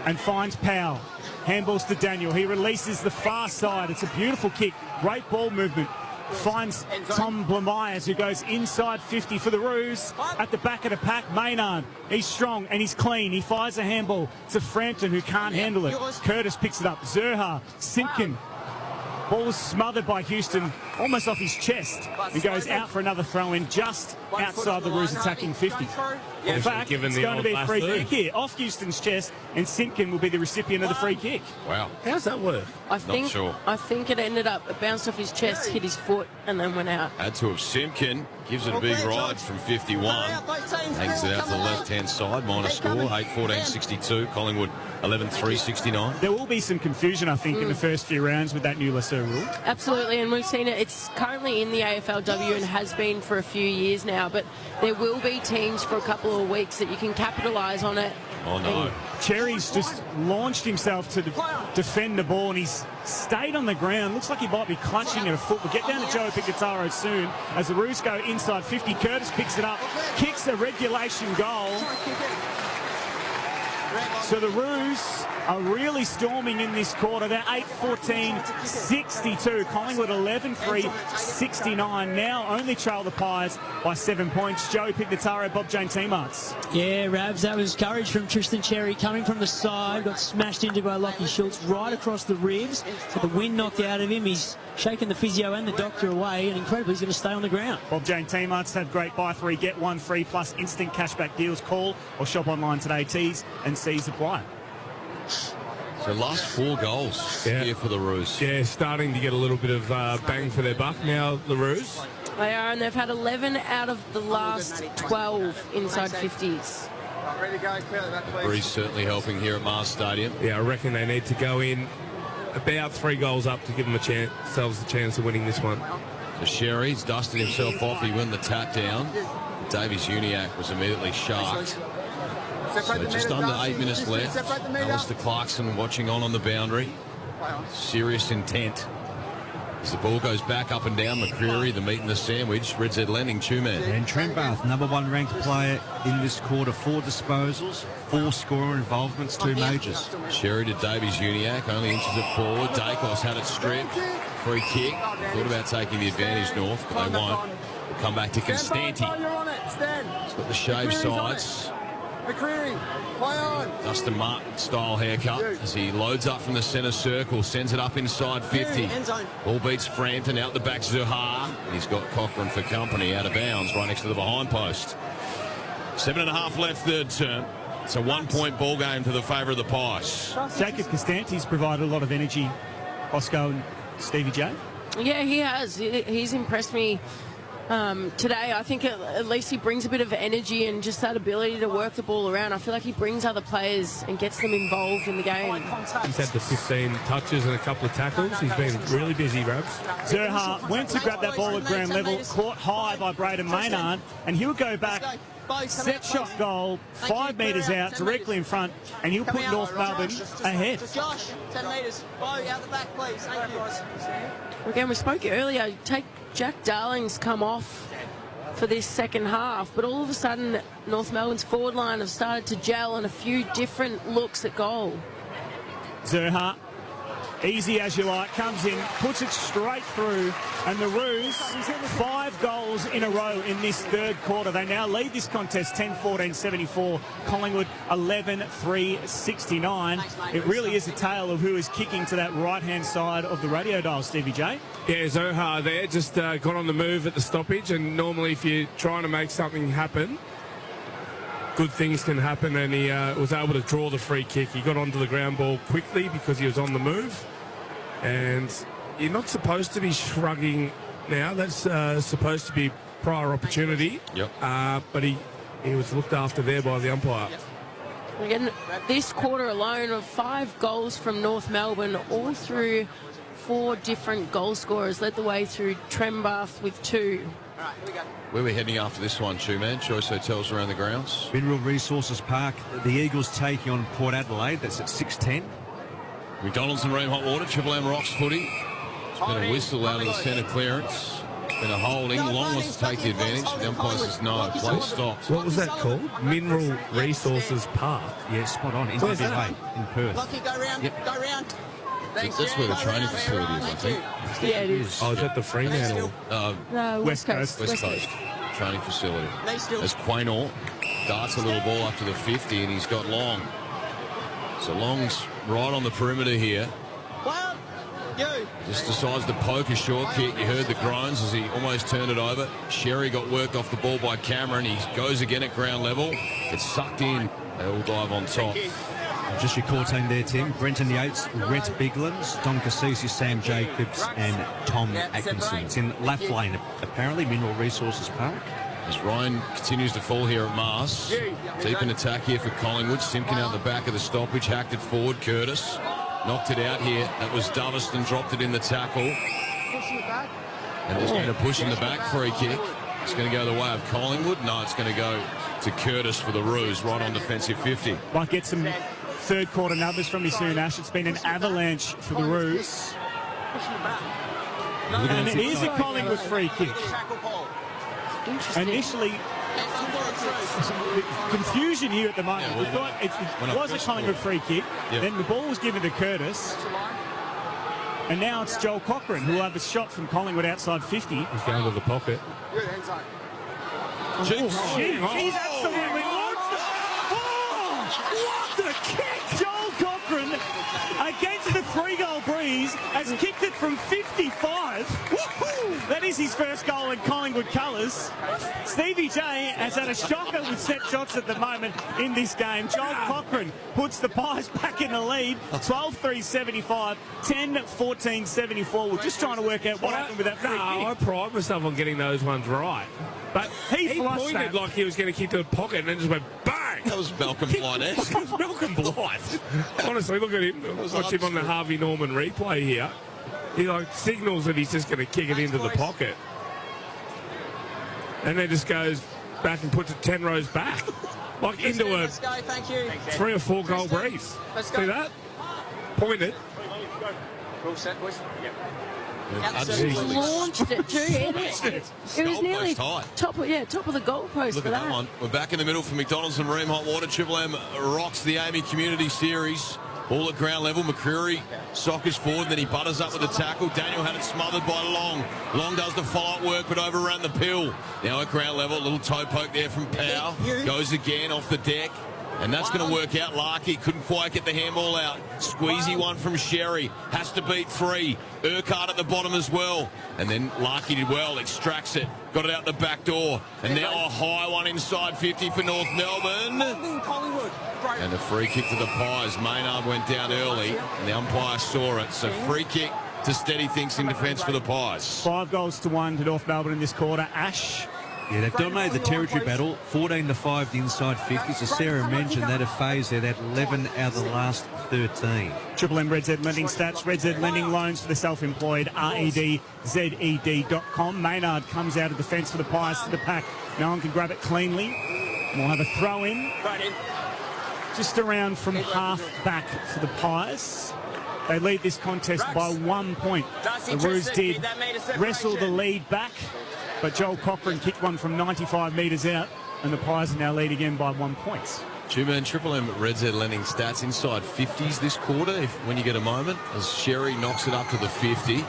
and finds Powell. Handballs to Daniel. He releases the far side. It's a beautiful kick. Great ball movement. Finds Tom Blamires, who goes inside 50 for the Roos. At the back of the pack, Maynard. He's strong and he's clean. He fires a handball to Frampton, who can't handle it. Curtis picks it up. Zerha, Simpkin. Ball smothered by Houston, almost off his chest, and goes out for another throw-in just outside the Roos attacking 50. In fact, it's going to be a free kick here, off Houston's chest, and Simpkin will be the recipient of the free kick. Wow. How's that work? I think it ended up, it bounced off his chest, hit his foot, and then went out. Had to have Simpkin. Gives it a big ride from 51. Hangs it out to the left-hand side. Minor score, 8-14, 62. Collingwood, 11-3, 69. There will be some confusion, I think, in the first few rounds with that new lesser rule. Absolutely, and we've seen it. It's currently in the AFLW and has been for a few years now, but there will be teams for a couple of weeks that you can capitalise on it. Oh, no. Cherry's just launched himself to defend the ball, and he's stayed on the ground. Looks like he might be clutching at a foot. We'll get down to Joe Picataro soon. As the Roos go inside 50, Curtis picks it up, kicks a regulation goal. So the Roos are really storming in this quarter. They're 8-14, 62. Collingwood 11-3, 69. Now only trail the Pies by 7 points. Joey Pignataro, Bob Jane T-Marts. Yeah, Rabs, that was courage from Tristan Cherry coming from the side. Got smashed into by Lockie Schultz right across the ribs. So the wind knocked out of him. He's shaking the physio and the doctor away, and incredibly he's going to stay on the ground. Bob Jane T-Marts have great buy 3, get 1 free plus instant cashback deals. Call or shop online today. T's and C's apply. So last 4 goals here for the Roos. Yeah, starting to get a little bit of bang for their buck now, the Roos. They are, and they've had 11 out of the last 12 inside 50s. Breeze certainly helping here at Mars Stadium. Yeah, I reckon they need to go in about 3 goals up to give them themselves a chance of winning this one. So Sherry's dusted himself off. He won the tap down. Davies Uniacke was immediately sharked. So just under 8 minutes left. Alistair Clarkson watching on the boundary. Serious intent. As the ball goes back up and down, McCreary, the meat and the sandwich, Red Z Landing, two-man. And Trent Barth, number 1 ranked player in this quarter, 4 disposals, 4 scorer involvements, 2 majors. Sherry to Davies Uniacke, only inches it forward. Dacos had it stripped. Free kick. Thought about taking the advantage North, but they won't. We'll come back to Constanti. He's got the shave sides. McCreary, play on. Dustin Martin style haircut as he loads up from the centre circle, sends it up inside 50. Ball beats Frampton out the back, Zuhar. He's got Cochrane for company out of bounds right next to the behind post. 7.5 left third term. It's a 1-point ball game to the favour of the Pies. Jacob Costanti's provided a lot of energy, Oscar and Stevie J. Yeah, he has. He's impressed me today. I think at least he brings a bit of energy and just that ability to work the ball around. I feel like he brings other players and gets them involved in the game. He's had the 15 touches and a couple of tackles. He's been really busy, Rabs. Zerha went to grab that ball at ground level, caught high by Braden Maynard, and he'll go back, set shot goal, 5 metres out, directly in front, and he'll put North Melbourne ahead. Josh, 10 metres. Bo, out the back, please. Thank you. Again, we spoke earlier, Jack Darling's come off for this second half, but all of a sudden North Melbourne's forward line have started to gel and a few different looks at goal. Zerha, easy as you like, comes in, puts it straight through, and the Roos, 5 goals in a row in this third quarter. They now lead this contest 10-14-74, Collingwood 11-3-69. It really is a tale of who is kicking to that right-hand side of the radio dial, Stevie J. Yeah, Zohar there just got on the move at the stoppage, and normally if you're trying to make something happen, good things can happen, and he was able to draw the free kick. He got onto the ground ball quickly because he was on the move, and you're not supposed to be shrugging now. That's supposed to be prior opportunity. Yep. But he was looked after there by the umpire. Again, this quarter alone of 5 goals from North Melbourne, all through 4 different goal scorers. Led the way through Trembath with 2. Where are we heading after this one, Two-Man? Choice Hotels around the grounds. Mineral Resources Park, the Eagles taking on Port Adelaide. That's at 6:10. McDonald's and Ream Hot Water, Triple M Rocks footy. It's been a whistle out of the centre clearance. It's been a holding. Long wants to take the advantage. The umpire says no. Play stopped. What was that called? Mineral Resources Park. Yeah, spot on. In Perth. In Perth. Lucky, go round. Yep. Go round. That's where the training facility is, I think. Yeah, it is. Oh, is that the Fremantle? No, West Coast. West Coast training facility. As Quaynor darts a little ball up to the 50, and he's got Long. So Long's right on the perimeter here. Just decides to poke a short kick. You heard the groans as he almost turned it over. Sherry got worked off the ball by Cameron. He goes again at ground level. It's sucked in. They all dive on top. Just your core team there, Tim. Brenton Yates, Rhett Biglands, Dom Cassisi, Sam Jacobs and Tom Atkinson. It's in Laff Lane, apparently, Mineral Resources Park. As Ryan continues to fall here at Mars. Deep in attack here for Collingwood. Simpkin out the back of the stoppage, hacked it forward. Curtis knocked it out here. That was Doveston, dropped it in the tackle. And there's been a push in the back free kick. It's going to go the way of Collingwood. No, it's going to go to Curtis for the Roos, right on defensive 50. Might get some third quarter numbers from me soon, Ash. It's been an avalanche for the Roos. And it is a Collingwood free kick. Initially, confusion here at the moment. We thought it was a Collingwood free kick. Then the ball was given to Curtis. And now it's Joel Cochran, who will have a shot from Collingwood outside 50. He's going to the pocket. He's absolutely launched it. Oh, what a kick! Joel Cochran, against the 3-goal breeze, has kicked it from 55. Woohoo! That is his first goal in Collingwood colours. Stevie J has had a shocker with set shots at the moment in this game. Joel Cochran puts the Pies back in the lead. 12-3-75, 10-14-74. We're just trying to work out what happened with that free kick. I pride myself on getting those ones right. But he pointed like he was going to kick to the pocket and then just went bang. That was Malcolm Blight-esque. It was Malcolm Blight. Honestly, look at him. Watch him on the Harvey Norman replay here. He signals that he's just going to kick it into the pocket. And then just goes back and puts it 10 rows back. Into a 3 or 4 goal breeze. See that? Pointed. All set, boys? Yep. He launched it too. It was nearly top of the goalpost. Look for at that one. We're back in the middle for McDonald's and Ream Hot Water. Triple M rocks the AAMI Community Series. All at ground level. McCreary sockers forward, then he butters up with the tackle. Daniel had it smothered by Long. Long does the follow-up work, but overran the pill. Now at ground level, a little toe poke there from Powell. Goes again off the deck. And that's going to work out. Larkey couldn't quite get the handball out. Squeezy one from Sherry. Has to beat 3. Urquhart at the bottom as well. And then Larkey did well. Extracts it. Got it out the back door. And now a high one inside 50 for North Melbourne. And a free kick to the Pies. Maynard went down early. And the umpire saw it. So free kick to steady things in defence for the Pies. 5-1 to North Melbourne in this quarter. Ash. Yeah, they've dominated the territory battle, 14-5 the inside 50s. As Sarah mentioned, that have phased there, that 11 out of the last 13. Triple M Red Z Lending stats. Red Z Lending loans for the self-employed. REDZED.com. Maynard comes out of defence for the Pies to the pack. No one can grab it cleanly. We'll have a throw in. Just around from half back for the Pies. They lead this contest by 1 point. The Roos did wrestle the lead back, but Joel Cochran kicked one from 95 metres out, and the Pies are now lead again by 1 point. Two-man Triple M Red Z Lending stats inside 50s this quarter, when you get a moment, as Sherry knocks it up to the 50.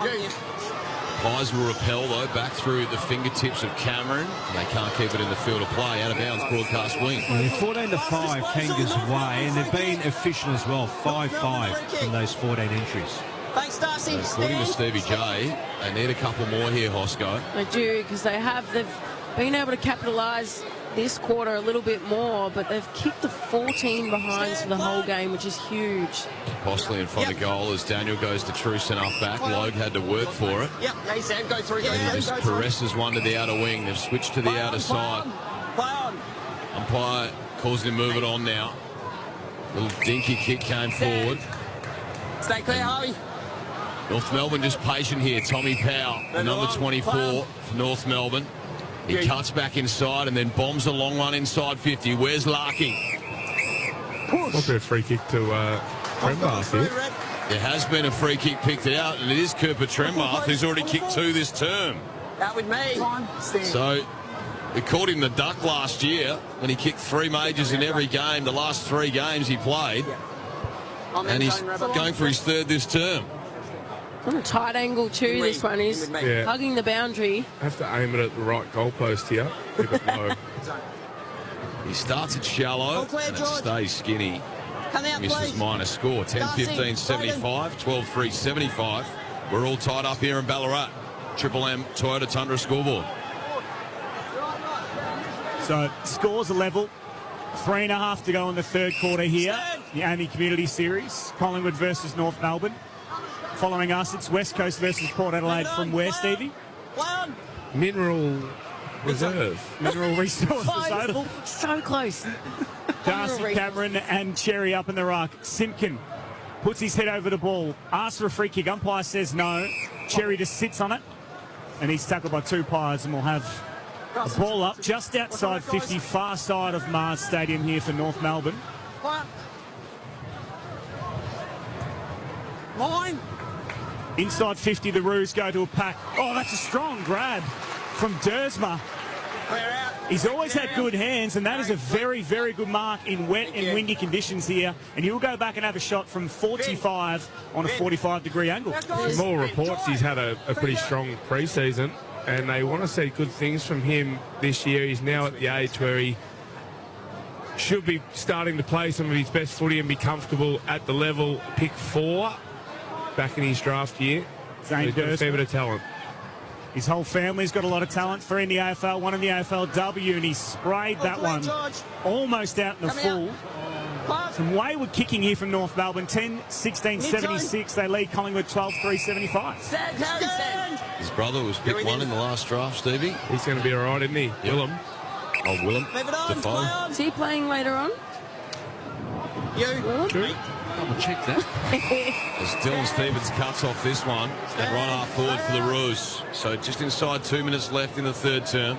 Pies will repel, though, back through the fingertips of Cameron. And they can't keep it in the field of play. Out of bounds, broadcast wing. Yeah, 14-5 Kangas way, and they've been efficient as well. 5-5 from those 14 entries. Thanks, Darcy. According to Stevie J, they need a couple more here, Hosco. They do, because they've been able to capitalise this quarter a little bit more, but they've kicked the 14 behinds for the whole game, which is huge. Postley in front of goal as Daniel goes to true centre back. Logue had to work for it. Yep, hey Sam, go through. He just caresses one to the outer wing. They've switched to the outer side. Umpire calls him move it on now. Little dinky kick came forward. Stay clear, Harvey. North Melbourne just patient here. Tommy Powell, the number 24 for North Melbourne. He cuts back inside and then bombs a long one inside 50. Where's Larking? Might be a free kick to Trembath here. There has been a free kick picked out, and it is Cooper Trembath, who's already kicked 2 this term. Out with me. So we called him the Duck last year when he kicked 3 majors in every game, the last 3 games he played. And he's going for his 3rd this term. On a tight angle too, this one is hugging the boundary. Have to aim it at the right goalpost here. Keep it low. He starts it shallow and it stays skinny. Misses minor score. 10-15-75, 12-3-75. We're all tied up here in Ballarat. Triple M Toyota Tundra scoreboard. So scores are level. 3.5 to go in the third quarter here. The AAMI Community Series. Collingwood versus North Melbourne. Following us, it's West Coast versus Port Adelaide from where, Stevie? Mineral Reserve. Mineral Resources. So close. Darcy, Cameron and Cherry up in the ruck. Simpkin puts his head over the ball. Asks for a free kick. Umpire says no. Cherry just sits on it. And he's tackled by 2 Pies, and we'll have a ball up just outside 50, far side of Mars Stadium here for North Melbourne. Mine. Inside 50, the Roos go to a pack. Oh, that's a strong grab from Dersma. He's always had good hands, and that is a very, very good mark in wet and windy conditions here. And he'll go back and have a shot from 45 on a 45-degree angle. From all reports, he's had a pretty strong pre-season, and they want to see good things from him this year. He's now at the age where he should be starting to play some of his best footy and be comfortable at the level. Pick 4 back in his draft year. He's got a fair bit of talent. His whole family's got a lot of talent. 3 in the AFL, 1 in the AFLW, and he sprayed that one almost out in the full. Some wayward kicking here from North Melbourne. 10-16-76. They lead Collingwood 12-3-75. His brother was picked 1 in the last draft, Stevie. He's going to be all right, isn't he? Yep. Willem. Oh, Willem. Defoe. Is he playing later on? Double check that. As Dylan Stevens cuts off this one and run half forward for the Roos. So just inside 2 minutes left in the third term.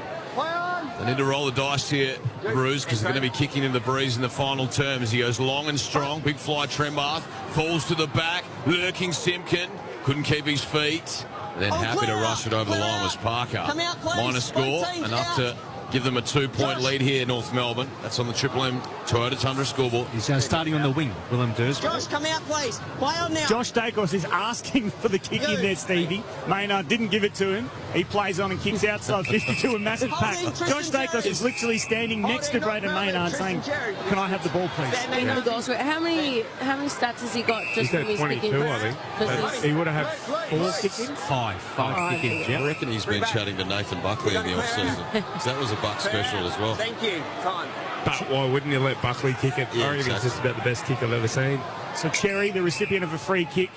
They need to roll the dice here, Roos, because they're going to be kicking in the breeze in the final term as he goes long and strong. Big fly Trembath falls to the back. Lurking Simpkin couldn't keep his feet. Then happy to rush it over the line was Parker. Minor score, enough to give them a 2-point lead here, North Melbourne. That's on the Triple M Toyota Tundra scoreboard. He's starting on the wing, Willem Dersma. Josh, come out, please. Play on now. Josh Dacos is asking for the kick in there, Stevie. Maynard didn't give it to him. He plays on and kicks outside 52, a massive pack. Josh Dacos is literally standing next to Braden Maynard saying, can I have the ball, please? How many stats has he got just from his 22, kicking? I think. He would have had 4 kick-ins? 5 kick-ins, yeah. I reckon he's been chatting to Nathan Buckley in the off-season. That was a Buck special as well. Thank you. Time. But why wouldn't you let Buckley kick it? Yeah, I reckon it's just about the best kick I've ever seen. So Cherry, the recipient of a free kick,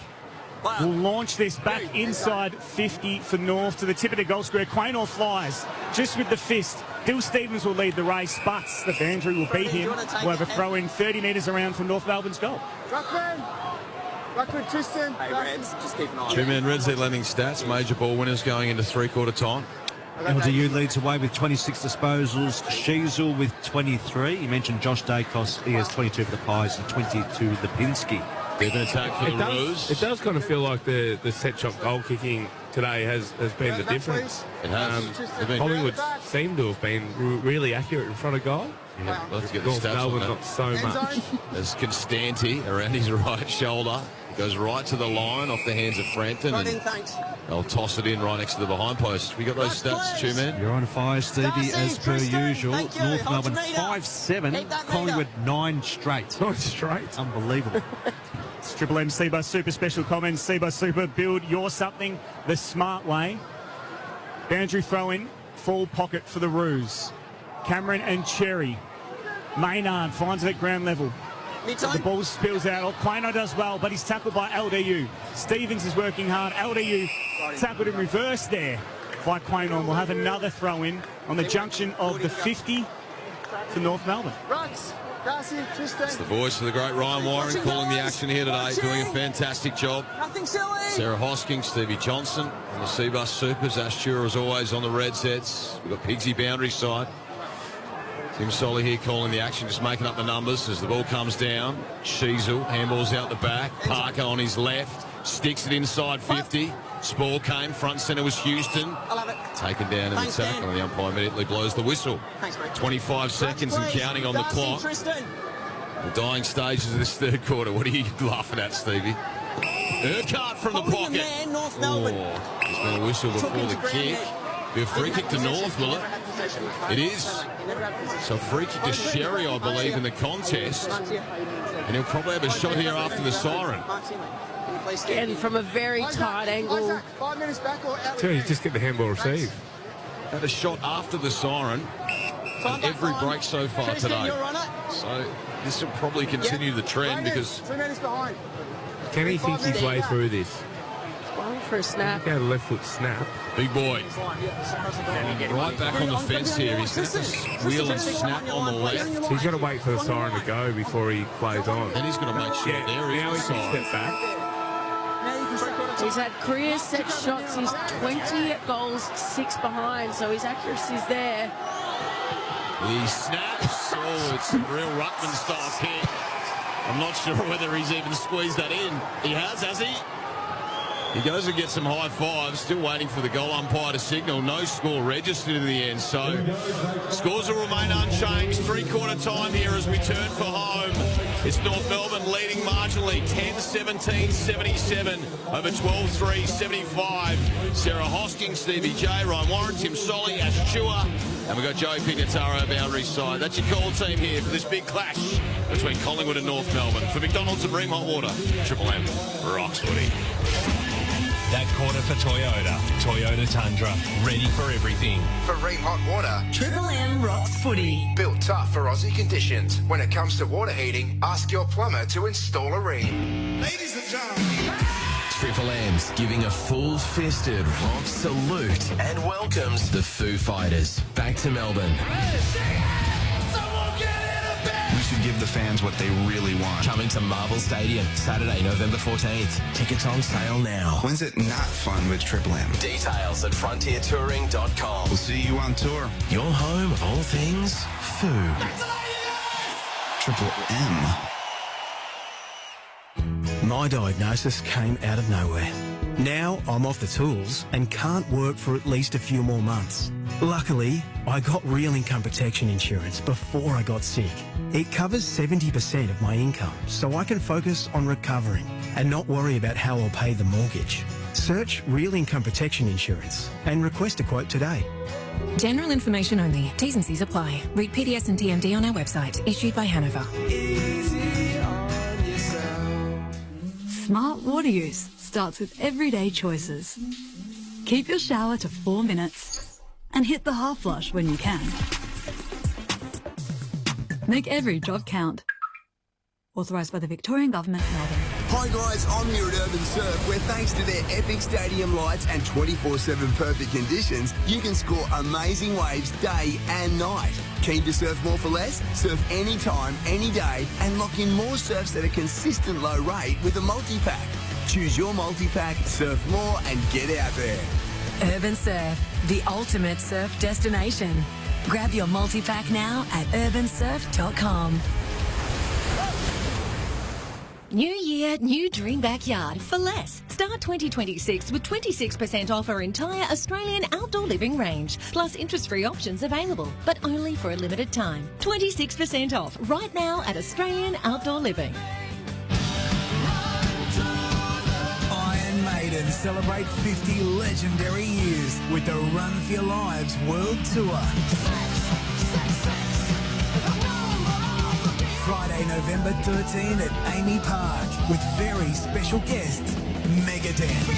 will launch this back inside 50 for North to the tip of the goal square. Quaynor flies just with the fist. Dill Stevens will lead the race, but the boundary will beat him. We'll have a throw in 30 metres around from North Melbourne's goal. Ruckman, Tristan. Hey, Reds, just keep an eye on it. Two-man Reds, their lending stats. Major ball winners going into three-quarter time. LDU leads away with 26 disposals. Sheasel with 23. You mentioned Josh Dacos. He has 22 for the Pies and 22 the Pinsky. Deep attack for the Roos. It does kind of feel like the set shot goal kicking today has been the difference. It has. Collingwood seem to have been really accurate in front of goal. Yeah, let's get the North stats Melbourne on not that. so much. There's Constanti around his right shoulder. He goes right to the line off the hands of Frampton. And they'll toss it in right next to the behind post. We got those stats, Two-man? You're on fire, Stevie, as per usual. North Melbourne 5-7. Collingwood 9 straight. 9 straight. Unbelievable. It's Triple M Seabus Super special comments. Seabus Super, build your something the smart way. Boundary throw in, full pocket for the Roos. Cameron and Cherry. Maynard finds it at ground level. The ball spills out. Quaynor does well, but he's tackled by LDU. Stevens is working hard. LDU tackled in reverse there by Quaynor. We'll have another throw in on the junction of the 50 for North Melbourne. It's the voice of the great Ryan Warren calling the action here today, doing a fantastic job. Nothing silly. Sarah Hoskins, Stevie Johnson on the Seabus Supers. Ash Tura, as always, on the Red sets. We've got Pigsy boundary side. Tim Solly here calling the action, just making up the numbers as the ball comes down. Sheasel, handball's out the back. Parker on his left, sticks it inside 50. Spall came, front centre was Houston. I love it. Taken down in the tackle, and the umpire immediately blows the whistle. Thanks, mate. 25 seconds and counting on the clock. Tristan. The dying stages of this third quarter. What are you laughing at, Stevie? Urquhart from the Holding pocket. man, North Melbourne. Oh, there's been a whistle before the kick. Be a free kick to North, will it? It is. So free kick to Sherry, I believe, in the contest. And he'll probably have a shot here after the siren. Again, from a very tight angle. 5 minutes back or out. So you just get the handball received. Had a shot after the siren on every break so far today. So this will probably continue the trend because 2 minutes behind. Can he think his way through this? Going for a snap. Look at a left foot snap. big boy right back on the fence here. He's going to wheel and snap on the left. He's got to wait for the siren to go before he plays on. And he's going to make sure there is now the he can siren. step back. He's had career set shots. He's 20 goals, 6 behind, so his accuracy's there. He snaps. Oh, it's a real Ruckman-style kick. I'm not sure whether he's even squeezed that in. He has he? He goes and gets some high fives, still waiting for the goal umpire to signal. No score registered in the end, so scores will remain unchanged. Three-quarter time here as we turn for home. It's North Melbourne leading marginally, 10-17, 77 over 12-3, 75. Sarah Hosking, Stevie J, Ryan Warren, Tim Solly, Ash Tua, and we've got Joey Pignataro boundary side. That's your call team here for this big clash between Collingwood and North Melbourne. For McDonald's and Bream Hot Water, Triple M rocks footy. That quarter for Toyota. Toyota Tundra. Ready for everything. For Ream Hot Water, Triple M rocks footy. Built tough for Aussie conditions. When it comes to water heating, ask your plumber to install a Ream. Ladies and gentlemen. Triple M's giving a full-fisted rock salute and welcomes the Foo Fighters back to Melbourne. We should give the fans what they really want. Coming to Marvel Stadium, Saturday, November 14th. Tickets on sale now. When's it not fun with Triple M? Details at frontiertouring.com. We'll see you on tour. Your home of all things food. Triple M. My diagnosis came out of nowhere. Now I'm off the tools and can't work for at least a few more months. Luckily, I got real income protection insurance before I got sick. It covers 70% of my income, so I can focus on recovering and not worry about how I'll pay the mortgage. Search Real Income Protection Insurance and request a quote today. General information only. T's and C's apply. Read PDS and TMD on our website. Issued by Hanover. Smart water use starts with everyday choices. Keep your shower to 4 minutes and hit the half flush when you can. Make every drop count. Authorised by the Victorian Government, Melbourne. Hi guys, I'm here at Urban Surf, where thanks to their epic stadium lights and 24/7 perfect conditions, you can score amazing waves day and night. Keen to surf more for less? Surf anytime, any day, and lock in more surfs at a consistent low rate with a multi-pack. Choose your multi-pack, surf more, and get out there. Urban Surf, the ultimate surf destination. Grab your multi-pack now at urbansurf.com. New year, new dream backyard for less. Start 2026 with 26% off our entire Australian outdoor living range. Plus interest-free options available, but only for a limited time. 26% off right now at Australian Outdoor Living. Iron Maiden celebrate 50 legendary years with the Run for Your Lives World Tour. Friday, November 13 at AAMI Park with very special guests, Megadeth.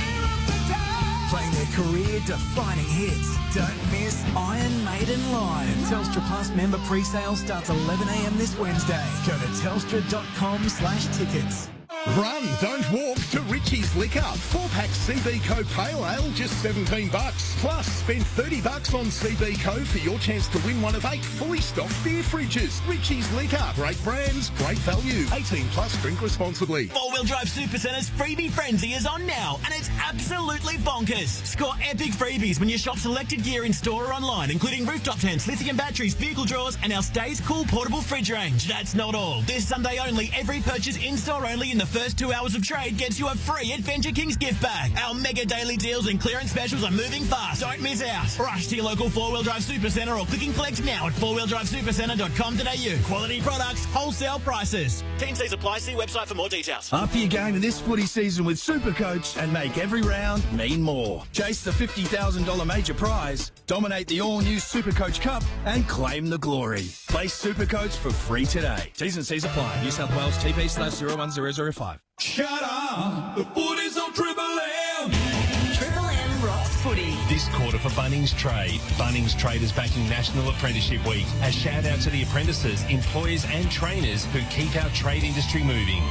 Playing their career-defining hits. Don't miss Iron Maiden Live. Telstra Plus member pre-sale starts 11 a.m. this Wednesday. Go to telstra.com/tickets. Run, don't walk to Richie's Liquor. 4-pack CB Co Pale Ale, just $17. Plus, spend $30 on CB Co for your chance to win one of 8 fully stocked beer fridges. Richie's Liquor, great brands, great value. 18 plus, drink responsibly. 4-Wheel Drive Supercenter's freebie frenzy is on now, and it's absolutely bonkers. Score epic freebies when you shop selected gear in store or online, including rooftop tents, lithium batteries, vehicle drawers, and our Stays Cool portable fridge range. That's not all. This Sunday only, every purchase in store only in the first 2 hours of trade gets you a free Adventure Kings gift bag. Our mega daily deals and clearance specials are moving fast. Don't miss out. Rush to your local 4-Wheel Drive Supercentre or click and collect now at 4wheeldrivesupercentre.com.au. Quality products, wholesale prices. T&Cs apply. See website for more details. Up your game in this footy season with Supercoach and make every round mean more. Chase the $50,000 major prize, dominate the all-new Supercoach Cup, and claim the glory. Play Supercoach for free today. T's and C's apply. New South Wales TP/01005. Shut up! The footy's on Triple M! Triple M rocks footy. This quarter for Bunnings Trade. Bunnings Trade is backing National Apprenticeship Week. A shout out to the apprentices, employers and trainers who keep our trade industry moving.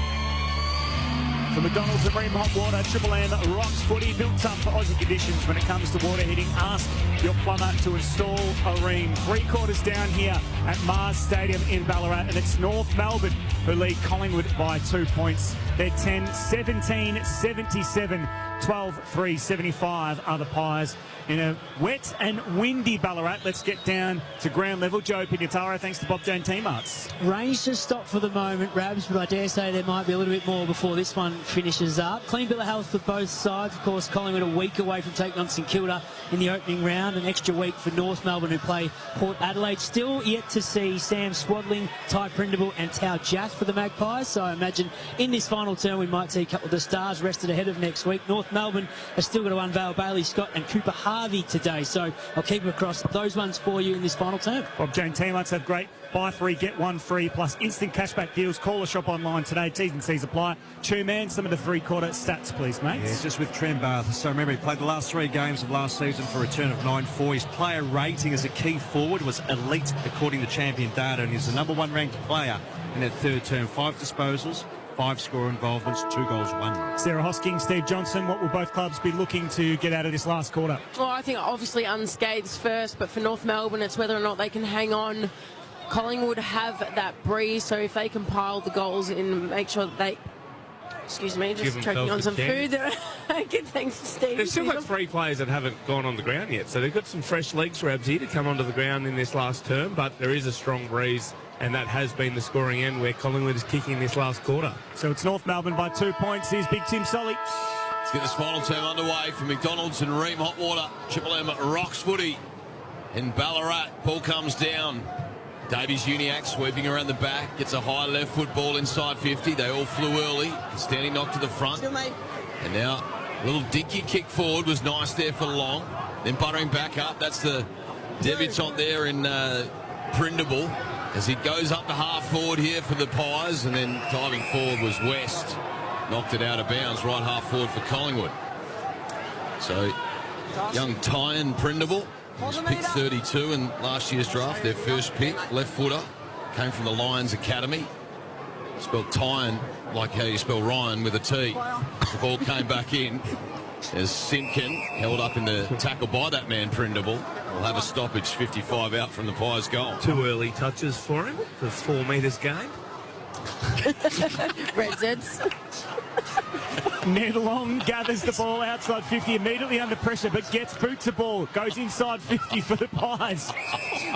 For McDonald's and Ream Hot Water, Triple M rocks footy, built tough for Aussie conditions when it comes to water heating. Ask your plumber to install a Ream. 3 quarters down here at Mars Stadium in Ballarat, and it's North Melbourne who lead Collingwood by 2 points. They're 10-17-77, 12-3-75 are the Pies. In a wet and windy Ballarat, let's get down to ground level. Joe Pignataro, thanks to Bob Joan T-Marts. Rain's just stopped for the moment, Rabs, but I dare say there might be a little bit more before this one finishes up. Clean bill of health for both sides. Of course, Collingwood a week away from taking on St Kilda in the opening round. An extra week for North Melbourne, who play Port Adelaide. Still yet to see Sam Swadling, Ty Prindable and Tau Jaff for the Magpies. So I imagine in this final term we might see a couple of the stars rested ahead of next week. North Melbourne has still got to unveil Bailey Scott and Cooper Harvey today. So I'll keep them across those ones for you in this final term. Bob Jane T-Marts have great buy 3, get 1 free, plus instant cashback deals. Call or shop online today. T's and C's apply. Two-man, some of the 3-quarter stats, please, mate. Yeah, just with Trent Barth. So remember, he played the last 3 games of last season for a return of 9-4. His player rating as a key forward was elite, according to Champion Data, and he's the #1 ranked player in that third term. 5 disposals, 5 score involvements, 2 goals, 1. Sarah Hosking, Steve Johnson, what will both clubs be looking to get out of this last quarter? Well, I think obviously unscathed first, but for North Melbourne, it's whether or not they can hang on. Collingwood have that breeze, so if they can pile the goals in, make sure that they... Excuse me, just choking on some food there. Good, thanks, Steve. They've still got 3 players that haven't gone on the ground yet, so they've got some fresh legs, Rabs, here to come onto the ground in this last term, but there is a strong breeze, and that has been the scoring end where Collingwood is kicking this last quarter. So it's North Melbourne by 2 points. Here's Big Tim Solly. Let's get this final term underway for McDonald's and Ream Hot Water. Triple M rocks footy in Ballarat. Ball comes down. Davies Uniacke sweeping around the back, gets a high left foot ball inside 50. They all flew early. Standing knock to the front. And now a little dinky kick forward was nice there for Long. Then buttering back up. That's the debutant there in Prindable as he goes up to half forward here for the Pies, and then diving forward was West. Knocked it out of bounds, right half forward for Collingwood. So young Tyan Prindable was picked 32 in last year's draft, their first pick, left footer, came from the Lions Academy. spelled Tyne, like how you spell Ryan with a T. The ball came back in as Simpkin held up in the tackle by that man, Prindable. We'll have a stoppage, 55 out from the Pies' goal. 2 early touches for him for 4 metres gain. Red Zeds. Ned Long gathers the ball outside 50, immediately under pressure, but boots the ball, goes inside 50 for the Pies.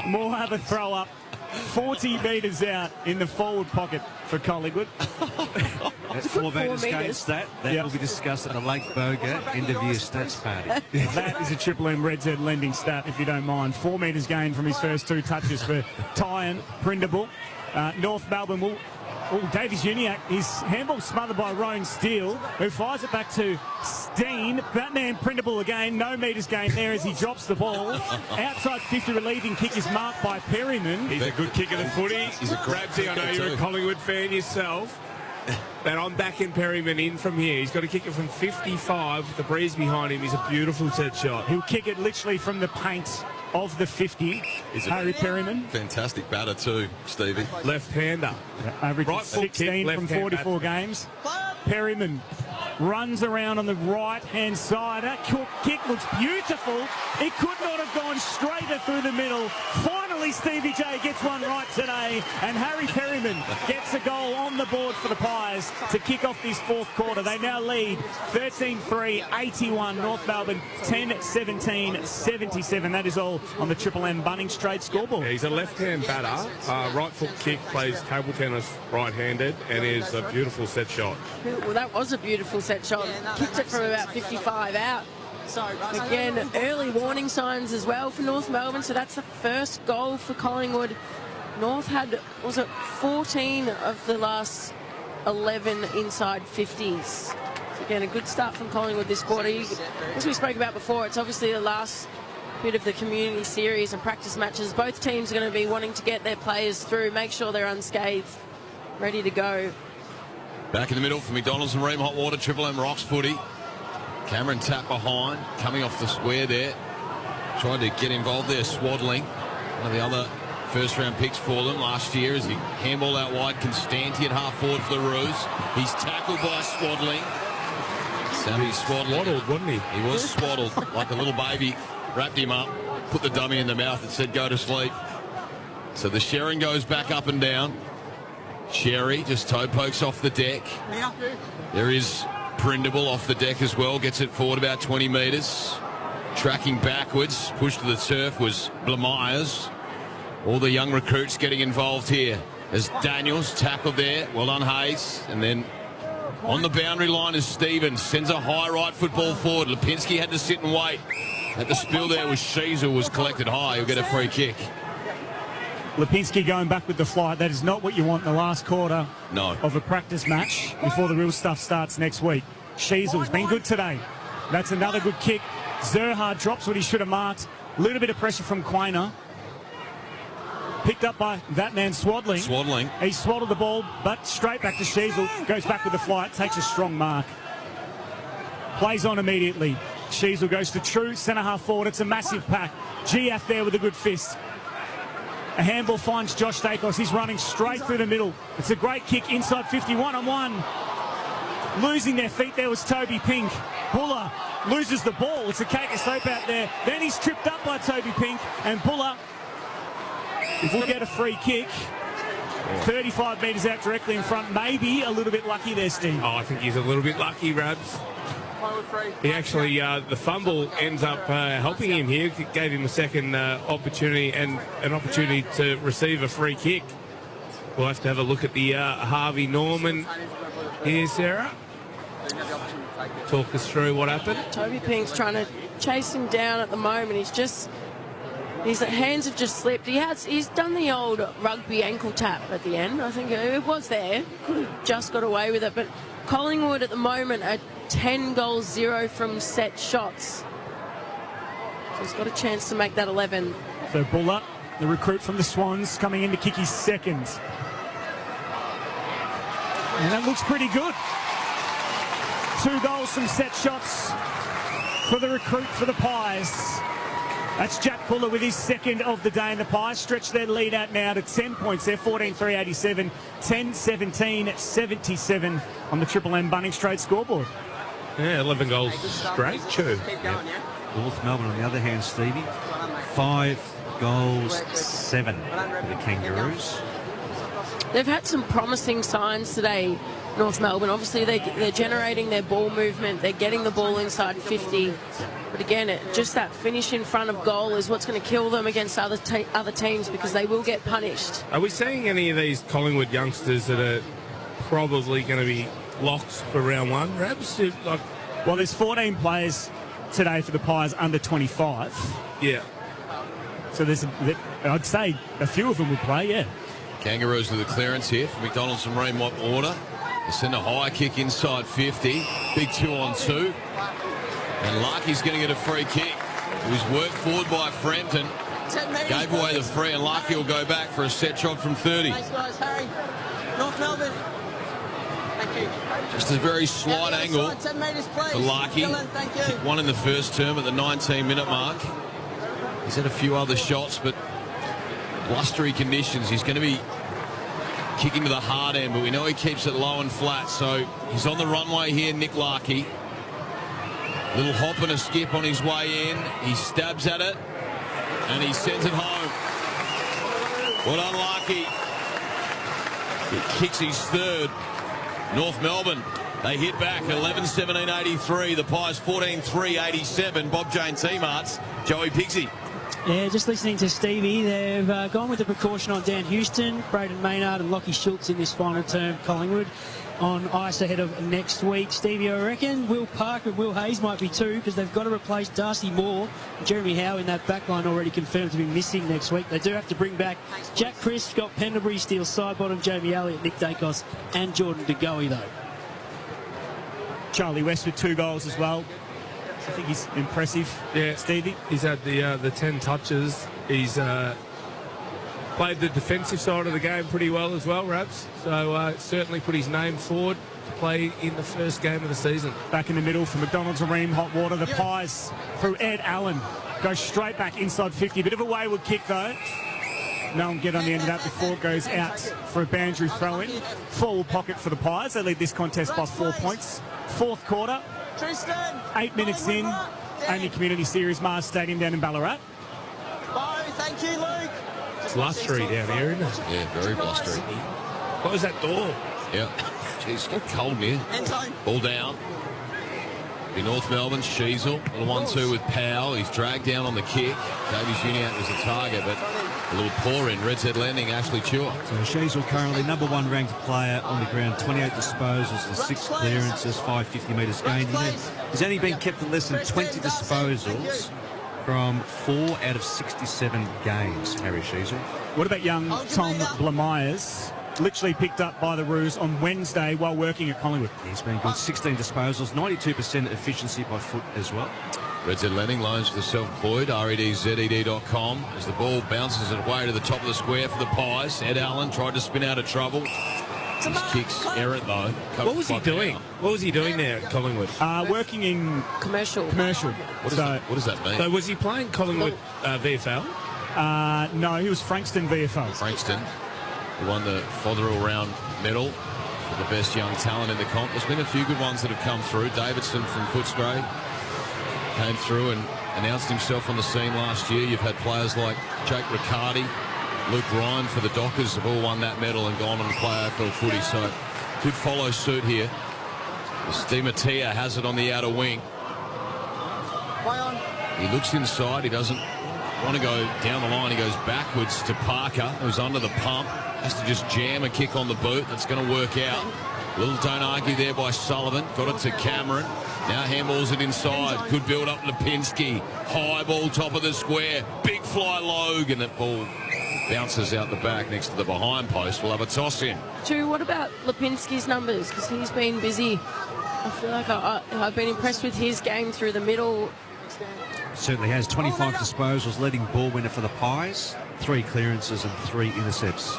More have a throw up, 40 metres out in the forward pocket for Collingwood. That 4 metres gain stat, that will be discussed at the Lake Boga end of year stats party. That is a Triple M Red Z lending stat, if you don't mind. 4 metres gain from his first 2 touches for Tyan Prindable. North Melbourne will... Oh, Davies Uniac, his handball smothered by Rowan Steele, who fires it back to Steen. Batman Prindable again, no metres gain there as he drops the ball. Outside 50 relieving kick is marked by Perryman. He's a good kick of the footy. He's a Rabsy, I know you're a Collingwood fan yourself. And I'm backing Perryman in from here. He's got to kick it from 55 with the breeze behind him. He's a beautiful set shot. He'll kick it literally from the paint of the 50. Harry Perryman. Fantastic batter too, Stevie. Left-hander. Average right 16 kick, from 44 games. Perryman runs around on the right-hand side. That kick looks beautiful. It could not have gone straighter through the middle. Finally, Stevie J gets one right today, and Harry Perryman gets a goal on the board for the Pies to kick off this 4th quarter. They now lead 13-3, 81. North Melbourne 10-17, 77. That is all on the Triple M Bunnings Trade scoreboard. Yeah, he's a left-hand batter. Right foot kick, plays table tennis right-handed, and is a beautiful set shot. Well, that was a beautiful set shot. Kicked it from about 55 out. Again, early warning signs as well for North Melbourne, so that's the first goal for Collingwood. North had, was it 14 of the last 11 inside 50s. Again, a good start from Collingwood this quarter. As we spoke about before, it's obviously the last bit of the community series and practice matches. Both teams are going to be wanting to get their players through, make sure they're unscathed, ready to go. Back in the middle for McDonald's and Ream Hot Water, Triple M Rocks footy. Cameron tap behind, coming off the square there. Trying to get involved there, Swaddling. One of the other first-round picks for them last year as he handball out wide. Constanti at half-forward for the Roos. He's tackled by Swaddling. Sammy Swaddling. Swaddled, wasn't he? He was swaddled like a little baby. Wrapped him up, put the dummy in the mouth and said, go to sleep. So the Sherrin goes back up and down. Sherry just toe pokes off the deck. There is Prindable off the deck as well. Gets it forward about 20 metres. Tracking backwards. Pushed to the turf was Blamires. All the young recruits getting involved here. As Daniels tackled there. Well done, Hayes. And then on the boundary line is Stevens. Sends a high right football forward. Lipinski had to sit and wait. At the spill there was Sheezel was collected high. He'll get a free kick. Lipinski going back with the flight. That is not what you want in the last quarter of a practice match before the real stuff starts next week. Sheezel's been good today. That's another good kick. Zerha drops what he should have marked. A little bit of pressure from Quainer. Picked up by that man Swaddling. He swaddled the ball, but straight back to Sheezel. Goes back with the flight, takes a strong mark. Plays on immediately. Sheezel goes to true centre half forward. It's a massive pack. Giath there with a good fist. A handball finds Josh Dacos. He's running straight through the middle. It's a great kick inside 50, one-on-one. Losing their feet there was Toby Pink. Buller loses the ball. It's a cake of soap out there. Then he's tripped up by Toby Pink, and Buller will get a free kick. 35 metres out directly in front. Maybe a little bit lucky there, Steve. Oh, I think he's a little bit lucky, Rabs. He actually, the fumble ends up helping him here. Gave him a second opportunity and an opportunity to receive a free kick. We'll have to have a look at the Harvey Norman here, Sarah. Talk us through what happened. Toby Pink's trying to chase him down at the moment. His hands have just slipped. He's done the old rugby ankle tap at the end. I think it was there. Could have just got away with it. But Collingwood at the moment are 10 goals, 0 from set shots. So he's got a chance to make that 11. So Buller, the recruit from the Swans, coming in to kick his second. And that looks pretty good. 2 goals from set shots for the recruit for the Pies. That's Jack Puller with his second of the day, and the Pies stretch their lead out now to 10 points. They're 14-3-87, 10-17-77 on the Triple M Bunnings Trade scoreboard. Yeah, 11 goals straight, too. North Melbourne, on the other hand, Stevie, 5 goals, 7 for the Kangaroos. They've had some promising signs today, North Melbourne. Obviously, they're generating their ball movement. They're getting the ball inside 50. But again, just that finish in front of goal is what's going to kill them against other teams, because they will get punished. Are we seeing any of these Collingwood youngsters that are probably going to be locked for round one, Rabs? Well, there's 14 players today for the Pies under 25. Yeah. So I'd say a few of them will play, yeah. Kangaroos with a clearance here for McDonald's and Raymond Order. They send a high kick inside 50. Big 2-on-2. And Larky's going to get a free kick. It was worked forward by Frampton. Gave away the free, and Larky will go back for a set shot from 30. Thanks, guys. Harry. North Melbourne. Thank you. Just a very slight angle side, 7 metres, please. for Larky. Dylan, thank you. Kicked one in the first term at the 19-minute mark. He's had a few other shots, but blustery conditions. He's going to be kicking to the hard end, but we know he keeps it low and flat. So he's on the runway here, Nick Larky. Little hop and a skip on his way in. He stabs at it, and he sends it home. Well done, Larky. He kicks his third. North Melbourne, they hit back 11-17-83. The Pies 14-3-87. Bob Jane T-Marts, Joey Pigsy. Yeah, just listening to Stevie, they've gone with the precaution on Dan Houston, Braden Maynard and Lockie Schultz in this final term, Collingwood, on ice ahead of next week. Stevie, I reckon Will Parker and Will Hayes might be too, because they've got to replace Darcy Moore and Jeremy Howe in that backline, already confirmed to be missing next week. They do have to bring back Jack Crisp, Scott Pendlebury, Steele Sidebottom, Jamie Elliott, Nick Dacos and Jordan De Goey, though. Charlie West with 2 goals as well. I think he's impressive. Yeah, Stevie. He's had the 10 touches. He's played the defensive side of the game pretty well as well, Rabs. So certainly put his name forward to play in the first game of the season. Back in the middle for McDonald's and Ream Hot Water. The Pies through Ed Allen. Goes straight back inside 50. Bit of a wayward kick though. No one get on the end of that before it goes out for a boundary throw-in. Forward pocket for the Pies. They lead this contest by 4 points. Fourth quarter. 8 minutes in. AAMI Community Series, Mars Stadium down in Ballarat. Thank you, Luke. It's blustery down here, isn't it? Yeah, very blustery. Close that door. Yeah. Jeez, it's cold here. Ball down. In North Melbourne, Sheasel. Little 1-2 with Powell. He's dragged down on the kick. Davies Uniacke was the target, but a little pour in. Red Set Landing, Ashley Chua. So Sheasel currently number 1 ranked player on the ground. 28 disposals and 6 clearances, 550 metres gained. He's only been kept at less than 20 disposals from 4 out of 67 games, Harry Sheasel. What about young Tom Blamires? Literally picked up by the Roos on Wednesday while working at Collingwood. He's been good. 16 disposals, 92% efficiency by foot as well. Red Zed Lending, loans for the self-employed, redzed.com. As the ball bounces it away to the top of the square for the Pies. Ed Allen tried to spin out of trouble. His kicks errant though. What was he doing? What was he doing there at Collingwood? Working in commercial. What does that mean? So was he playing Collingwood VFL? No, he was Frankston VFL. Frankston, who won the Fotherell Round medal for the best young talent in the comp. There's been a few good ones that have come through. Davidson from Footscray came through and announced himself on the scene last year. You've had players like Jake Riccardi, Luke Ryan for the Dockers have all won that medal and gone on to play AFL footy. So could follow suit here. Di Mattia has it on the outer wing. He looks inside. He doesn't want to go down the line. He goes backwards to Parker, who's under the pump. Has to just jam a kick on the boot. That's going to work out. Little don't argue there by Sullivan. Got it to Cameron. Now handballs it inside. Good build up Lipinski. High ball top of the square. Big fly Logue. And that ball bounces out the back next to the behind post. We'll have a toss in. Drew, what about Lipinski's numbers? Because he's been busy. I feel like I've been impressed with his game through the middle. Certainly has 25 disposals, leading ball winner for the Pies. 3 clearances and 3 intercepts.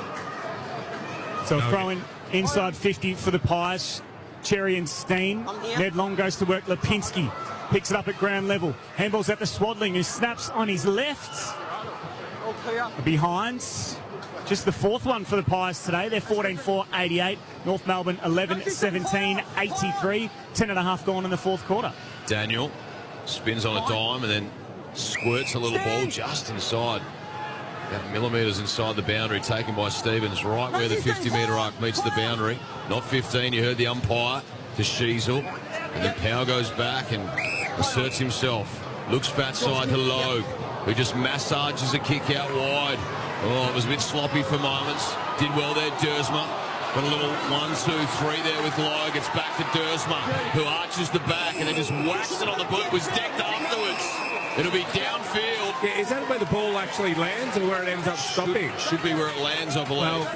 So throwing inside 50 for the Pies. Cherry and Steen. Ned Long goes to work. Lipinski picks it up at ground level. Handball's at the Swadling, who snaps on his left. Behind. Just the fourth one for the Pies today. They're 14-4-88. North Melbourne 11-17-83. 10.5 gone in the fourth quarter. Daniel spins on a dime and then squirts a little ball just inside. About millimetres inside the boundary, taken by Stevens, right where the 50-metre arc meets the boundary. Not 15, you heard the umpire, to Sheasel. And then Powell goes back and asserts himself. Looks fat side to Logue, who just massages a kick out wide. Oh, it was a bit sloppy for moments. Did well there, Dersma. Got a little 1-2-3 there with Logue. It's back to Dersma, who arches the back and then just whacks it on the boot. Was decked afterwards. It'll be downfield. Yeah, is that where the ball actually lands or where it ends up stopping? Should be where it lands, I believe. Well,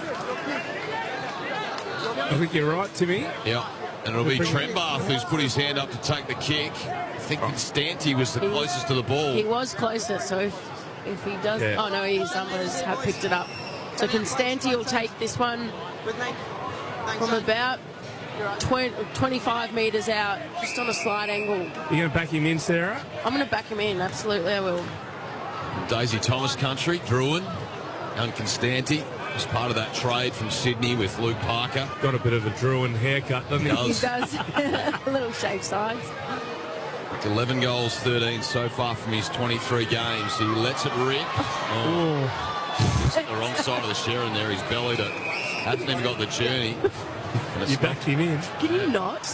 I think you're right, Timmy. Yeah, and it'll be Trembath who's put his hand up to take the kick. I think Constanti was the closest to the ball. He was closer, so if he does... Yeah. Oh, no, his numbers have picked it up. So Constanti will take this one from about 25 metres out, just on a slight angle. You going to back him in, Sarah? I'm going to back him in, absolutely I will. Daisy Thomas country, Druin, young Constanti, was part of that trade from Sydney with Luke Parker. Got a bit of a Druin haircut, doesn't he? He does. A little shaved sides. 11 goals, 13 so far from his 23 games. He lets it rip. Oh. He's on the wrong side of the Sharon there. He's bellied it. Hasn't even got the journey. You backed him in. Can you not?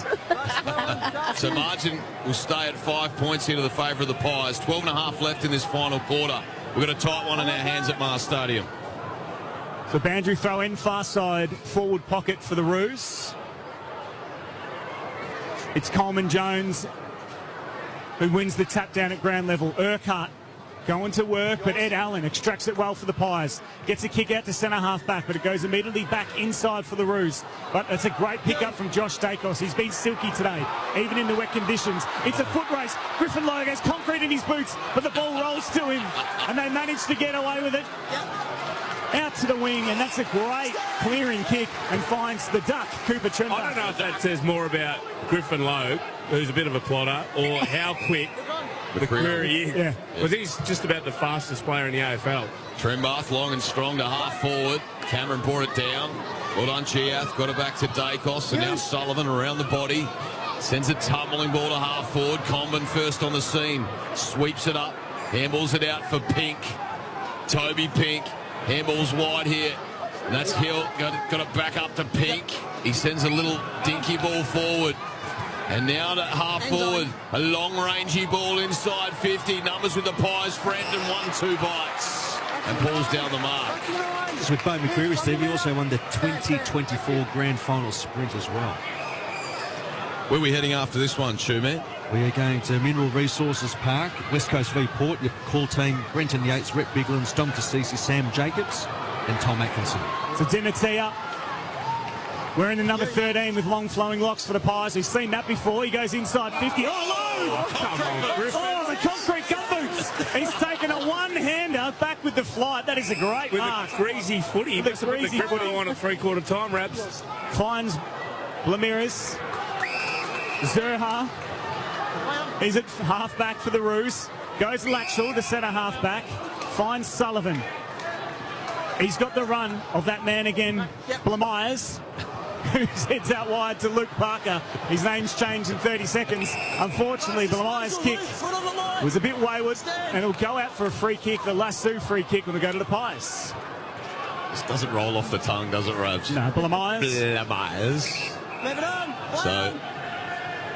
So margin will stay at 5 points into the favour of the Pies. 12.5 left in this final quarter. We've got a tight one in our hands at Mars Stadium. So Bandry throw in, far side forward pocket for the Roos. It's Coleman Jones who wins the tap down at ground level. Urquhart going to work, but Ed Allen extracts it well for the Pies. Gets a kick out to centre half back, but it goes immediately back inside for the Roos. But it's a great pick-up from Josh Dacos. He's been silky today, even in the wet conditions. It's a foot race. Griffin Logue has concrete in his boots, but the ball rolls to him, and they manage to get away with it. Out to the wing, and that's a great clearing kick, and finds the duck, Cooper Trembath. I don't know if that says more about Griffin Logue, who's a bit of a plotter, or how quick the career he is. Yeah. But he's just about the fastest player in the AFL. Trembath long and strong to half forward. Cameron brought it down. Well done, Chiath. Got it back to Dacos, and now Sullivan around the body. Sends a tumbling ball to half forward. Comben first on the scene. Sweeps it up. Handballs it out for Pink. Toby Pink. Handball's wide here. And that's Hill. Got it back up to Pink. He sends a little dinky ball forward. And now to half forward. A long-rangey ball inside 50. Numbers with the Pies friend and 1-2 bites. And pulls down the mark. Just with Bo McCreary, Steve, he also won the 2024 Grand Final Sprint as well. Where are we heading after this one, Shoeman? We are going to Mineral Resources Park, West Coast v Port. Your call team, Brenton Yates, Rhett Bigland, Dom Cassisi, Sam Jacobs and Tom Atkinson. So Dinatia wearing the number 13 with long flowing locks for the Pies. We've seen that before. He goes inside 50. Oh, come on, Griffin. Oh, the concrete gumboots. He's taken a one-hander back with the flight. That is a great mark. With a greasy footy. With a greasy footy. on a three-quarter time, Raps. Finds Blamiris. Zerha. He's at half-back for the Roos. Goes Latchell, the centre half-back. Finds Sullivan. He's got the run of that man again, Blamires, who heads out wide to Luke Parker. His name's changed in 30 seconds. Unfortunately, Blamires' kick was a bit wayward, and it'll go out for a free kick. The Lasso free kick will go to the Pies. This doesn't roll off the tongue, does it, Rabs? No, Blamires. So,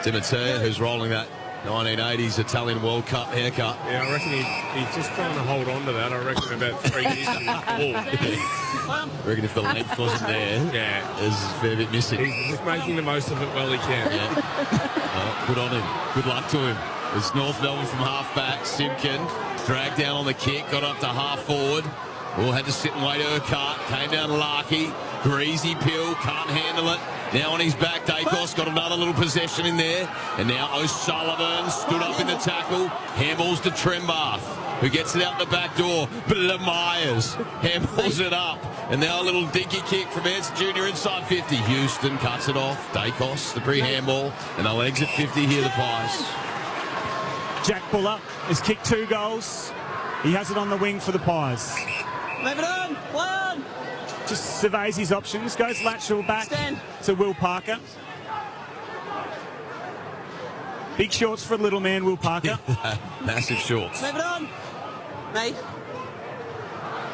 Dimitar, who's rolling that 1980s Italian World Cup haircut. Yeah, I reckon he's just trying to hold on to that. I reckon about 3 years. I reckon if the length wasn't there, there's a fair bit missing. He's just making the most of it while he can. Yeah. Good on him. Good luck to him. It's North Melbourne from half-back. Simpkin dragged down on the kick, got up to half-forward. All had to sit and wait. Urquhart came down Larky. Greasy Pill can't handle it. Now on his back, Dacos got another little possession in there. And now O'Sullivan stood up in the tackle. Handballs to Trembath, who gets it out the back door. Myers handballs it up. And now a little dinky kick from Edson Jr. inside 50. Houston cuts it off. Dacos, the pre-handball. And they'll exit 50 here, the Pies. Jack Buller has kicked 2 goals. He has it on the wing for the Pies. Move it on. Play on. Just surveys his options. Goes lateral back to Will Parker. Big shorts for a little man, Will Parker. Massive shorts. Move it on. Me.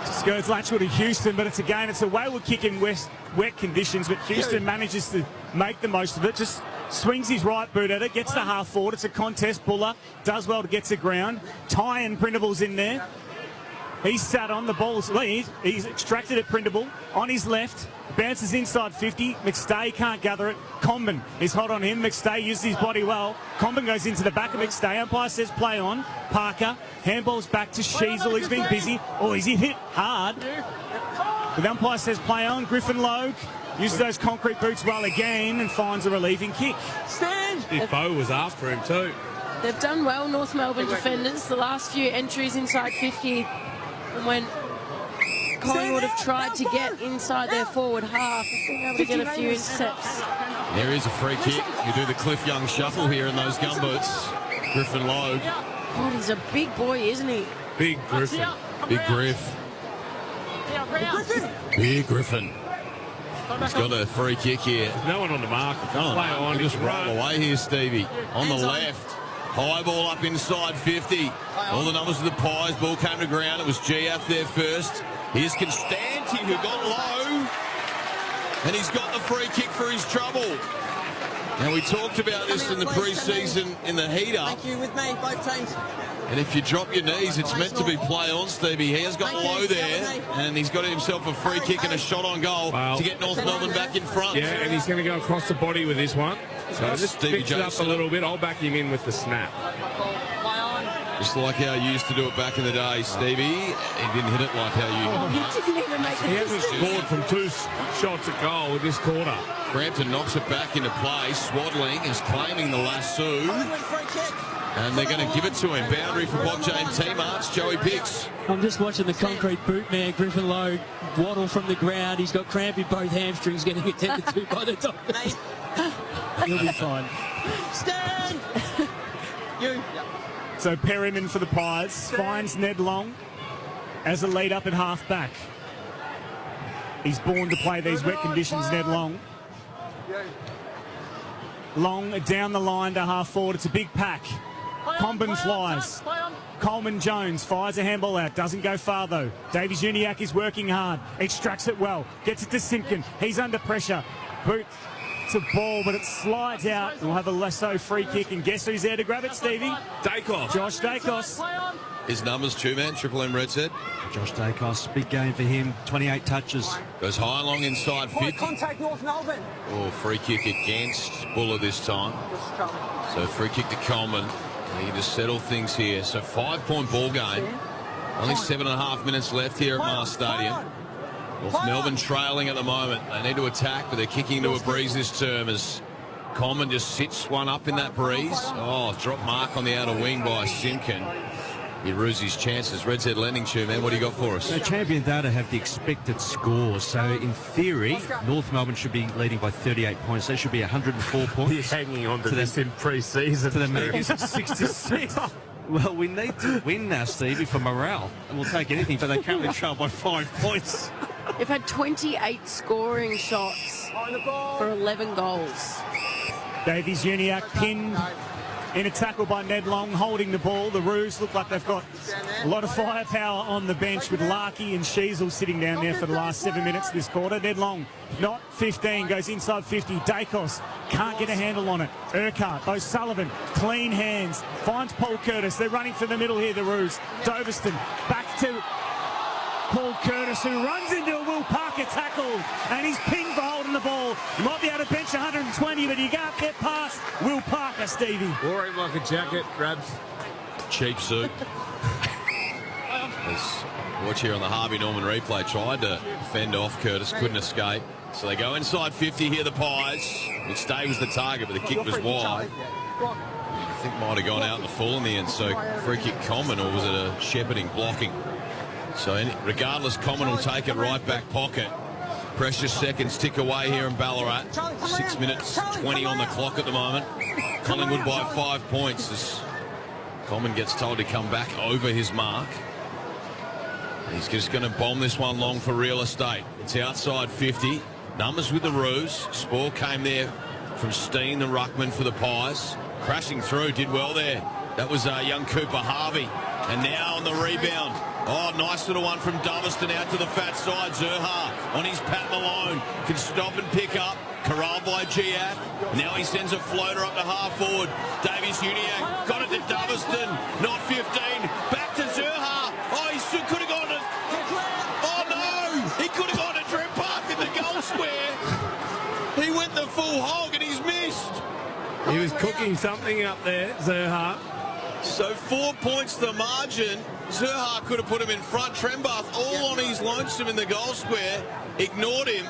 Just goes lateral to Houston, but it's a wayward kick in wet conditions, but Houston manages to make the most of it. Just swings his right boot at it, gets to half forward. It's a contest. Buller does well to get to ground. Ty and Printable's in there. He's sat on the ball's lead. He's extracted at Printable on his left. Bounces inside 50. McStay can't gather it. Comben is hot on him. McStay uses his body well. Comben goes into the back of McStay. Umpire says play on. Parker. Handball's back to Sheasel. He's been busy. Oh, he's hit hard. The umpire says play on. Griffin Logue uses those concrete boots well again and finds a relieving kick. Stand. His bow was after him too. They've done well, North Melbourne defenders. The last few entries inside 50, and when Collingwood have tried to get inside their forward half, they've been able to get a few intercepts. There is a free kick. You do the Cliff Young shuffle here in those gumboots. Griffin Logue. God, he's a big boy, isn't he? Big Griffin. Big Griff. Big Griffin. He's got a free kick here. No one on the mark. Play on. Just roll away here, Stevie. On the left. High ball up inside 50. All the numbers of the Pies. Ball came to ground. It was GF there first. Here's Constanti, who got low. And he's got the free kick for his trouble. Now, we talked about this in the pre-season in the heat-up. Thank you with me, both teams. And if you drop your knees, it's meant to be play on, Stevie. He has got low there, and he's got himself a free kick and a shot on goal to get North Melbourne back in front. Yeah, and he's going to go across the body with this one. So just Stevie fix it up a little bit. I'll back him in with the snap. Just like how you used to do it back in the day, Stevie. He didn't hit it like how you... He didn't even make the He hasn't scored from 2 shots at goal this quarter. Brampton knocks it back into play. Swaddling is claiming the lasso. And they're going to give it to him. Boundary for Bob James T-Marts. Joey Picks. I'm just watching the concrete boot man, Griffin Logue, waddle from the ground. He's got cramp in both hamstrings, getting attended to by the doctors. He'll be fine. Stand. You. So Perryman for the Pies finds Ned Long as a lead up at half back. He's born to play these wet conditions, Ned Long. Long down the line to half forward. It's a big pack. Comben flies. Coleman Jones fires a handball out. Doesn't go far though. Davies Uniacke is working hard. Extracts it well. Gets it to Simpkin. He's under pressure. Boot to ball, but it slides out. We'll have a lasso free kick, and guess who's there to grab it, Stevie? Dacos. Josh Dacos. His numbers, 2-man, Triple M Red said. Josh Dacos, big game for him. 28 touches. Goes high and long inside 50. Contact North Melbourne. Oh, free kick against Buller this time. So free kick to Coleman. They need to settle things here. So 5-point ball game. Only 7.5 minutes left here at Mars Stadium. North Melbourne trailing at the moment. They need to attack, but they're kicking into a breeze this term as Coleman just sits one up in that breeze. Oh, drop mark on the outer wing by Simpkin. He rues his chances. Red Zed Lending Shoe, man. What do you got for us? So Champion Data have the expected scores. So in theory, North Melbourne should be leading by 38 points. They should be 104 points. He's hanging on to this in pre-season. To the Maggers at 66. Well, we need to win now, Stevie, for morale. And we'll take anything, but they currently trail by 5 points. They've had 28 scoring shots for 11 goals. Davies Uniacke pinned in a tackle by Ned Long, holding the ball. The Roos look like they've got a lot of firepower on the bench with Larkey and Sheasel sitting down there for the last 7 minutes this quarter. Ned Long, not 15, goes inside 50. Dacos can't get a handle on it. Urquhart, O'Sullivan, clean hands, finds Paul Curtis. They're running for the middle here, the Roos. Doverston back to Paul Curtis, who runs into a Will Parker tackle, and he's pinged for holding the ball. You might be able to bench 120, but you can't get past Will Parker, Stevie. Wore him like a jacket, Rabs. Cheap suit. Watch here on the Harvey Norman replay. Tried to fend off Curtis, couldn't escape. So they go inside 50 here, the Pies. McStay was the target, but the kick was wide. I think might have gone out in the full in the end. So free kick Common, or was it a shepherding blocking? So regardless, Common will take it right back pocket. Precious seconds tick away here in Ballarat. 6 minutes 20 on the clock at the moment. Collingwood by 5 points as Common gets told to come back over his mark. He's just going to bomb this one long for real estate. It's outside 50. Numbers with the Roos. Spore came there from Steen, the ruckman for the Pies. Crashing through, did well there. That was young Cooper Harvey. And now on the rebound. Oh, nice little one from Doverston out to the fat side. Zerha on his Pat Malone. Can stop and pick up. Corralled by Giath. Now he sends a floater up to half forward. Davies Uniac got it to Doverston. Not 15. Back to Zerha. Oh, he could have gone to... Oh, no! He could have gone to Trent Park in the goal square. He went the full hog and he's missed. He was cooking something up there, Zerha. So 4 points the margin. Zerha could have put him in front. Trembath all on his lonesome in the goal square. Ignored him.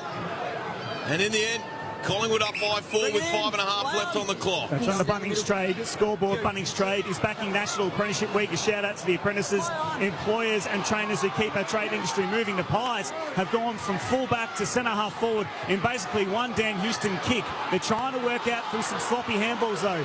And in the end, Collingwood up by 4 with 5.5 left on the clock. That's on the Bunnings Trade scoreboard. Bunnings Trade is backing National Apprenticeship Week. A shout out to the apprentices, employers and trainers who keep our trade industry moving. The Pies have gone from full-back to centre-half forward in basically one Dan Houston kick. They're trying to work out through some sloppy handballs though.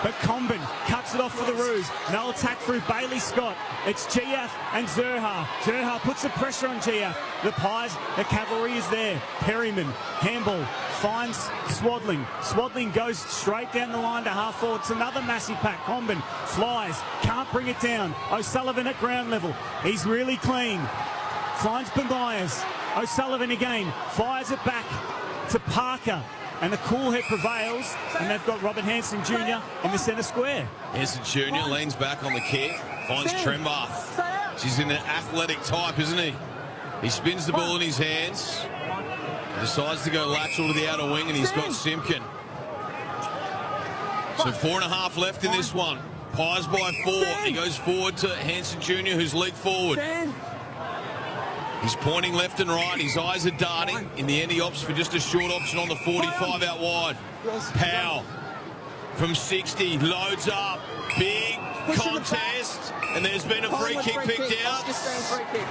But Combin cuts it off for the Roos. No attack through Bailey Scott. It's Giath and Zerha. Zerha puts the pressure on Giath. The Pies, the cavalry is there. Perryman, handball, finds Swadling. Swadling goes straight down the line to half forward. It's another massive pack. Combin flies, can't bring it down. O'Sullivan at ground level. He's really clean. Finds Myers. O'Sullivan again, fires it back to Parker. And the cool head prevails, and they've got Robert Hanson Jr. in the centre square. Hanson Jr. leans back on the kick, finds Trembath. She's in an athletic type, isn't he? He spins the ball in his hands, decides to go lateral to the outer wing, and he's got Simpkin. So 4.5 left in this one. Pies by 4. He goes forward to Hanson Jr., who's leaped forward. He's pointing left and right. His eyes are darting. In the end, he opts for just a short option on the 45 out wide. Powell from 60 loads up. Big contest. And there's been a free kick picked out.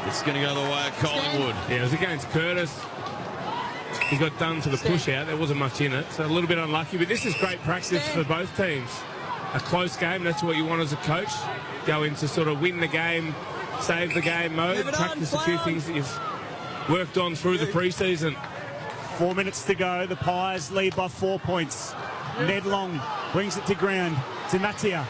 It's going to go the way of Collingwood. Yeah, it was against Curtis. He got done for the push out. There wasn't much in it. So a little bit unlucky. But this is great practice for both teams. A close game. That's what you want as a coach. Go in to sort of win the game. Save the game mode, practice a few things that you've worked on through the pre-season. 4 minutes to go. The Pies lead by 4 points. Ned Long brings it to ground to Matia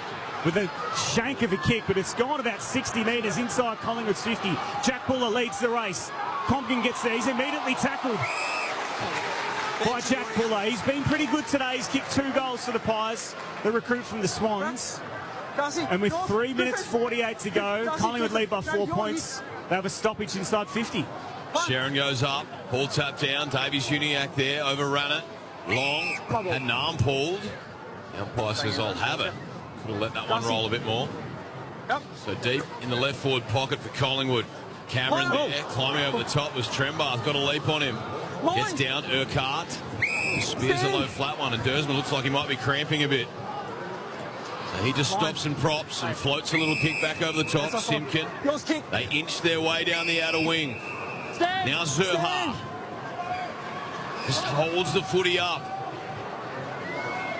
with a shank of a kick, but it's gone about 60 metres inside Collingwood's 50. Jack Buller leads the race. Compton gets there. He's immediately tackled by Jack Buller. He's been pretty good today. He's kicked 2 goals for the Pies, the recruit from the Swans. And with 3 minutes 48 to go, Collingwood lead by 4 points. They have a stoppage inside 50. Sharon goes up, ball tapped down. Davies Uniac there, overran it. Long, and Nam pulled. The umpire says, I'll have it. Could have let that one roll a bit more. So deep in the left forward pocket for Collingwood. Cameron there, climbing over the top was Trembath. Got a leap on him. Gets down, Urquhart. Spears a low flat one, and Dersman looks like he might be cramping a bit. So he just stops and props and floats a little kick back over the top. Simpkin. They inch their way down the outer wing. Now Zerha just holds the footy up.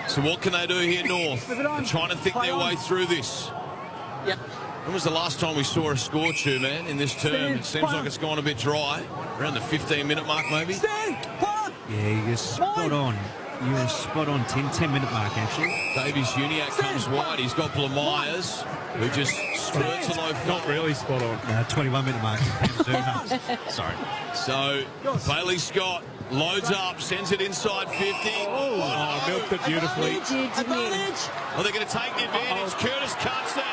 So what can they do here, North? They're trying to think their way through this. When was the last time we saw a score, too, man, in this term? It seems like it's gone a bit dry. Around the 15-minute mark, maybe? Yeah, you're spot on. You were spot on, 10-minute mark, actually. Davies Uniac comes wide. He's got Myers, who just skirts a low flat. Not really spot on. 21-minute mark. Sorry. So, Bailey Scott loads up, sends it inside 50. Oh, milked it beautifully. Well, they're going to take the advantage. Curtis cuts it.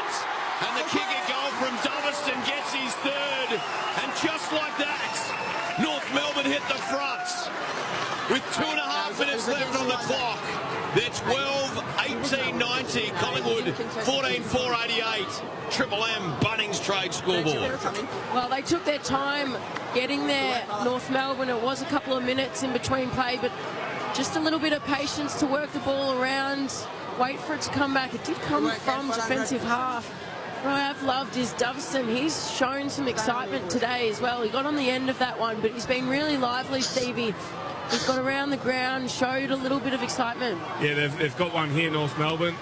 And the kick and goal from Doverston gets his third. And just like that, North Melbourne hit the fronts. With 2.5 minutes left on the clock. They're 12-18-90. Collingwood 14-4-88. Triple M Bunnings Trade scoreboard. Well, they took their time getting there, North Melbourne. It was a couple of minutes in between play, but just a little bit of patience to work the ball around, wait for it to come back. It did come from defensive half. What I have loved is Doverston. He's shown some excitement today as well. He got on the end of that one, but he's been really lively, Stevie. He's got around the ground, showed a little bit of excitement. Yeah, they've got one here, North Melbourne.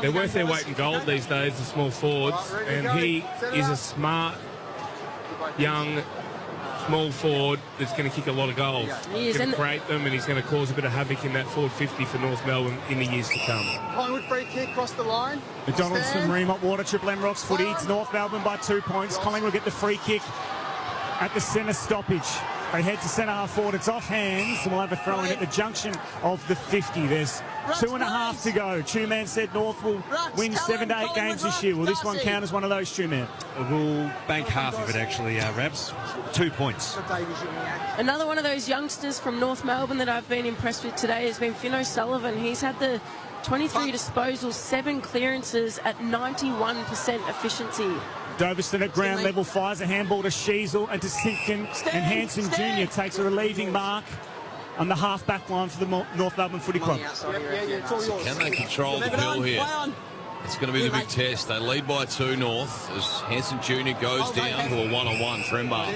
they're worth their weight in gold these days, the small forwards, and he is a smart, young, small forward that's going to kick a lot of goals. He's going to create them, and he's going to cause a bit of havoc in that forward 50 for North Melbourne in the years to come. Collingwood free kick across the line. McDonaldson, Reemont Water, Triple M Rocks footy. It's North Melbourne by 2 points. Collingwood get the free kick at the centre stoppage. They head to centre half forward. It's off hands, and we'll have a throw in at the junction of the 50. There's 2.5 to go. Two-Man said North will win 7 to 8 games this year. Will this one count as one of those, Two-Man? We'll bank half of it, actually, Rabs. 2 points. Another one of those youngsters from North Melbourne that I've been impressed with today has been Finn O'Sullivan. He's had the 23 disposals, 7 clearances at 91% efficiency. Doveston at ground level fires a handball to Sheasel and to Simpkin, and Hanson Jr. takes a relieving mark on the half-back line for the North Melbourne Footy Club. Can they control the pill here? It's going to be the big test. They lead by 2 North as Hanson Jr. goes down to a one-on-one. Trembar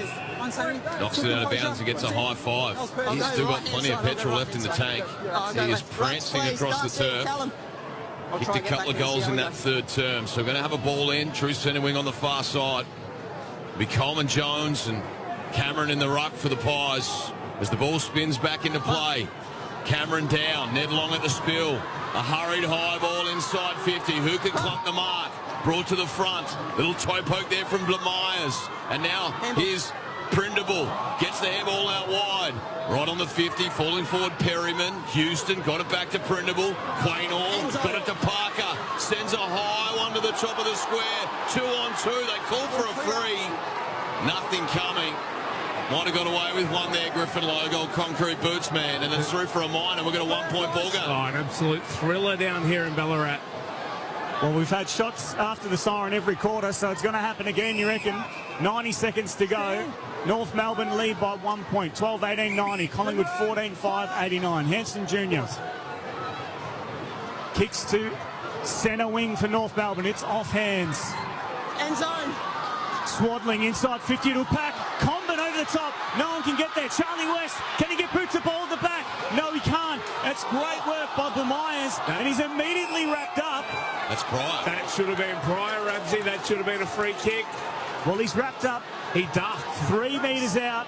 knocks it out of bounds and gets a high 5. He's still got plenty of petrol left in the tank. He is prancing across the turf. Kicked a couple of goals in that third term. So we're going to have a ball in. True centre wing on the far side. It'll be Coleman Jones and Cameron in the ruck for the Pies as the ball spins back into play. Cameron down. Ned Long at the spill. A hurried high ball inside 50. Who can clock the mark? Brought to the front. Little toe poke there from Myers. And now here's Prindable. Gets the handball out wide. Right on the 50, falling forward Perryman. Houston got it back to Prindable. Quaynor got it to Parker. Sends a high one to the top of the square. 2 on 2. They call for a free. Nothing coming. Might have got away with one there, Griffin Logo, concrete boots man. And it's through for a minor. We've got a 1-point ball game. Oh, an absolute thriller down here in Ballarat. Well, we've had shots after the siren every quarter, so it's going to happen again, you reckon? 90 seconds to go. North Melbourne lead by 1 point. 12-18-90. Collingwood 14-5-89. Hanson Jr. kicks to centre wing for North Melbourne. It's off hands. End zone. Swaddling inside 50 to Pack. Comben over the top. No one can get there. Charlie West. Can he get boots the ball at the back? No, he can't. That's great work by Myers, and he's immediately wrapped up. That's Pryor. That should have been Pryor, Ramsey. That should have been a free kick. Well, he's wrapped up. He ducked. 3 metres out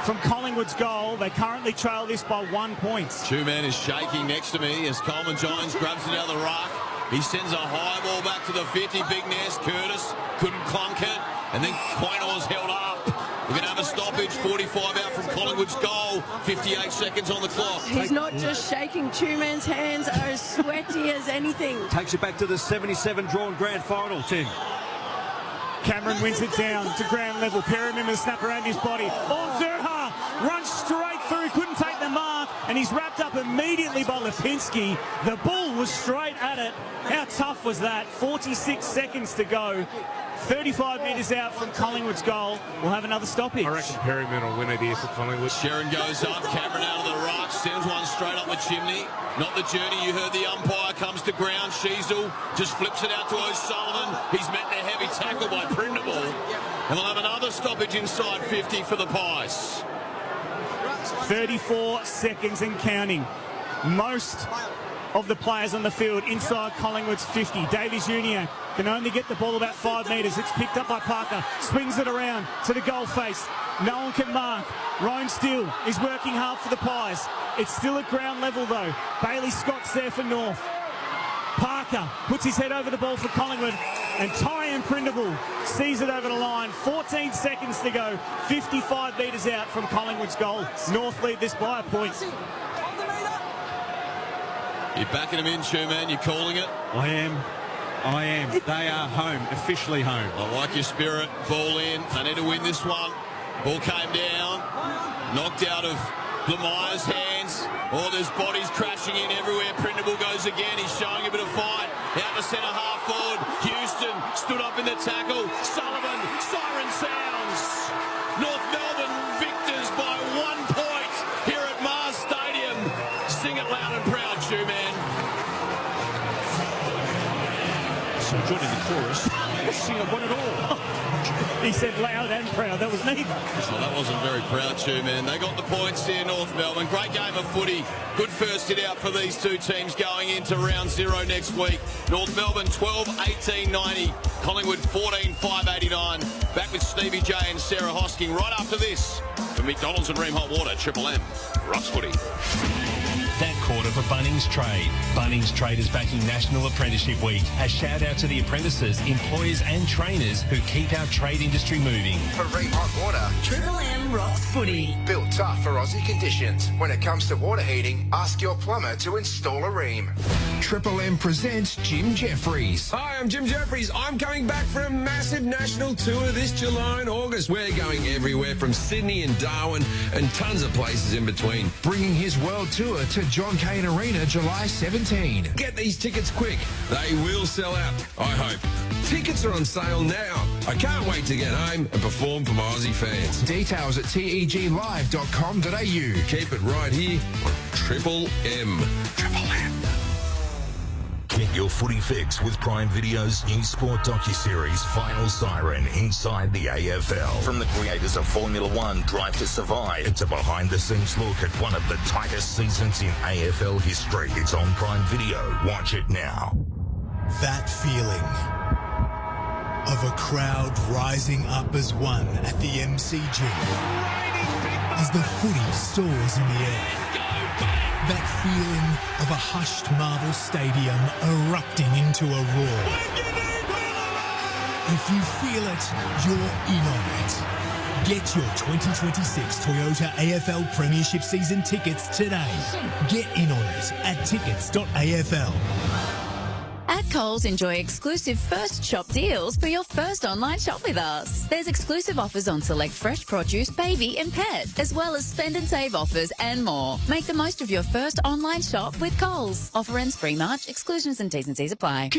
from Collingwood's goal. They currently trail this by 1 point. Two-Man is shaking next to me as Coleman Jones grabs it out of the ruck. He sends a high ball back to the 50. Big Nest. Curtis couldn't clunk it. And then Quaynor's held up. We're going to have a stoppage. 45 out from Collingwood's goal. 58 seconds on the clock. He's not just shaking. Two-Man's hands are as sweaty as anything. Takes it back to the 77 drawn grand final, Tim. Cameron wins it down to ground level. Perryman with a snap around his body. Oh, Zerha runs straight through. Couldn't take the mark. And he's wrapped up immediately by Lipinski. The ball was straight at it. How tough was that? 46 seconds to go. 35 metres out from Collingwood's goal. We'll have another stoppage. I reckon Perryman will win it here for Collingwood. Sharon goes up. Cameron out of the ruck. Sends one straight up the chimney. Not the journey. You heard the umpire. Comes to ground. Sheasel just flips it out to O'Sullivan. He's met the heavy tackle by Prindable. And we'll have another stoppage inside 50 for the Pies. 34 seconds and counting. Most of the players on the field inside Collingwood's 50. Davies Jr. can only get the ball about 5 metres. It's picked up by Parker. Swings it around to the goal face. No one can mark. Ryan Steele is working hard for the Pies. It's still at ground level though. Bailey Scott's there for North. Parker puts his head over the ball for Collingwood. And Tyan Prindable sees it over the line. 14 seconds to go. 55 metres out from Collingwood's goal. North lead this by a point. You're backing him in, Two-Man. You're calling it? I am. They are home, officially home. I like your spirit. Ball in. They need to win this one. Ball came down. Knocked out of Myers' hands. Oh, there's bodies crashing in everywhere. Prindable goes again. He's showing a bit of fight. Out to centre half forward. Houston stood up in the tackle. Sullivan. Siren sounds. North Melbourne victors by 1 point here at Mars Stadium. Sing it loud and proud, Two-Man. So joining the chorus, sing I want it all. He said loud and proud. That was neither. Oh, that wasn't very proud too, man. They got the points here, North Melbourne. Great game of footy. Good first hit out for these two teams going into round 0 next week. North Melbourne 12-18-90. Collingwood 14-5-89. Back with Stevie J and Sarah Hosking right after this. For McDonald's and Ream Hot Water, Triple M. Rocks footy. That quarter for Bunnings Trade. Bunnings Trade is backing National Apprenticeship Week. A shout out to the apprentices, employers and trainers who keep our trade industry moving. For Ream Hot Water, Triple M rocks footy. built tough for Aussie conditions. When it comes to water heating, ask your plumber to install a Ream. Triple M presents Jim Jeffries. Hi, I'm Jim Jeffries. I'm coming back for a massive national tour this July and August. We're going everywhere from Sydney and Darwin and tons of places in between. Bringing his world tour to John Cain Arena July 17. Get these tickets quick. They will sell out, I hope. Tickets are on sale now. I can't wait to get home and perform for my Aussie fans. Details at teglive.com.au. Keep it right here on Triple M. Triple M. Get your footy fix with Prime Video's new sport docuseries, Final Siren, Inside the AFL. From the creators of Formula One, Drive to Survive, it's a behind-the-scenes look at one of the tightest seasons in AFL history. It's on Prime Video. Watch it now. That feeling of a crowd rising up as one at the MCG as the footy soars in the air. That feeling of a hushed marble stadium erupting into a roar. If you feel it, you're in on it. Get your 2026 Toyota AFL Premiership Season tickets today. Get in on it at tickets.afl. At Coles, enjoy exclusive first shop deals for your first online shop with us. There's exclusive offers on select fresh produce, baby and pet, as well as spend and save offers and more. Make the most of your first online shop with Coles. Offer ends 3 March. Exclusions and T's and C's apply.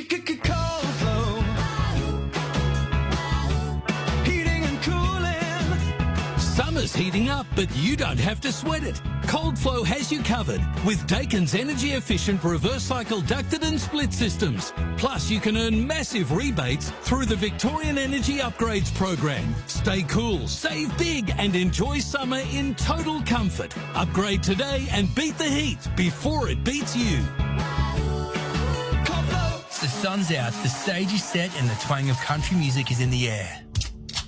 Summer's heating up, but you don't have to sweat it. Cold Flow has you covered with Dakin's energy-efficient reverse cycle ducted and split systems. Plus, you can earn massive rebates through the Victorian Energy Upgrades program. Stay cool, save big, and enjoy summer in total comfort. Upgrade today and beat the heat before it beats you. The sun's out, the stage is set, and the twang of country music is in the air.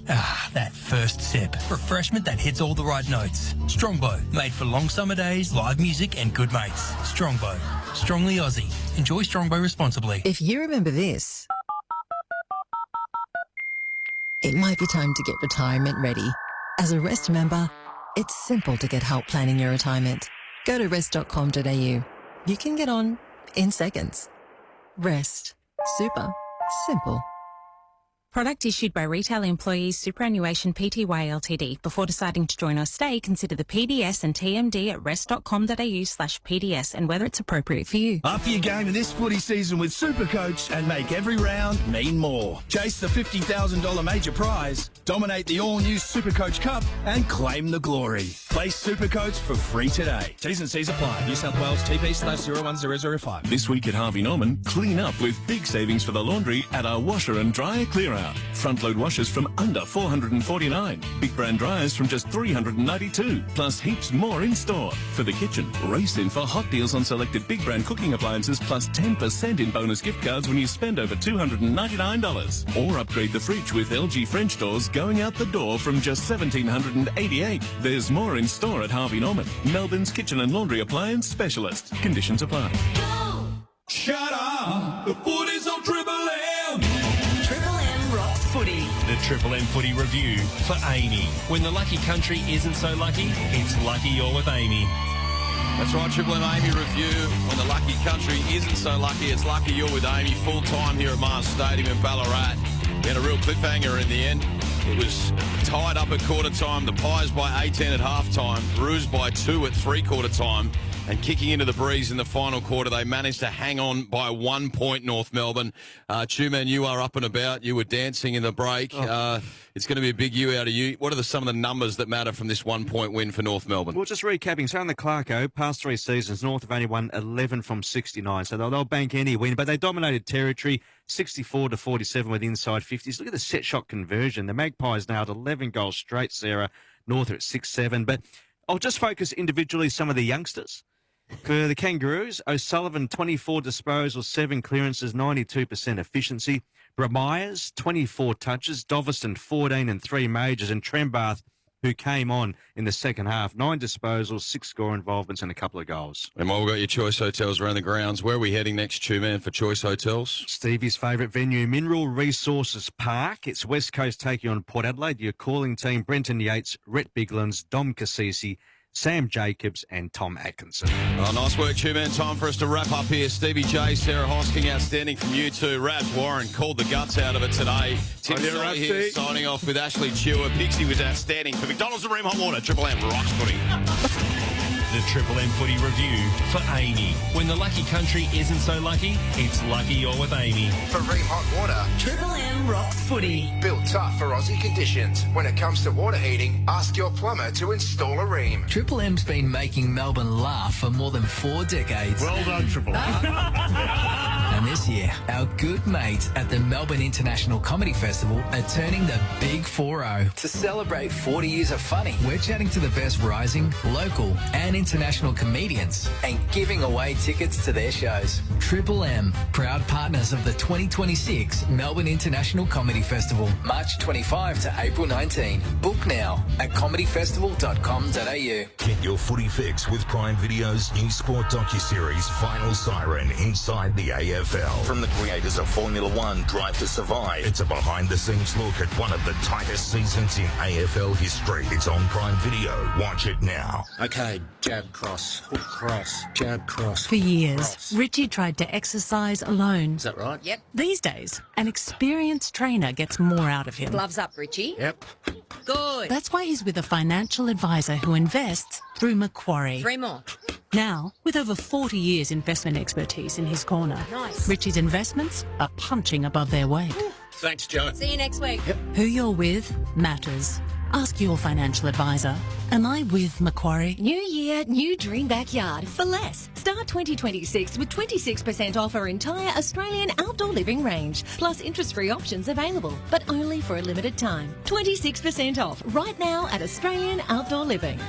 Ah, that first sip. Refreshment that hits all the right notes. Strongbow, made for long summer days, live music and good mates. Strongbow, strongly Aussie. Enjoy Strongbow responsibly. If you remember this, it might be time to get retirement ready. As a Rest member, it's simple to get help planning your retirement. Go to rest.com.au. You can get on in seconds. Rest. Super simple. Product issued by Retail Employees Superannuation Pty Ltd. Before deciding to join or stay, consider the PDS and TMD at rest.com.au/PDS and whether it's appropriate for you. Up your game in this footy season with Supercoach and make every round mean more. Chase the $50,000 major prize, dominate the all-new Supercoach Cup and claim the glory. Play Supercoach for free today. T's and C's apply. New South Wales TP/01005. This week at Harvey Norman, clean up with big savings for the laundry at our washer and dryer clear out. Front load washers from under $449. Big brand dryers from just $392. Plus heaps more in store. For the kitchen, race in for hot deals on selected big brand cooking appliances plus 10% in bonus gift cards when you spend over $299. Or upgrade the fridge with LG French doors going out the door from just $1,788. There's more in store at Harvey Norman, Melbourne's kitchen and laundry appliance specialist. Conditions apply. Shut up! The footy's on Triple M! Triple M rocks footy. The Triple M Footy Review for AAMI. When the lucky country isn't so lucky, it's lucky you're with AAMI. That's right, Triple M AAMI Review. When the lucky country isn't so lucky, it's lucky you're with AAMI. Full time here at Mars Stadium in Ballarat. We had a real cliffhanger in the end. It was tied up at quarter time. The Pies by 18 at half time. Roos by 2 at three-quarter time. And kicking into the breeze in the final quarter, they managed to hang on by 1 point, North Melbourne. Two-man, you are up and about. You were dancing in the break. It's going to be a big you out of you. What are some of the numbers that matter from this 1 point win for North Melbourne? Well, just recapping, so in the Clarko, past 3 seasons, North have only won 11 from 69, so they'll bank any win, but they dominated territory, 64-47 with inside 50s. Look at the set shot conversion. The Magpies now at 11 goals straight, Sarah. North are at 6-7, but I'll just focus individually some of the youngsters. For the Kangaroos, O'Sullivan, 24 disposals, 7 clearances, 92% efficiency. Bramyers, 24 touches. Doveston, 14 and 3 majors. And Trembath, who came on in the second half, 9 disposals, 6 score involvements and a couple of goals. And while we've got your choice hotels around the grounds, where are we heading next, Two-man, for choice hotels? Stevie's favourite venue, Mineral Resources Park. It's West Coast taking on Port Adelaide. Your calling team, Brenton Yates, Rhett Biglands, Dom Cassisi, Sam Jacobs and Tom Atkinson. Oh, nice work, Two-man. Time for us to wrap up here. Stevie J, Sarah Hosking, outstanding from you two. Raz Warren called the guts out of it today. Tim Sully here signing off with Ashley Chewer. Pixie was outstanding for McDonald's and Ream Hot Water. Triple M rocks footy. The Triple M Footy Review for AAMI. When the lucky country isn't so lucky, it's lucky you're with AAMI. For Ream Hot Water, Triple M rocks footy. built tough for Aussie conditions. When it comes to water heating, ask your plumber to install a Ream. Triple M's been making Melbourne laugh for more than 4 decades. Well done, Triple M. And this year, our good mates at the Melbourne International Comedy Festival are turning the big 4-0. To celebrate 40 years of funny, we're chatting to the best rising, local and international comedians and giving away tickets to their shows. Triple M, proud partners of the 2026 Melbourne International Comedy Festival, March 25 to April 19. Book now at comedyfestival.com.au. Get your footy fix with Prime Video's new sport docuseries Final Siren Inside the AFL. From the creators of Formula One Drive to Survive, it's a behind-the-scenes look at one of the tightest seasons in AFL history. It's on Prime Video. Watch it now. Okay, jab, cross, hook, cross, jab, cross. For years, cross. Richie tried to exercise alone. Is that right? Yep. These days, an experienced trainer gets more out of him. Gloves up, Richie. Yep. Good. That's why he's with a financial advisor who invests through Macquarie. 3 more. Now, with over 40 years investment expertise in his corner, Nice. Richie's investments are punching above their weight. Thanks, Joe. See you next week. Yep. Who you're with matters. Ask your financial advisor. Am I with Macquarie? New year, new dream backyard for less. Start 2026 with 26% off our entire Australian outdoor living range, plus interest-free options available, but only for a limited time. 26% off right now at Australian Outdoor Living.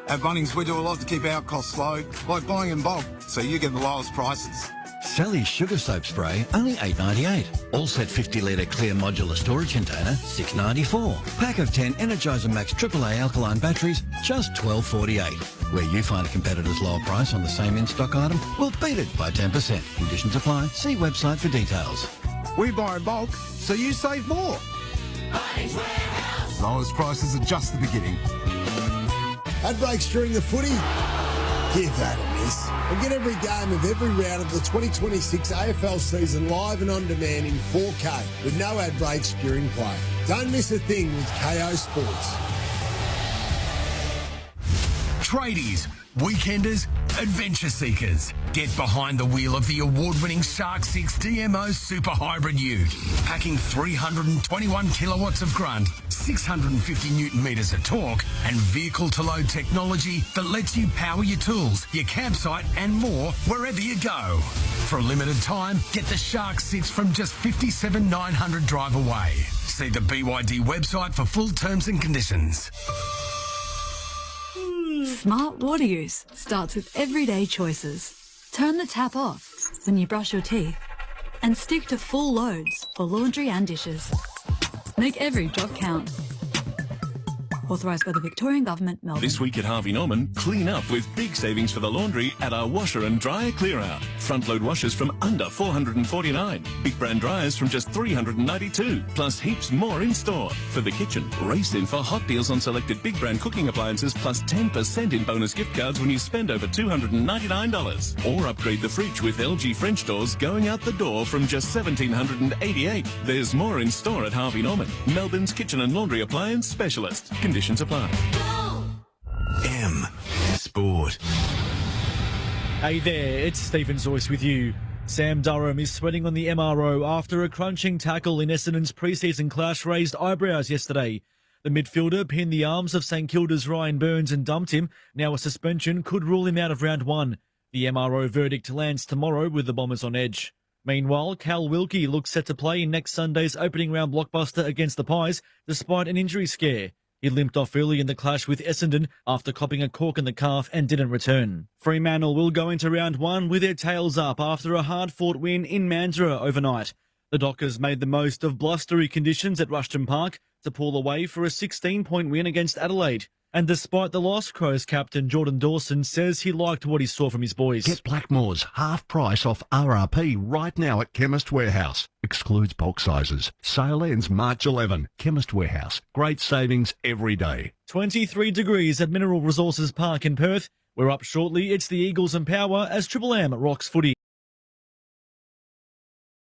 At Bunnings, we do a lot to keep our costs low, like buying in bulk, so you get the lowest prices. Sally's Sugar Soap Spray, only $8.98. All set 50-litre clear modular storage container, $6.94. Pack of 10 Energizer Max AAA alkaline batteries, just $12.48. Where you find a competitor's lower price on the same in-stock item, we'll beat it by 10%. Conditions apply. See website for details. We buy in bulk, so you save more. Bunnings Warehouse. Lowest prices are just the beginning. Ad breaks during the footy? Give that a miss. And get every game of every round of the 2026 AFL season live and on demand in 4K with no ad breaks during play. Don't miss a thing with KO Sports. Tradies, weekenders, adventure seekers. Get behind the wheel of the award-winning Shark 6 DMO Super Hybrid Ute. Packing 321 kilowatts of grunt, 650 newton meters of torque, and vehicle-to-load technology that lets you power your tools, your campsite, and more wherever you go. For a limited time, get the Shark 6 from just $57,900 drive away. See the BYD website for full terms and conditions. Smart water use starts with everyday choices. Turn the tap off when you brush your teeth and stick to full loads for laundry and dishes. Make every drop count. Authorised by the Victorian Government, Melbourne. This week at Harvey Norman, clean up with big savings for the laundry at our washer and dryer clear out. Front load washers from under $449. Big brand dryers from just $392. Plus heaps more in store. For the kitchen, race in for hot deals on selected big brand cooking appliances plus 10% in bonus gift cards when you spend over $299. Or upgrade the fridge with LG French doors going out the door from just $1,788. There's more in store at Harvey Norman, Melbourne's kitchen and laundry appliance specialist. Conditions apply. M Sport. Hey there, it's Stephen Zoyce with you. Sam Durham is sweating on the MRO after a crunching tackle in Essendon's pre-season clash raised eyebrows yesterday. The midfielder pinned the arms of St Kilda's Ryan Burns and dumped him. Now a suspension could rule him out of round one. The MRO verdict lands tomorrow with the Bombers on edge. Meanwhile, Cal Wilkie looks set to play in next Sunday's opening round blockbuster against the Pies, despite an injury scare. He limped off early in the clash with Essendon after copping a cork in the calf and didn't return. Fremantle will go into round one with their tails up after a hard-fought win in Mandurah overnight. The Dockers made the most of blustery conditions at Rushton Park to pull away for a 16-point win against Adelaide. And despite the loss, Crows captain Jordan Dawson says he liked what he saw from his boys. Get Blackmore's half price off RRP right now at Chemist Warehouse. Excludes bulk sizes. Sale ends March 11. Chemist Warehouse. Great savings every day. 23 degrees at Mineral Resources Park in Perth. We're up shortly. It's the Eagles and Power as Triple M rocks footy.